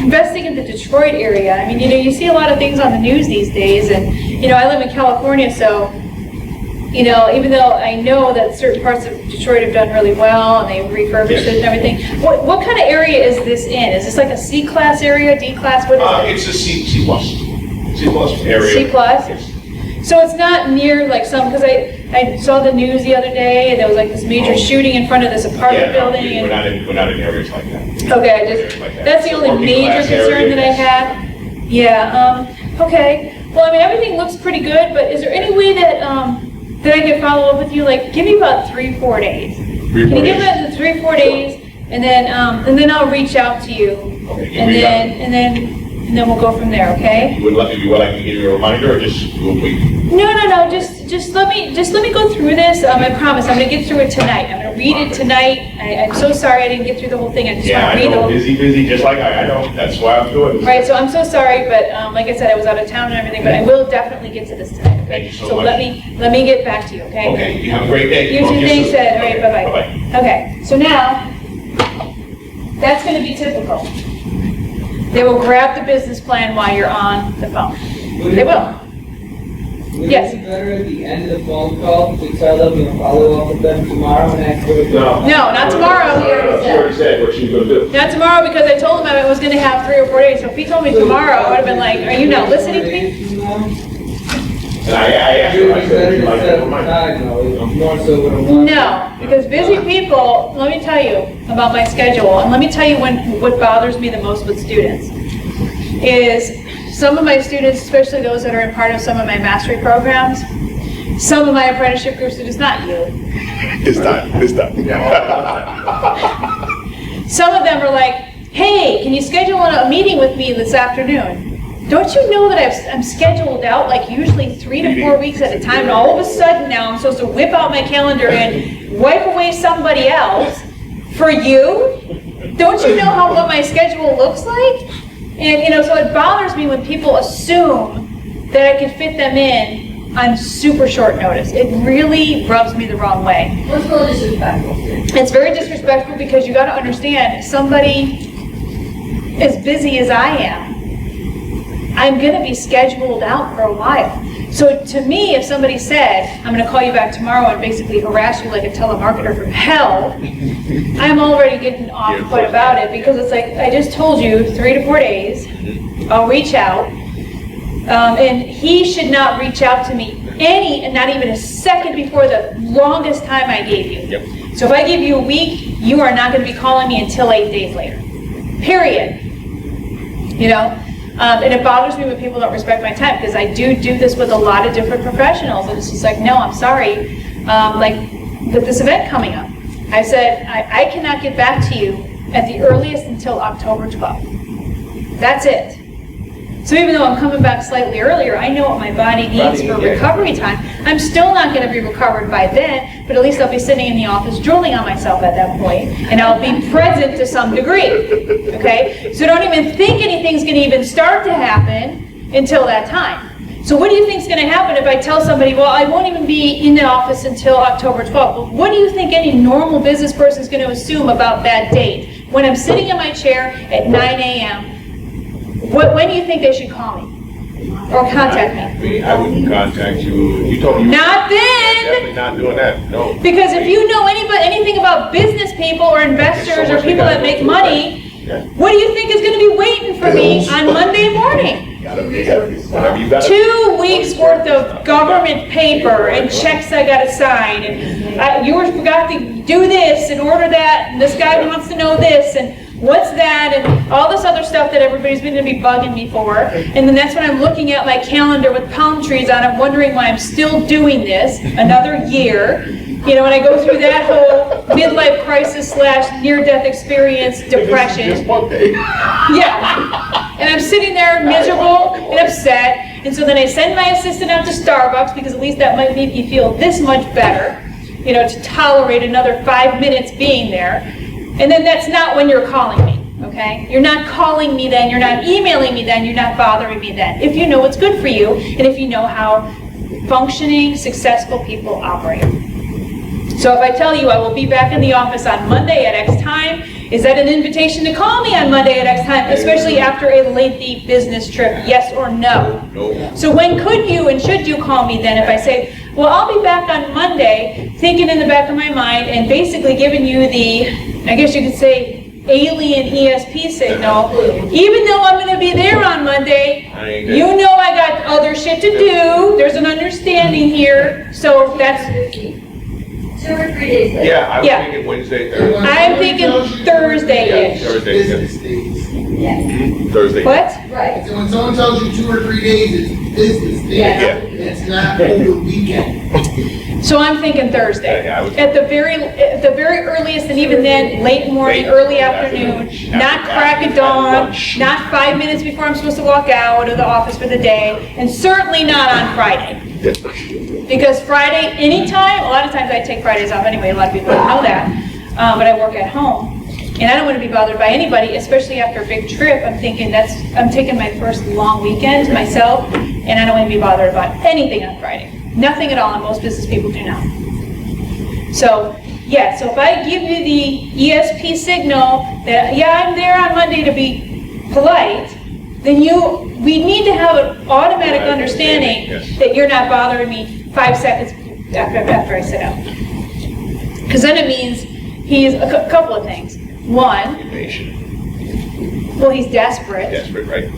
investing in the Detroit area. I mean, you see a lot of things on the news these days, and, I live in California, so, even though I know that certain parts of Detroit have done really well, and they've refurbished it and everything, what kind of area is this in? Is this like a C-class area, D-class, what is it? It's a C plus. C plus area. C plus? Yes. So it's not near like some, because I saw the news the other day, and there was like this major shooting in front of this apartment Yeah, no, building. we're and- not in areas like that. Okay, that's the only Working major class concern area, that I yes. had. Yeah, okay. Well, I mean, everything looks pretty good, but is there any way that, that I can follow up with you? Like, give me about 3-4 days. Can you give me the 3-4 days, and then I'll reach out to you, Okay, and then we'll go from there, okay? You would like me to give you a reminder, or just we'll wait? No, just let me go through this. I promise, I'm gonna get through it tonight. I'm gonna read it tonight. I'm so sorry I didn't get through the whole thing. I just Yeah, want I to read the know, whole. busy, just like I know, that's why I'm doing this. Right, so I'm so sorry, but like I said, I was out of town and everything, but I will definitely get to this tonight. Okay? Thank you so So much. let me get back to you, okay? Okay, you have a great day. You Talk to too, thanks, soon. Ed. All right, Okay, bye-bye. Bye-bye. Okay, so now, that's gonna be typical. They will grab the business plan while you're on the phone. They will. Would Yes. it be better at the end of the phone call to tell them you'll follow up with them tomorrow and ask for the... No. No, not tomorrow. She already said what she was gonna do. Not tomorrow, because I told him I was gonna have 3 or 4 days, so if he told me tomorrow, I would've been like, are you not listening to me? And I asked It her, would I be said, better would you to like set to a remind? time, though, more so with a one. No, because busy people, let me tell you about my schedule, and let me tell you what bothers me the most with students, is some of my students, especially those that are in part of some of my mastery programs, some of my apprenticeship groups, it is not you. It's done. Some of them are like, hey, can you schedule a meeting with me this afternoon? Don't you know that I'm scheduled out like usually 3 to 4 weeks at a time, and all of a sudden now I'm supposed to whip out my calendar and wipe away somebody else for you? Don't you know what my schedule looks like? And so it bothers me when people assume that I can fit them in on super short notice. It really rubs me the wrong way. What's a little disrespectful? It's very disrespectful, because you got to understand, somebody as busy as I am, I'm going to be scheduled out for a while. So to me, if somebody said, I'm going to call you back tomorrow and basically harass you like a telemarketer from hell, I'm already getting off put about it, because it's like, I just told you 3 to 4 days, I'll reach out. And he should not reach out to me not even a second before the longest time I gave you. Yep. So if I give you a week, you are not going to be calling me until 8 days later. Period. And it bothers me when people don't respect my time, because I do this with a lot of different professionals, and it's just like, no, I'm sorry, like with this event coming up, I said, I cannot get back to you at the earliest until October 12th. That's it. So even though I'm coming back slightly earlier, I know what my body needs for recovery time. I'm still not going to be recovered by then, but at least I'll be sitting in the office drooling on myself at that point, and I'll be present to some degree, okay? So don't even think anything's going to even start to happen until that time. So what do you think is going to happen if I tell somebody, well, I won't even be in the office until October 12th? Well, what do you think any normal business person is going to assume about that date? When I'm sitting in my chair at 9 a.m., when do you think they should call me or contact me? I wouldn't contact you. You told me. Not then! Definitely not doing that, no. Because if you know anything about business people or investors or people that make money, what do you think is going to be waiting for me on Monday morning? Whatever you got. 2 weeks worth of government paper and checks I got to sign, and you forgot to do this and order that, and this guy wants to know this, and what's that, and all this other stuff that everybody's going to be bugging me for. And then that's when I'm looking at my calendar with palm trees on, I'm wondering why I'm still doing this another year. And I go through that whole midlife crisis / near-death experience depression. Just one day. Yeah. And I'm sitting there miserable and upset. And so then I send my assistant out to Starbucks, because at least that might make me feel this much better, to tolerate another 5 minutes being there. And then that's not when you're calling me, okay? You're not calling me then, you're not emailing me then, you're not bothering me then. If you know what's good for you, and if you know how functioning, successful people operate. So if I tell you I will be back in the office on Monday at X time, is that an invitation to call me on Monday at X time, especially after a lengthy business trip, yes or no? No. So when could you and should you call me then if I say, well, I'll be back on Monday, thinking in the back of my mind and basically giving you the, I guess you could say, alien ESP signal, even though I'm going to be there on Monday, you know I got other shit to do, there's an understanding here, so that's, 2 or 3 days later. Yeah, I was Yeah. thinking Wednesday, Thursday. I'm thinking Thursday-ish. Thursday, Business days. Yeah, Thursday. What? right. So when someone tells you 2 or 3 days, it's business days. Yeah. It's not over the weekend. So I'm thinking Thursday. Yeah, I was- At the very earliest, and even then, late morning, Late. early afternoon, not crack of dawn, not 5 minutes before I'm supposed to walk out of the office for the day, and certainly not on Friday. Because Friday, anytime, a lot of times I take Fridays off anyway, a lot of people don't know that, but I work at home. And I don't want to be bothered by anybody, especially after a big trip. I'm thinking I'm taking my first long weekend myself, and I don't want to be bothered about anything on Friday. Nothing at all, and most business people do not. So, yeah, so if I give you the ESP signal that, yeah, I'm there on Monday to be polite, then we need to have an automatic understanding Yes. that you're not bothering me 5 seconds after I sit down. Because then it means he's a couple of things. One, Patient. well, he's desperate. Desperate, right?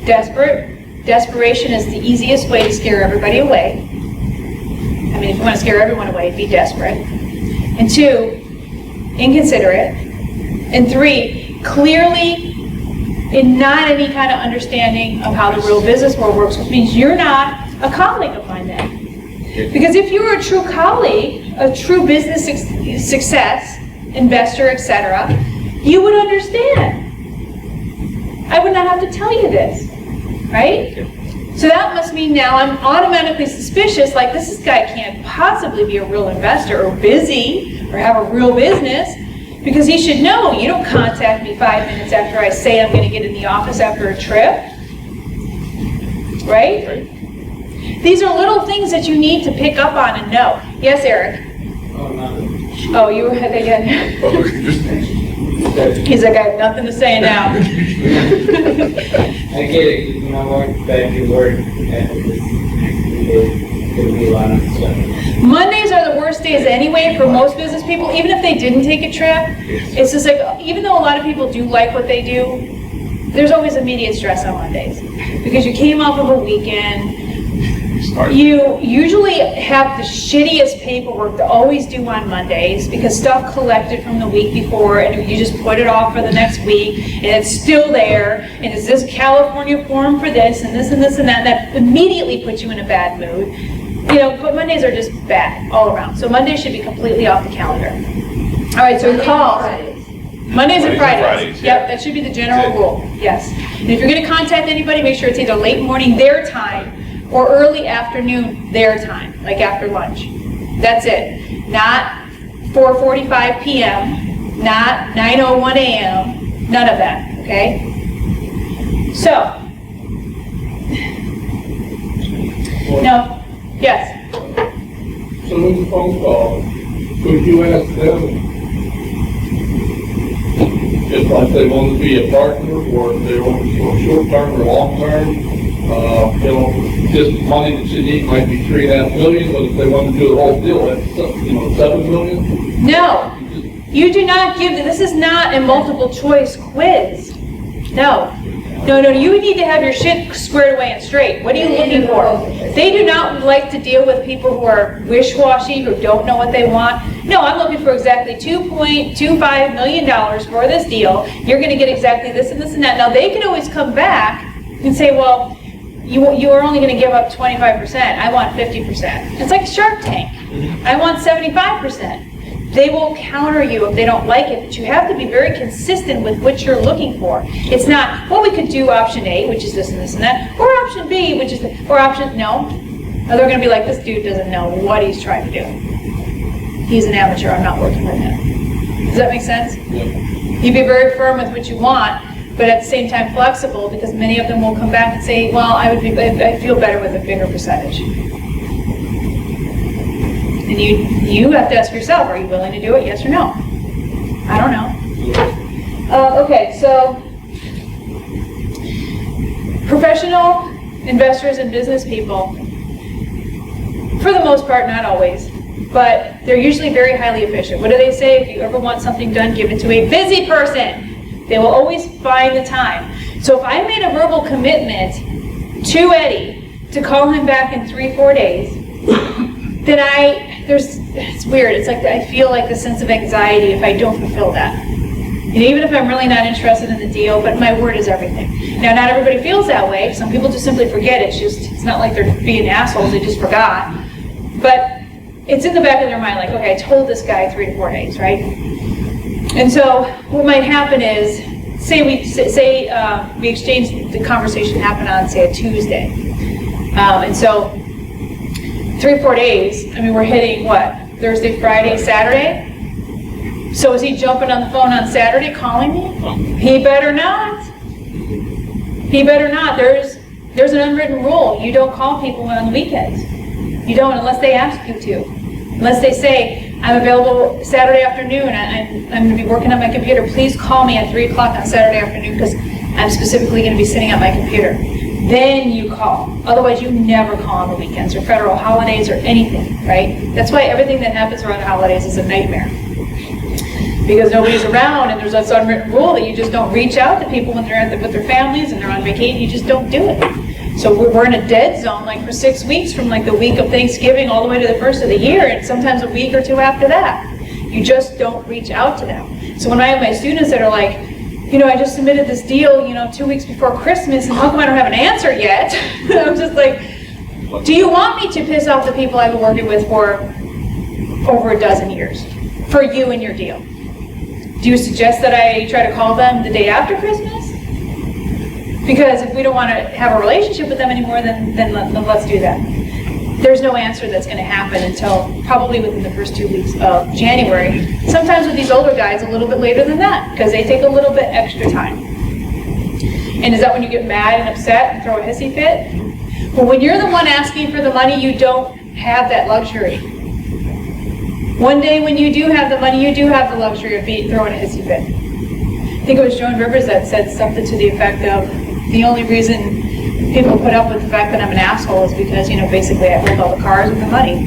Desperation is the easiest way to scare everybody away. I mean, if you want to scare everyone away, be desperate. And 2, inconsiderate. And 3, clearly in not any kind of understanding of how the real business world works, which means you're not a colleague of mine then. Because if you were a true colleague, a true business success, investor, etc., you would understand. I would not have to tell you this, right? So that must mean now I'm automatically suspicious, like this guy can't possibly be a real investor or busy or have a real business, because he should know you don't contact me 5 minutes after I say I'm going to get in the office after a trip, right? These are little things that you need to pick up on and know. Yes, Eric? Oh, nothing. Oh, you had again. He's like, I have nothing to say now. I get it, because when I walk back to work after this next week, it'll be a lot of stuff. Mondays are the worst days anyway for most business people, even if they didn't take a trip. It's just like, even though a lot of people do like what they do, there's always immediate stress on Mondays. Because you came off of a weekend, you usually have the shittiest paperwork to always do on Mondays because stuff collected from the week before and you just put it off for the next week and it's still there and it's this California form for this and this and this and that, and that immediately puts you in a bad mood. You know, but Mondays are just bad all around. So Mondays should be completely off the calendar. All right, so call. Mondays and Fridays. Yep, that should be the general rule. Yes. And if you're going to contact anybody, make sure it's either late morning their time or early afternoon their time, like after lunch. That's it. Not 4:45 p.m., not 9:01 a.m., none of that, okay? So, no, yes. So with the phone call, could you ask them if like they want to be a partner or if they want to go short-term or long-term? Just money that you need might be $3.5 million, but if they want to do the whole deal, that's, $7 million? No, you do not give, this is not a multiple choice quiz. No, you need to have your shit squared away and straight. What are you looking for? They do not like to deal with people who are wish-washy, who don't know what they want. No, I'm looking for exactly $2.25 million for this deal. You're going to get exactly this and this and that. Now, they can always come back and say, well, you are only going to give up 25%. I want 50%. It's like Shark Tank. I want 75%. They will counter you if they don't like it, but you have to be very consistent with what you're looking for. It's not, well, we could do option A, which is this and this and that, or option B, which is, or option, no. Or they're going to be like, this dude doesn't know what he's trying to do. He's an amateur, I'm not working with him. Does that make sense? Yeah. You be very firm with what you want, but at the same time flexible, because many of them will come back and say, well, I feel better with a bigger percentage. And you have to ask yourself, are you willing to do it, yes or no? I don't know. Okay, so professional investors and business people, for the most part, not always, but they're usually very highly efficient. What do they say? If you ever want something done, give it to a busy person. They will always find the time. So if I made a verbal commitment to Eddie to call him back in 3-4 days, then it's weird. It's like I feel like the sense of anxiety if I don't fulfill that. And even if I'm really not interested in the deal, but my word is everything. Now, not everybody feels that way. Some people just simply forget. It's not like they're being assholes. They just forgot. But it's in the back of their mind, like, okay, I told this guy 3 to 4 days, right? And so what might happen is, say we exchange, the conversation happened on, say, a Tuesday. And so 3-4 days, I mean, we're hitting what? Thursday, Friday, Saturday? So is he jumping on the phone on Saturday calling me? He better not. He better not. There's an unwritten rule. You don't call people on the weekends. You don't unless they ask you to. Unless they say, I'm available Saturday afternoon, I'm going to be working on my computer. Please call me at 3 o'clock on Saturday afternoon because I'm specifically going to be sitting at my computer. Then you call. Otherwise, you never call on the weekends or federal holidays or anything, right? That's why everything that happens around the holidays is a nightmare. Because nobody's around and there's this unwritten rule that you just don't reach out to people when they're with their families and they're on vacation. You just don't do it. So we're in a dead zone like for 6 weeks from like the week of Thanksgiving all the way to the first of the year and sometimes a week or two after that. You just don't reach out to them. So when I have my students that are like, I just submitted this deal, 2 weeks before Christmas and how come I don't have an answer yet? I'm just like, do you want me to piss off the people I've been working with for over a dozen years for you and your deal? Do you suggest that I try to call them the day after Christmas? Because if we don't want to have a relationship with them anymore, then let's do that. There's no answer that's going to happen until probably within the first 2 weeks of January. Sometimes with these older guys, a little bit later than that, because they take a little bit extra time. And is that when you get mad and upset and throw a hissy fit? Well, when you're the one asking for the money, you don't have that luxury. One day when you do have the money, you do have the luxury of throwing a hissy fit. I think it was Joan Rivers that said something to the effect of, the only reason people put up with the fact that I'm an asshole is because, basically I hold all the cars with the money.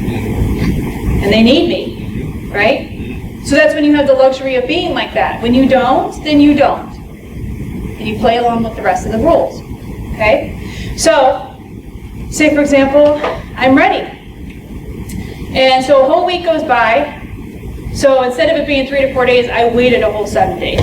And they need me, right? So that's when you have the luxury of being like that. When you don't, then you don't. And you play along with the rest of the rules, okay? So, say for example, I'm ready. And so a whole week goes by. So instead of it being 3 to 4 days, I waited a whole 7 days.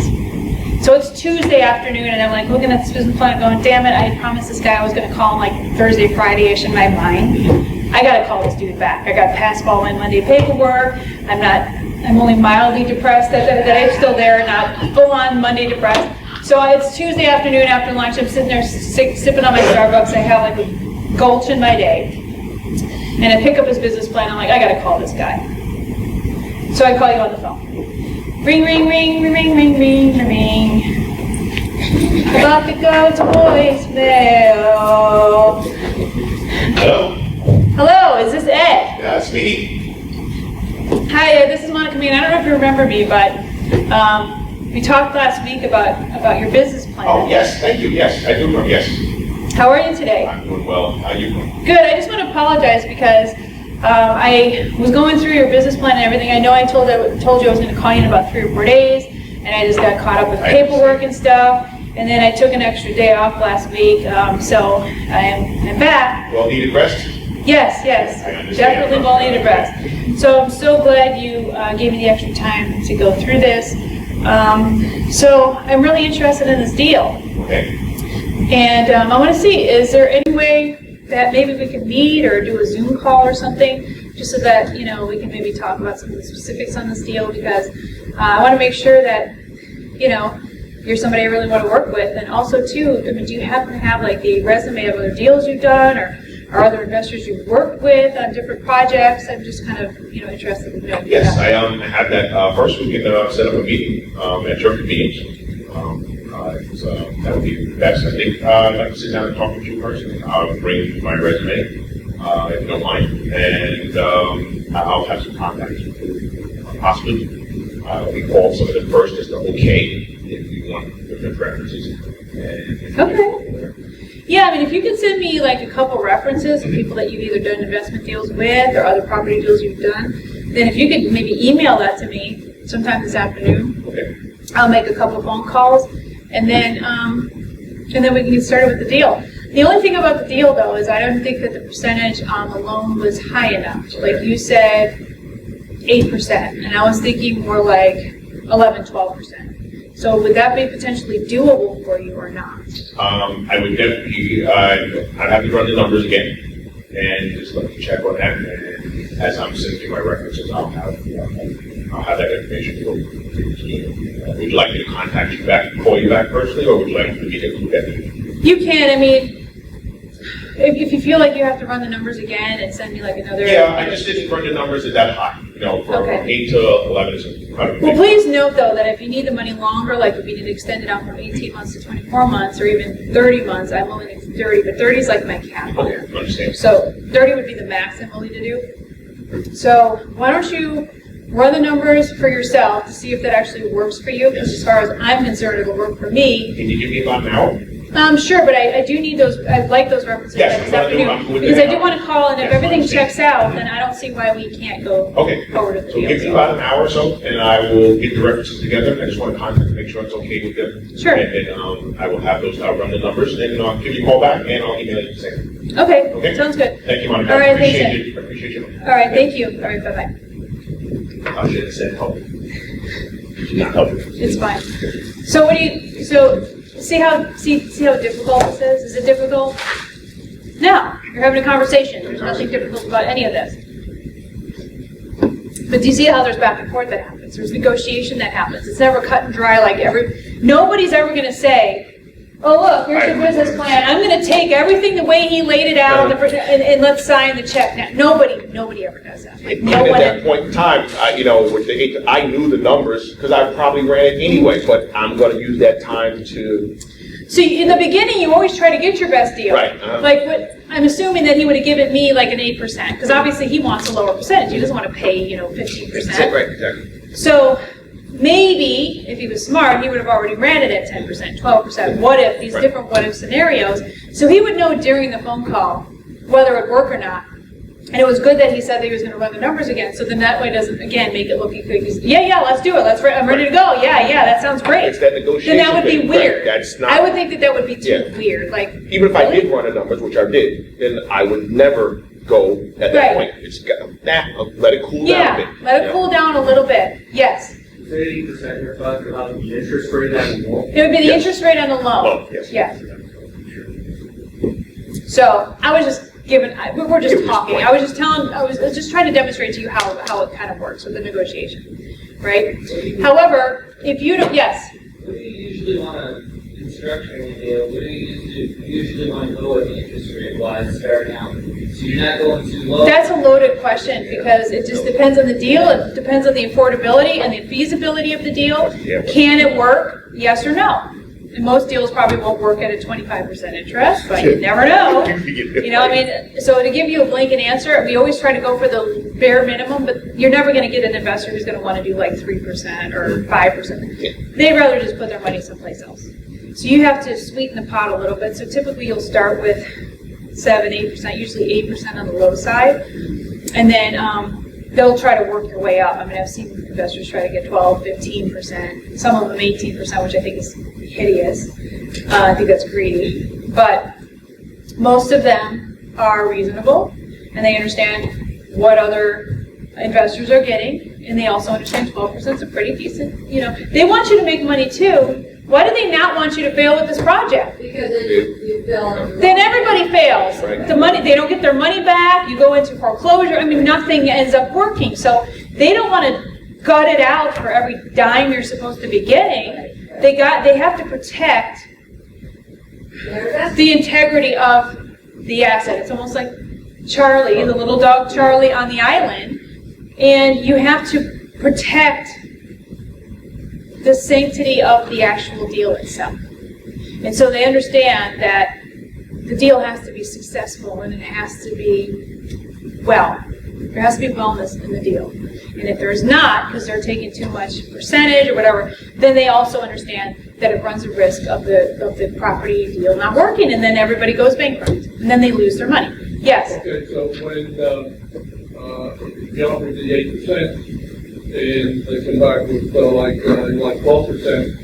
So it's Tuesday afternoon, and I'm like looking at this business plan going, damn it, I had promised this guy I was going to call him like Thursday, Friday-ish in my mind. I got to call this dude back. I got past all my Monday paperwork. I'm only mildly depressed that I'm still there, not full-on Monday depressed. So it's Tuesday afternoon after lunch. I'm sitting there sipping on my Starbucks. I have like a gulch in my day. And I pick up his business plan. I'm like, I got to call this guy. So I call you on the phone. Ring, ring, ring, ring, ring, ring, ring, ring. About to go to voicemail. Hello? Hello, is this Ed? Yeah, it's me. Hi, Ed, this is Monica Mean. I don't know if you remember me, but we talked last week about your business plan. Oh, yes, thank you. Yes, I do remember. Yes. How are you today? I'm doing well. How are you doing? Good. I just want to apologize because I was going through your business plan and everything. I know I told you I was going to call you in about 3 or 4 days, and I just got caught up with paperwork and stuff. And then I took an extra day off last week, so I'm back. Well needed rest? Yes, definitely well needed rest. So I'm so glad you gave me the extra time to go through this. So I'm really interested in this deal. Okay. And I want to see, is there any way that maybe we could meet or do a Zoom call or something, just so that, we can maybe talk about some of the specifics on this deal, because I want to make sure that, you're somebody I really want to work with. And also, too, do you happen to have like a resume of other deals you've done or other investors you've worked with on different projects? I'm just kind of, interested in knowing. Yes, I had that. First, we can set up a meeting at your convenience. That would be best. I think I'd like to sit down and talk with you personally. I'll bring my resume, if you don't mind, and I'll have some contacts. Possibly, we call some of them first as the okay, if you want different references. Okay. Yeah, I mean, if you could send me like a couple references of people that you've either done investment deals with or other property deals you've done, then if you could maybe email that to me sometime this afternoon, Okay. I'll make a couple phone calls, and then we can get started with the deal. The only thing about the deal, though, is I don't think that the percentage on the loan was high enough. Like you said, 8%, and I was thinking more like 11, 12%. So would that be potentially doable for you or not? I would definitely, I'd have to run the numbers again and just let me check on that. And as I'm sending my references, I'll have that information for you. Would you like me to contact you back, call you back personally, or would you like me to include that? You can. I mean, if you feel like you have to run the numbers again and send me like another. Yeah, I just didn't run the numbers at that high. You know, from Okay. 8 to 11 is incredible. Well, please note, though, that if you need the money longer, like if you need to extend it out from 18 months to 24 months, or even 30 months, I'm only need 30, but 30 is like my cap. Okay, I understand. So 30 would be the max I'm willing to do. So why don't you run the numbers for yourself to see if that actually works for you, because as far as I'm concerned, it'll work for me. Can you give me about an hour? Sure, but I do need those, I'd like those references Yes, this afternoon. I'm good with Because I that. do want to call, and if Yes, everything understand. checks out, then I don't see why we can't go Okay. forward with the So give me deal. about an hour or so, and I will get the references together. I just want to contact, make sure it's okay with them. Sure. And then I will have those, I'll run the numbers, and then I'll give you a call back, and I'll email you the same. Okay, Okay. sounds good. Thank you, Monica. All right, I thanks, appreciate Ed. you. I appreciate you. All right, thank you. All right, bye-bye. I should have said help. Not help. It's fine. So what do you, so see how difficult this is? Is it difficult? No, you're having a conversation. There's nothing difficult about any of this. But do you see how there's back and forth that happens? There's negotiation that happens. It's never cut and dry like nobody's ever going to say, oh, look, here's the business plan. I'm going to take everything the way he laid it out and let's sign the check now. Nobody ever does that. Like, no Even one. at that point in time, with the I knew the numbers, because I probably ran it anyway, but I'm going to use that time to. So in the beginning, you always try to get your best deal. Right. Like, I'm assuming that he would have given me like an 8%, because obviously he wants a lower percentage. He doesn't want to pay, 15%. Right, exactly. So maybe if he was smart, he would have already ran it at 10%, 12%. What if, these different what if scenarios. So he would know during the phone call whether it would work or not. And it was good that he said that he was going to run the numbers again, so then that way doesn't, again, make it look like, yeah, let's do it. I'm ready to go. Yeah, that sounds great. It's that negotiation. Then that would be thing. weird. Right, that's not. I would think that would be too weird. Like, Even if I really? did run the numbers, which I did, then I would never go at that Right. point. It's I'll let it cool down a bit. Let it cool down a little bit. Yes. 30% you're talking about the interest rate on the loan? It would be the interest rate on the loan. Oh, yes. Yes. So I was just we're just talking. I was just trying to demonstrate to you how it kind of works with the negotiation, right? However, if you don't, yes. What do you usually want to construction deal? What do you usually want to go with interest rate wise starting out? So you're not going too low? That's a loaded question because it just depends on the deal. It depends on the affordability and the feasibility of the deal. Can it work? Yes or no? And most deals probably won't work at a 25% interest, but you never know. So to give you a blanket answer, we always try to go for the bare minimum, but you're never going to get an investor who's going to want to do like 3% or 5%. They'd rather just put their money someplace else. So you have to sweeten the pot a little bit. So typically you'll start with 7, 8%, usually 8% on the low side, and then they'll try to work your way up. I mean, I've seen investors try to get 12, 15%, some of them 18%, which I think is hideous. I think that's greedy. But most of them are reasonable, and they understand what other investors are getting, and they also understand 12% is a pretty decent, They want you to make money too. Why do they not want you to fail with this project? Because then you fail. Then everybody fails. The money, they don't get their money back. You go into foreclosure. I mean, nothing ends up working. So they don't want to gut it out for every dime you're supposed to be getting. They have to protect the integrity of the asset. It's almost like Charlie, the little dog Charlie on the island, and you have to protect the sanctity of the actual deal itself. And so they understand that the deal has to be successful and it has to be, well, there has to be wellness in the deal. And if there's not, because they're taking too much percentage or whatever, then they also understand that it runs a risk of the property deal not working, and then everybody goes bankrupt, and then they lose their money. Yes? Okay, so when, you offered the 8%, and they come back with, like 12%,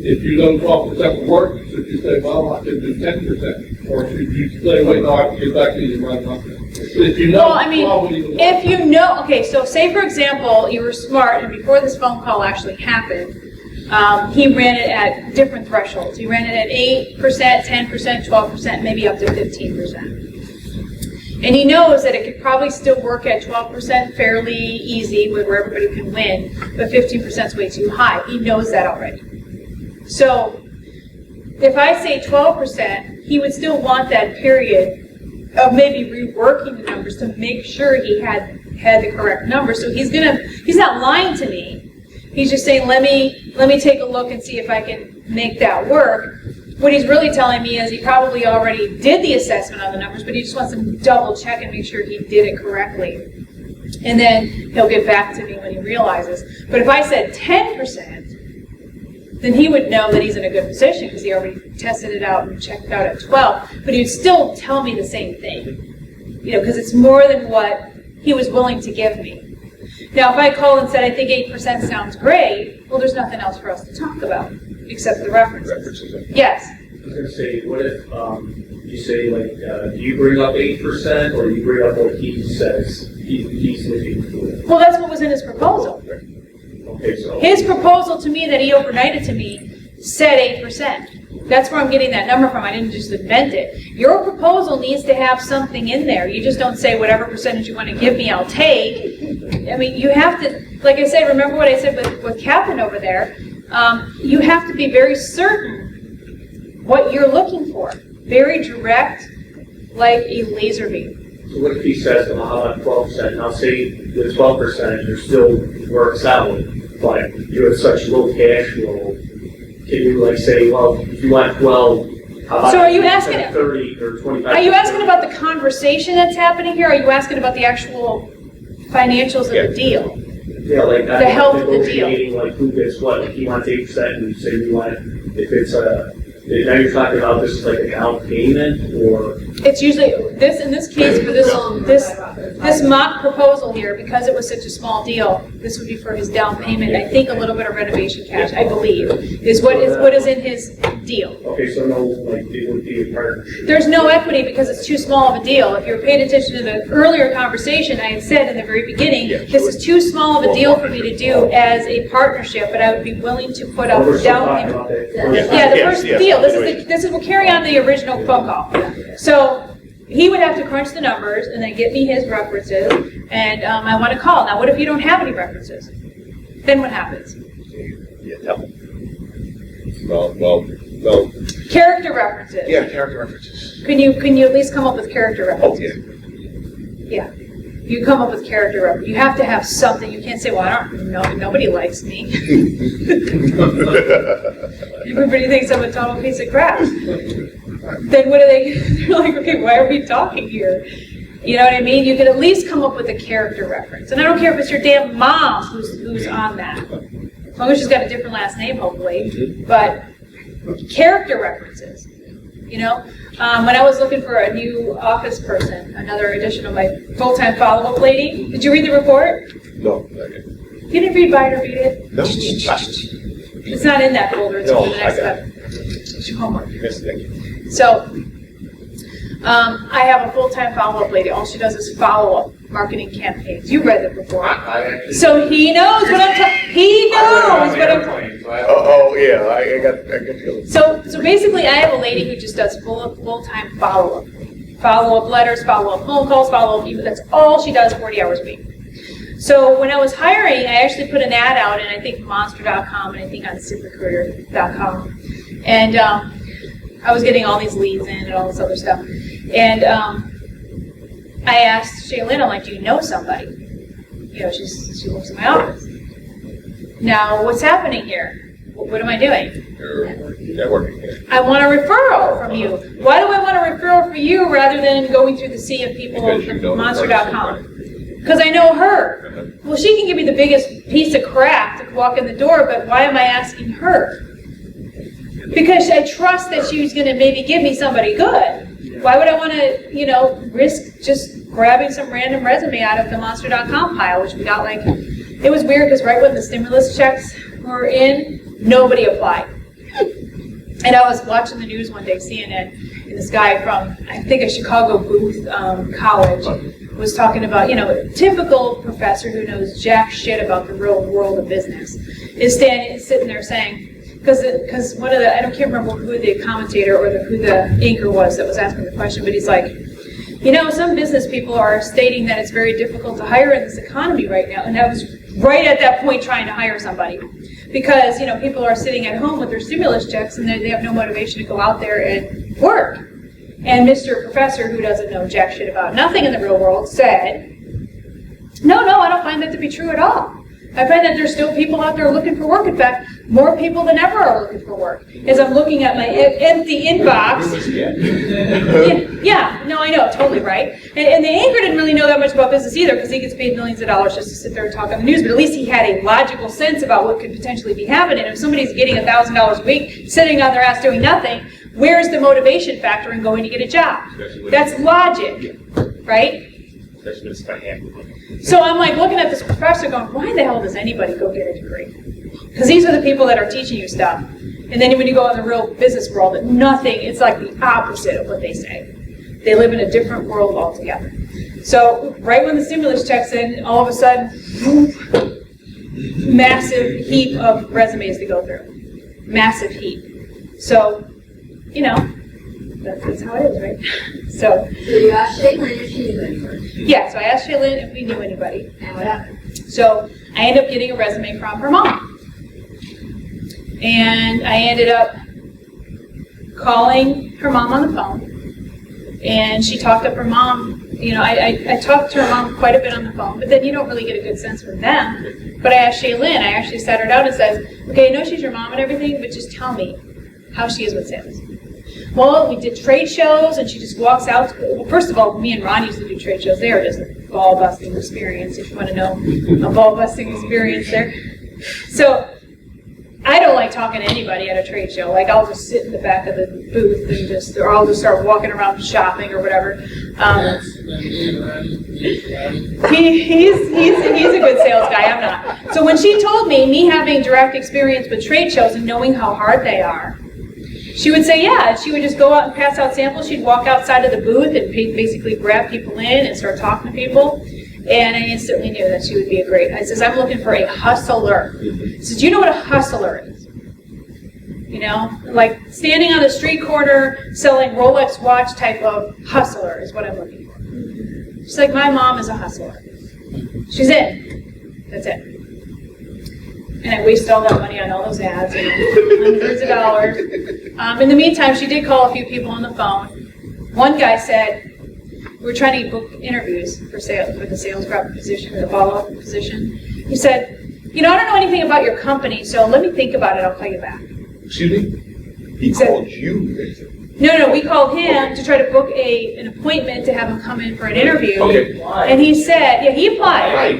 if you know 12% would work, should you say, well, I can do 10%? Or should you say, wait, no, I can get back to you right now? If you know, Well, I mean, if you know, okay, so say for example, you were smart, and before this phone call actually happened, he ran it at different thresholds. He ran it at 8%, 10%, 12%, maybe up to 15%. And he knows that it could probably still work at 12% fairly easy, where everybody can win, but 15% is way too high. He knows that already. So if I say 12%, he would still want that period of maybe reworking the numbers to make sure he had the correct number. So he's not lying to me. He's just saying, let me take a look and see if I can make that work. What he's really telling me is he probably already did the assessment on the numbers, but he just wants to double check and make sure he did it correctly. And then he'll get back to me when he realizes. But if I said 10%, then he would know that he's in a good position because he already tested it out and checked it out at 12. But he'd still tell me the same thing, because it's more than what he was willing to give me. Now, if I called and said, I think 8% sounds great, well, there's nothing else for us to talk about except the references. Yes? I was gonna say, what if, you say, like, do you bring up 8% or you bring up what he says he's looking for? Well, that's what was in his proposal. Okay, so. His proposal to me that he overnighted to me said 8%. That's where I'm getting that number from. I didn't just invent it. Your proposal needs to have something in there. You just don't say whatever percentage you want to give me, I'll take. I mean, you have to, like I said, remember what I said with Captain over there. You have to be very certain what you're looking for. Very direct, like a laser beam. So what if he says, well, how about 12%? Now say the 12% there still works out, but you have such low cash flow. Can you like say, well, if you want 12, how about So are you asking 30 or 25? Are you asking about the conversation that's happening here? Or are you asking about the actual financials of the deal? Yeah, like The health of the deal. negotiating, like who gets what. Like he wants 8% and you say we want, if it's now you're talking about this is like a down payment or? It's usually, in this case, for this mock proposal here, because it was such a small deal, this would be for his down payment, I think a little bit of renovation cash, I believe, is what is in his deal. Okay, so no, like it would be a partnership. There's no equity because it's too small of a deal. If you're paying attention to the earlier conversation, I had said in the very beginning, this is too small of a deal for me to do as a partnership, but I would be willing to put up the down payment. Yeah, the first deal, we'll carry on the original phone call. So he would have to crunch the numbers and then get me his references, and I want to call. Now, what if you don't have any references? Then what happens? Yeah, tell me. Well. Character references. Yeah, character references. Can you at least come up with character references? Oh, yeah. Yeah. You come up with character references. You have to have something. You can't say, well, I don't know, nobody likes me. Everybody thinks I'm a total piece of crap. Then what are they? They're like, okay, why are we talking here? You know what I mean? You can at least come up with a character reference. And I don't care if it's your damn mom who's on that. As long as she's got a different last name, hopefully. But character references, When I was looking for a new office person, another addition of my full-time follow-up lady, did you read the report? No. You didn't read Bite or Beat It? No. It's not in that folder. It's in the next step. It's your homework. Yes, thank you. So, I have a full-time follow-up lady. All she does is follow-up marketing campaigns. You read the report. So he knows what I'm talking. He knows what I'm talking. Oh, yeah, I got you. So basically, I have a lady who just does full-time follow-up. Follow-up letters, follow-up phone calls, follow-up emails. That's all she does 40 hours a week. So when I was hiring, I actually put an ad out in, I think, Monster.com and I think on ZipRecruiter.com. And I was getting all these leads in and all this other stuff. And I asked Shaylin, I'm like, do you know somebody? She works in my office. Now, what's happening here? What am I doing? You're networking. I want a referral from you. Why do I want a referral from you rather than going through the sea of people Because you from know the Monster.com? Because I know her. Well, she can give me the biggest piece of crap to walk in the door, but why am I asking her? Because I trust that she was going to maybe give me somebody good. Why would I want to, risk just grabbing some random resume out of the Monster.com pile, which we got like, it was weird because right when the stimulus checks were in, nobody applied. And I was watching the news one day, CNN, and this guy from, I think, a Chicago Booth College was talking about, a typical professor who knows jack shit about the real world of business is sitting there saying, because one of the, I can't remember who the commentator or who the anchor was that was asking the question, but he's like, some business people are stating that it's very difficult to hire in this economy right now, and I was right at that point trying to hire somebody. Because, people are sitting at home with their stimulus checks and they have no motivation to go out there and work. And Mr. Professor, who doesn't know jack shit about nothing in the real world, said, no, I don't find that to be true at all. I find that there's still people out there looking for work. In fact, more people than ever are looking for work. As I'm looking at my empty inbox. Yeah, no, I know, totally right. And the anchor didn't really know that much about business either because he gets paid millions of dollars just to sit there and talk on the news, but at least he had a logical sense about what could potentially be happening. If somebody's getting $1,000 a week, sitting on their ass doing nothing, where's the motivation factor in going to get a job? That's logic, right? So I'm like looking at this professor going, why the hell does anybody go get a degree? Because these are the people that are teaching you stuff. And then when you go in the real business world, it's like the opposite of what they say. They live in a different world altogether. So right when the stimulus checks in, all of a sudden, massive heap of resumes to go through. Massive heap. So, that's how it is, right? So you asked Shaylin if she knew anybody. Yeah, so I asked Shaylin if we knew anybody. And what happened? So I ended up getting a resume from her mom. And I ended up calling her mom on the phone. And she talked up her mom. I talked to her mom quite a bit on the phone, but then you don't really get a good sense from them. But I asked Shaylin, I actually sat her down and said, okay, I know she's your mom and everything, but just tell me how she is with sales. Well, we did trade shows, and she just walks out. Well, first of all, me and Ron used to do trade shows. They are just a ball-busting experience, if you want to know a ball-busting experience there. So I don't like talking to anybody at a trade show. Like, I'll just sit in the back of the booth and or I'll just start walking around shopping or whatever. He's a good sales guy. I'm not. So when she told me having direct experience with trade shows and knowing how hard they are, she would say, yeah, she would just go out and pass out samples. She'd walk outside of the booth and basically grab people in and start talking to people. And I instantly knew that she would be I says, I'm looking for a hustler. I says, do you know what a hustler is? Like standing on the street corner selling Rolex watch type of hustler is what I'm looking for. She's like, my mom is a hustler. She's in. That's it. And I wasted all that money on all those ads and hundreds of dollars. In the meantime, she did call a few people on the phone. One guy said, we were trying to book interviews for the sales rep position, or the follow-up position. He said, I don't know anything about your company, so let me think about it, I'll call you back. Excuse me? He called you? No, we called him to try to book an appointment to have him come in for an interview. Okay. And he said, yeah, he applied. Right.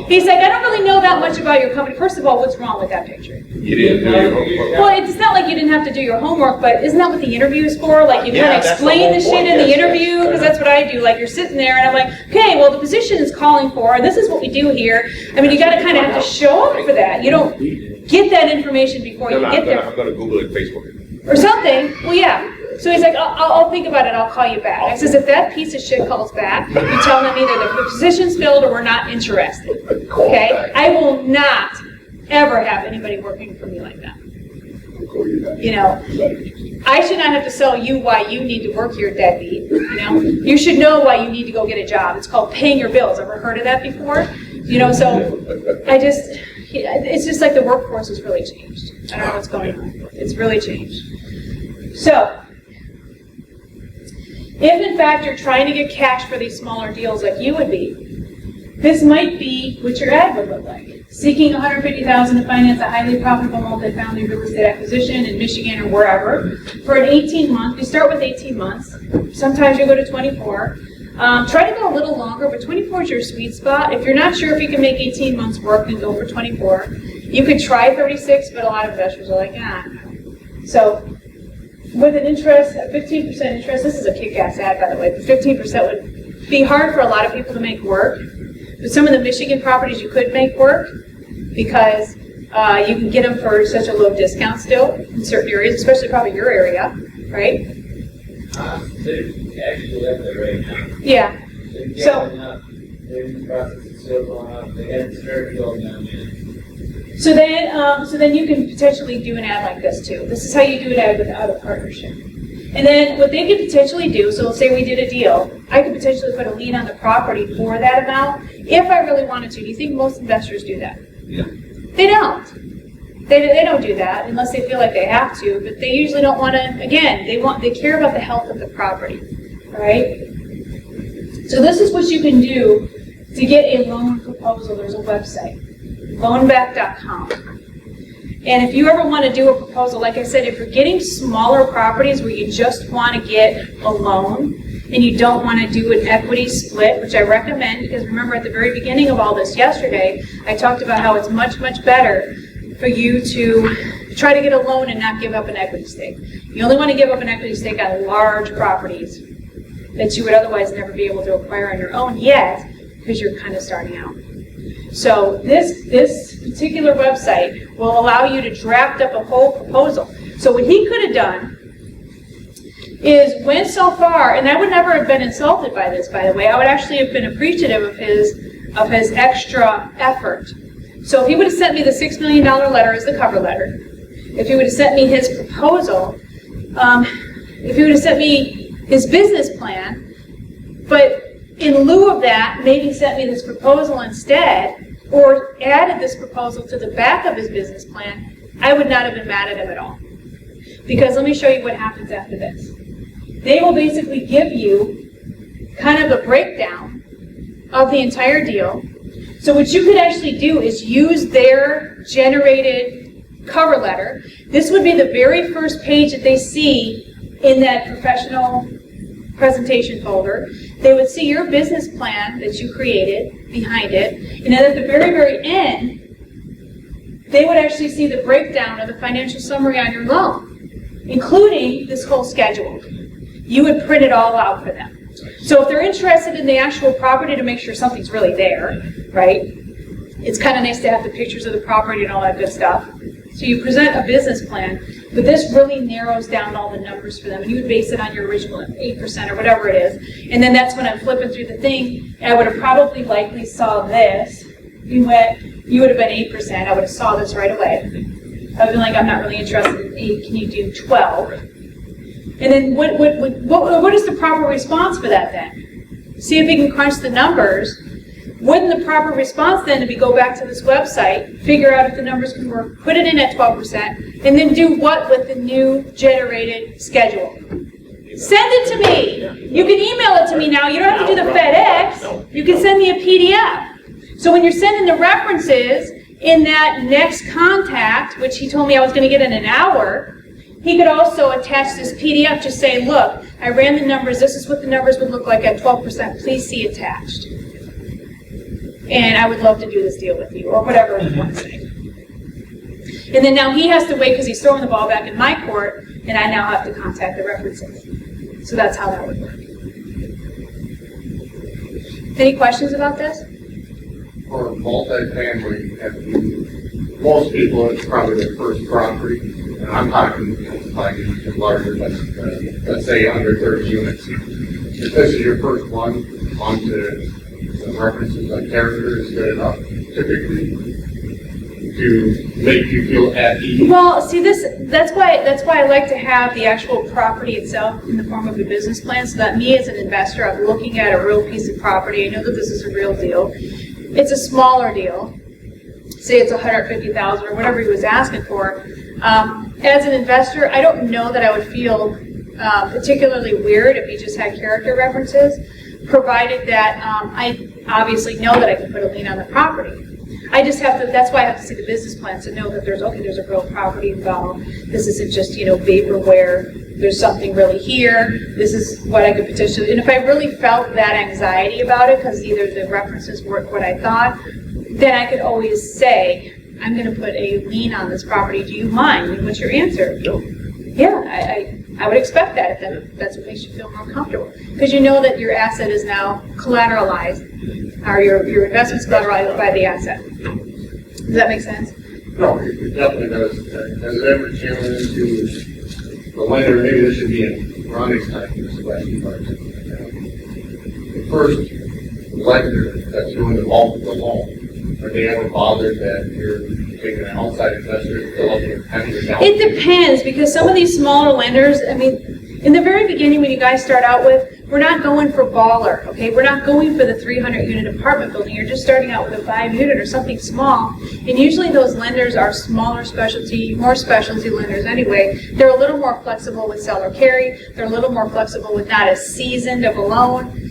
He's like, I don't really know that much about your company. First of all, what's wrong with that picture? You didn't do your homework. Well, it's not like you didn't have to do your homework, but isn't that what the interview is for? Like, you kind of explain the shit in the interview, because that's what I do. Like, you're sitting there, and I'm like, okay, well, the position is calling for, and this is what we do here. I mean, you got to kind of have to show up for that. You don't get that information before you get there. I'm going to Google it, Facebook it. Or something. Well, yeah. So he's like, I'll think about it, I'll call you back. I says, if that piece of shit calls back, you tell them either the position's filled or we're not interested. Okay? I will not ever have anybody working for me like that. I should not have to sell you why you need to work here, deadbeat. You should know why you need to go get a job. It's called paying your bills. Ever heard of that before? So it's just like the workforce has really changed. I don't know what's going on. It's really changed. So, if in fact you're trying to get cash for these smaller deals like you would be, this might be what your ad would look like. seeking $150,000 to finance a highly profitable multifamily real estate acquisition in Michigan or wherever for an 18-month. We start with 18 months. Sometimes you go to 24. Try to go a little longer, but 24 is your sweet spot. If you're not sure if you can make 18 months work, then go for 24. You could try 36, but a lot of investors are like, ah. So with an interest, a 15% interest, this is a kick-ass ad, by the way, but 15% would be hard for a lot of people to make work. But some of the Michigan properties you could make work because you can get them for such a low discount still in certain areas, especially probably your area, right? They're actually up there right now. Yeah. They're So- going up. They're in the process of still going up. They haven't started going down yet. So then you can potentially do an ad like this too. This is how you do an ad without a partnership. And then what they could potentially do, so let's say we did a deal, I could potentially put a lien on the property for that amount if I really wanted to. Do you think most investors do that? Yeah. They don't. They don't do that unless they feel like they have to, but they usually don't want to, again, they care about the health of the property, all right? So this is what you can do to get a loan proposal. There's a website, loanback.com. And if you ever want to do a proposal, like I said, if you're getting smaller properties where you just want to get a loan and you don't want to do an equity split, which I recommend, because remember at the very beginning of all this yesterday, I talked about how it's much, much better for you to try to get a loan and not give up an equity stake. You only want to give up an equity stake on large properties that you would otherwise never be able to acquire on your own yet, because you're kind of starting out. So this particular website will allow you to draft up a whole proposal. So what he could have done is went so far, and I would never have been insulted by this, by the way. I would actually have been appreciative of his extra effort. So if he would have sent me the $6 million letter as the cover letter, if he would have sent me his proposal, if he would have sent me his business plan, but in lieu of that, maybe sent me this proposal instead, or added this proposal to the back of his business plan, I would not have been mad at him at all. Because let me show you what happens after this. They will basically give you kind of a breakdown of the entire deal. So what you could actually do is use their generated cover letter. This would be the very first page that they see in that professional presentation folder. They would see your business plan that you created behind it, and then at the very, very end, they would actually see the breakdown of the financial summary on your loan, including this whole schedule. You would print it all out for them. So if they're interested in the actual property to make sure something's really there, right? It's kind of nice to have the pictures of the property and all that good stuff. So you present a business plan, but this really narrows down all the numbers for them, and you would base it on your original 8% or whatever it is. And then that's when I'm flipping through the thing, and I would have probably likely saw this. You would have been 8%. I would have saw this right away. I would have been like, I'm not really interested in 8. Can you do 12? And then what is the proper response for that then? See if we can crunch the numbers. Wouldn't the proper response then be go back to this website, figure out if the numbers can work, put it in at 12%, and then do what with the new generated schedule? Send it to me. You can email it to me now. You don't have to do the FedEx. You can send me a PDF. So when you're sending the references in that next contact, which he told me I was going to get in an hour, he could also attach this PDF, just say, look, I ran the numbers. This is what the numbers would look like at 12%. Please see attached. And I would love to do this deal with you, or whatever you want to say. And then now he has to wait because he's throwing the ball back in my court, and I now have to contact the references. So that's how that would work. Any questions about this? For multifamily, most people, it's probably their first property. And I'm talking like larger, but let's say under 30 units. If this is your first one, onto the references on character is good enough, typically, to make you feel at ease. Well, see, that's why I like to have the actual property itself in the form of a business plan, so that me as an investor, I'm looking at a real piece of property. I know that this is a real deal. It's a smaller deal. Say it's $150,000 or whatever he was asking for. As an investor, I don't know that I would feel particularly weird if he just had character references, provided that I obviously know that I can put a lien on the property. I just have to, that's why I have to see the business plan to know that there's a real property involved. This isn't just, vaporware. There's something really here. This is what I could potentially, and if I really felt that anxiety about it, because either the references weren't what I thought, then I could always say, I'm going to put a lien on this property. Do you mind? And what's your answer? No. Yeah, I would expect that if that's what makes you feel more comfortable. Because you know that your asset is now collateralized, or your investment's collateralized by the asset. Does that make sense? No, it definitely does. Has it ever challenged you, the lender, maybe this should be in Ronnie's time, this question, but the first lender that's doing the bulk of the loan, are they ever bothered that you're taking an outside investor to fill up your pension account? It depends, because some of these smaller lenders, in the very beginning when you guys start out with, we're not going for baller, okay? We're not going for the 300-unit apartment building. You're just starting out with a 5-unit or something small. And usually those lenders are more specialty lenders anyway. They're a little more flexible with seller carry. They're a little more flexible with not as seasoned of a loan.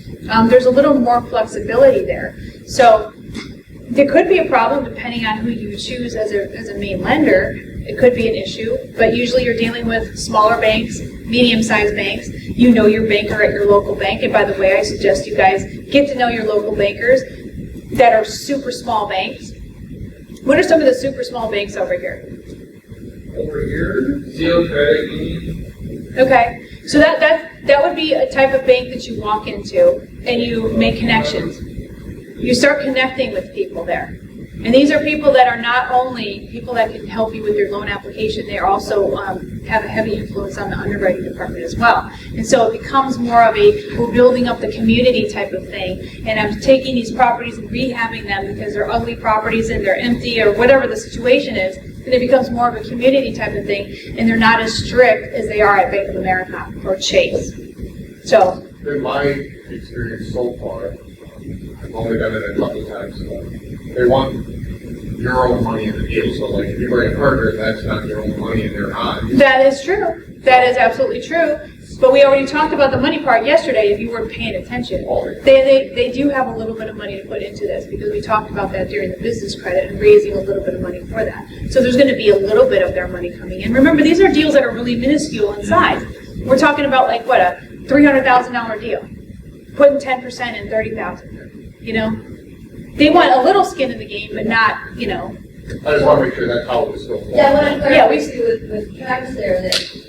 There's a little more flexibility there. So there could be a problem depending on who you choose as a main lender. It could be an issue, but usually you're dealing with smaller banks, medium-sized banks. You know your banker at your local bank, and by the way, I suggest you guys get to know your local bankers that are super small banks. What are some of the super small banks over here? Over here, Zero Credit Union. Okay, so that would be a type of bank that you walk into and you make connections. You start connecting with people there. And these are people that are not only people that can help you with your loan application, they also have a heavy influence on the underwriting department as well. And so it becomes more of we're building up the community type of thing. And I'm taking these properties and rehabbing them because they're ugly properties and they're empty or whatever the situation is. And it becomes more of a community type of thing. And they're not as strict as they are at Bank of America or Chase. So, In my experience so far, I've only done it a couple times, they want your own money in the deal. So like if you bring a partner, that's not your own money and they're not. that is true. That is absolutely true. But we already talked about the money part yesterday if you weren't paying attention. They do have a little bit of money to put into this because we talked about that during the business credit and raising a little bit of money for that. So there's going to be a little bit of their money coming in. Remember, these are deals that are really minuscule in size. We're talking about like, what, a $300,000 deal. Putting 10% in $30,000, They want a little skin in the game, but not, I just want to make sure that's how it was going. Yeah, what I'm Yeah, clarifying with Travis there, that is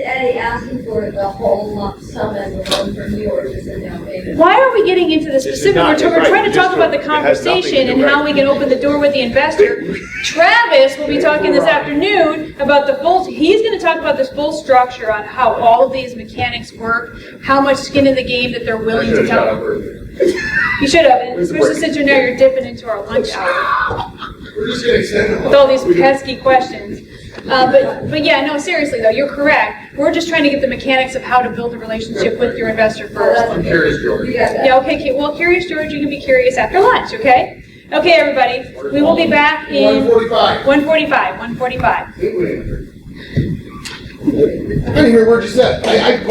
Eddie asking for the whole lump sum as a loan from you or just a down payment? Why are we getting into the This is specific? not- We're right, trying to just talk about the it has nothing to conversation do and with how it. we can open the door with the investor. Travis will be talking this afternoon about he's going to talk about this full structure on how all of these mechanics work, how much skin in the game that they're I willing should to have shut up tell. earlier. You should have, and especially since you're dipping into our lunch hour We're just getting set with all these pesky questions. But yeah, no, seriously though, you're correct. We're just trying to get the mechanics of how to build a relationship with your investor first. I'm curious, George. You got that? Yeah, okay, well, Curious George, you can be curious after lunch, okay? Okay, everybody, we will be back in 145. 1:45. I didn't hear a word you said. I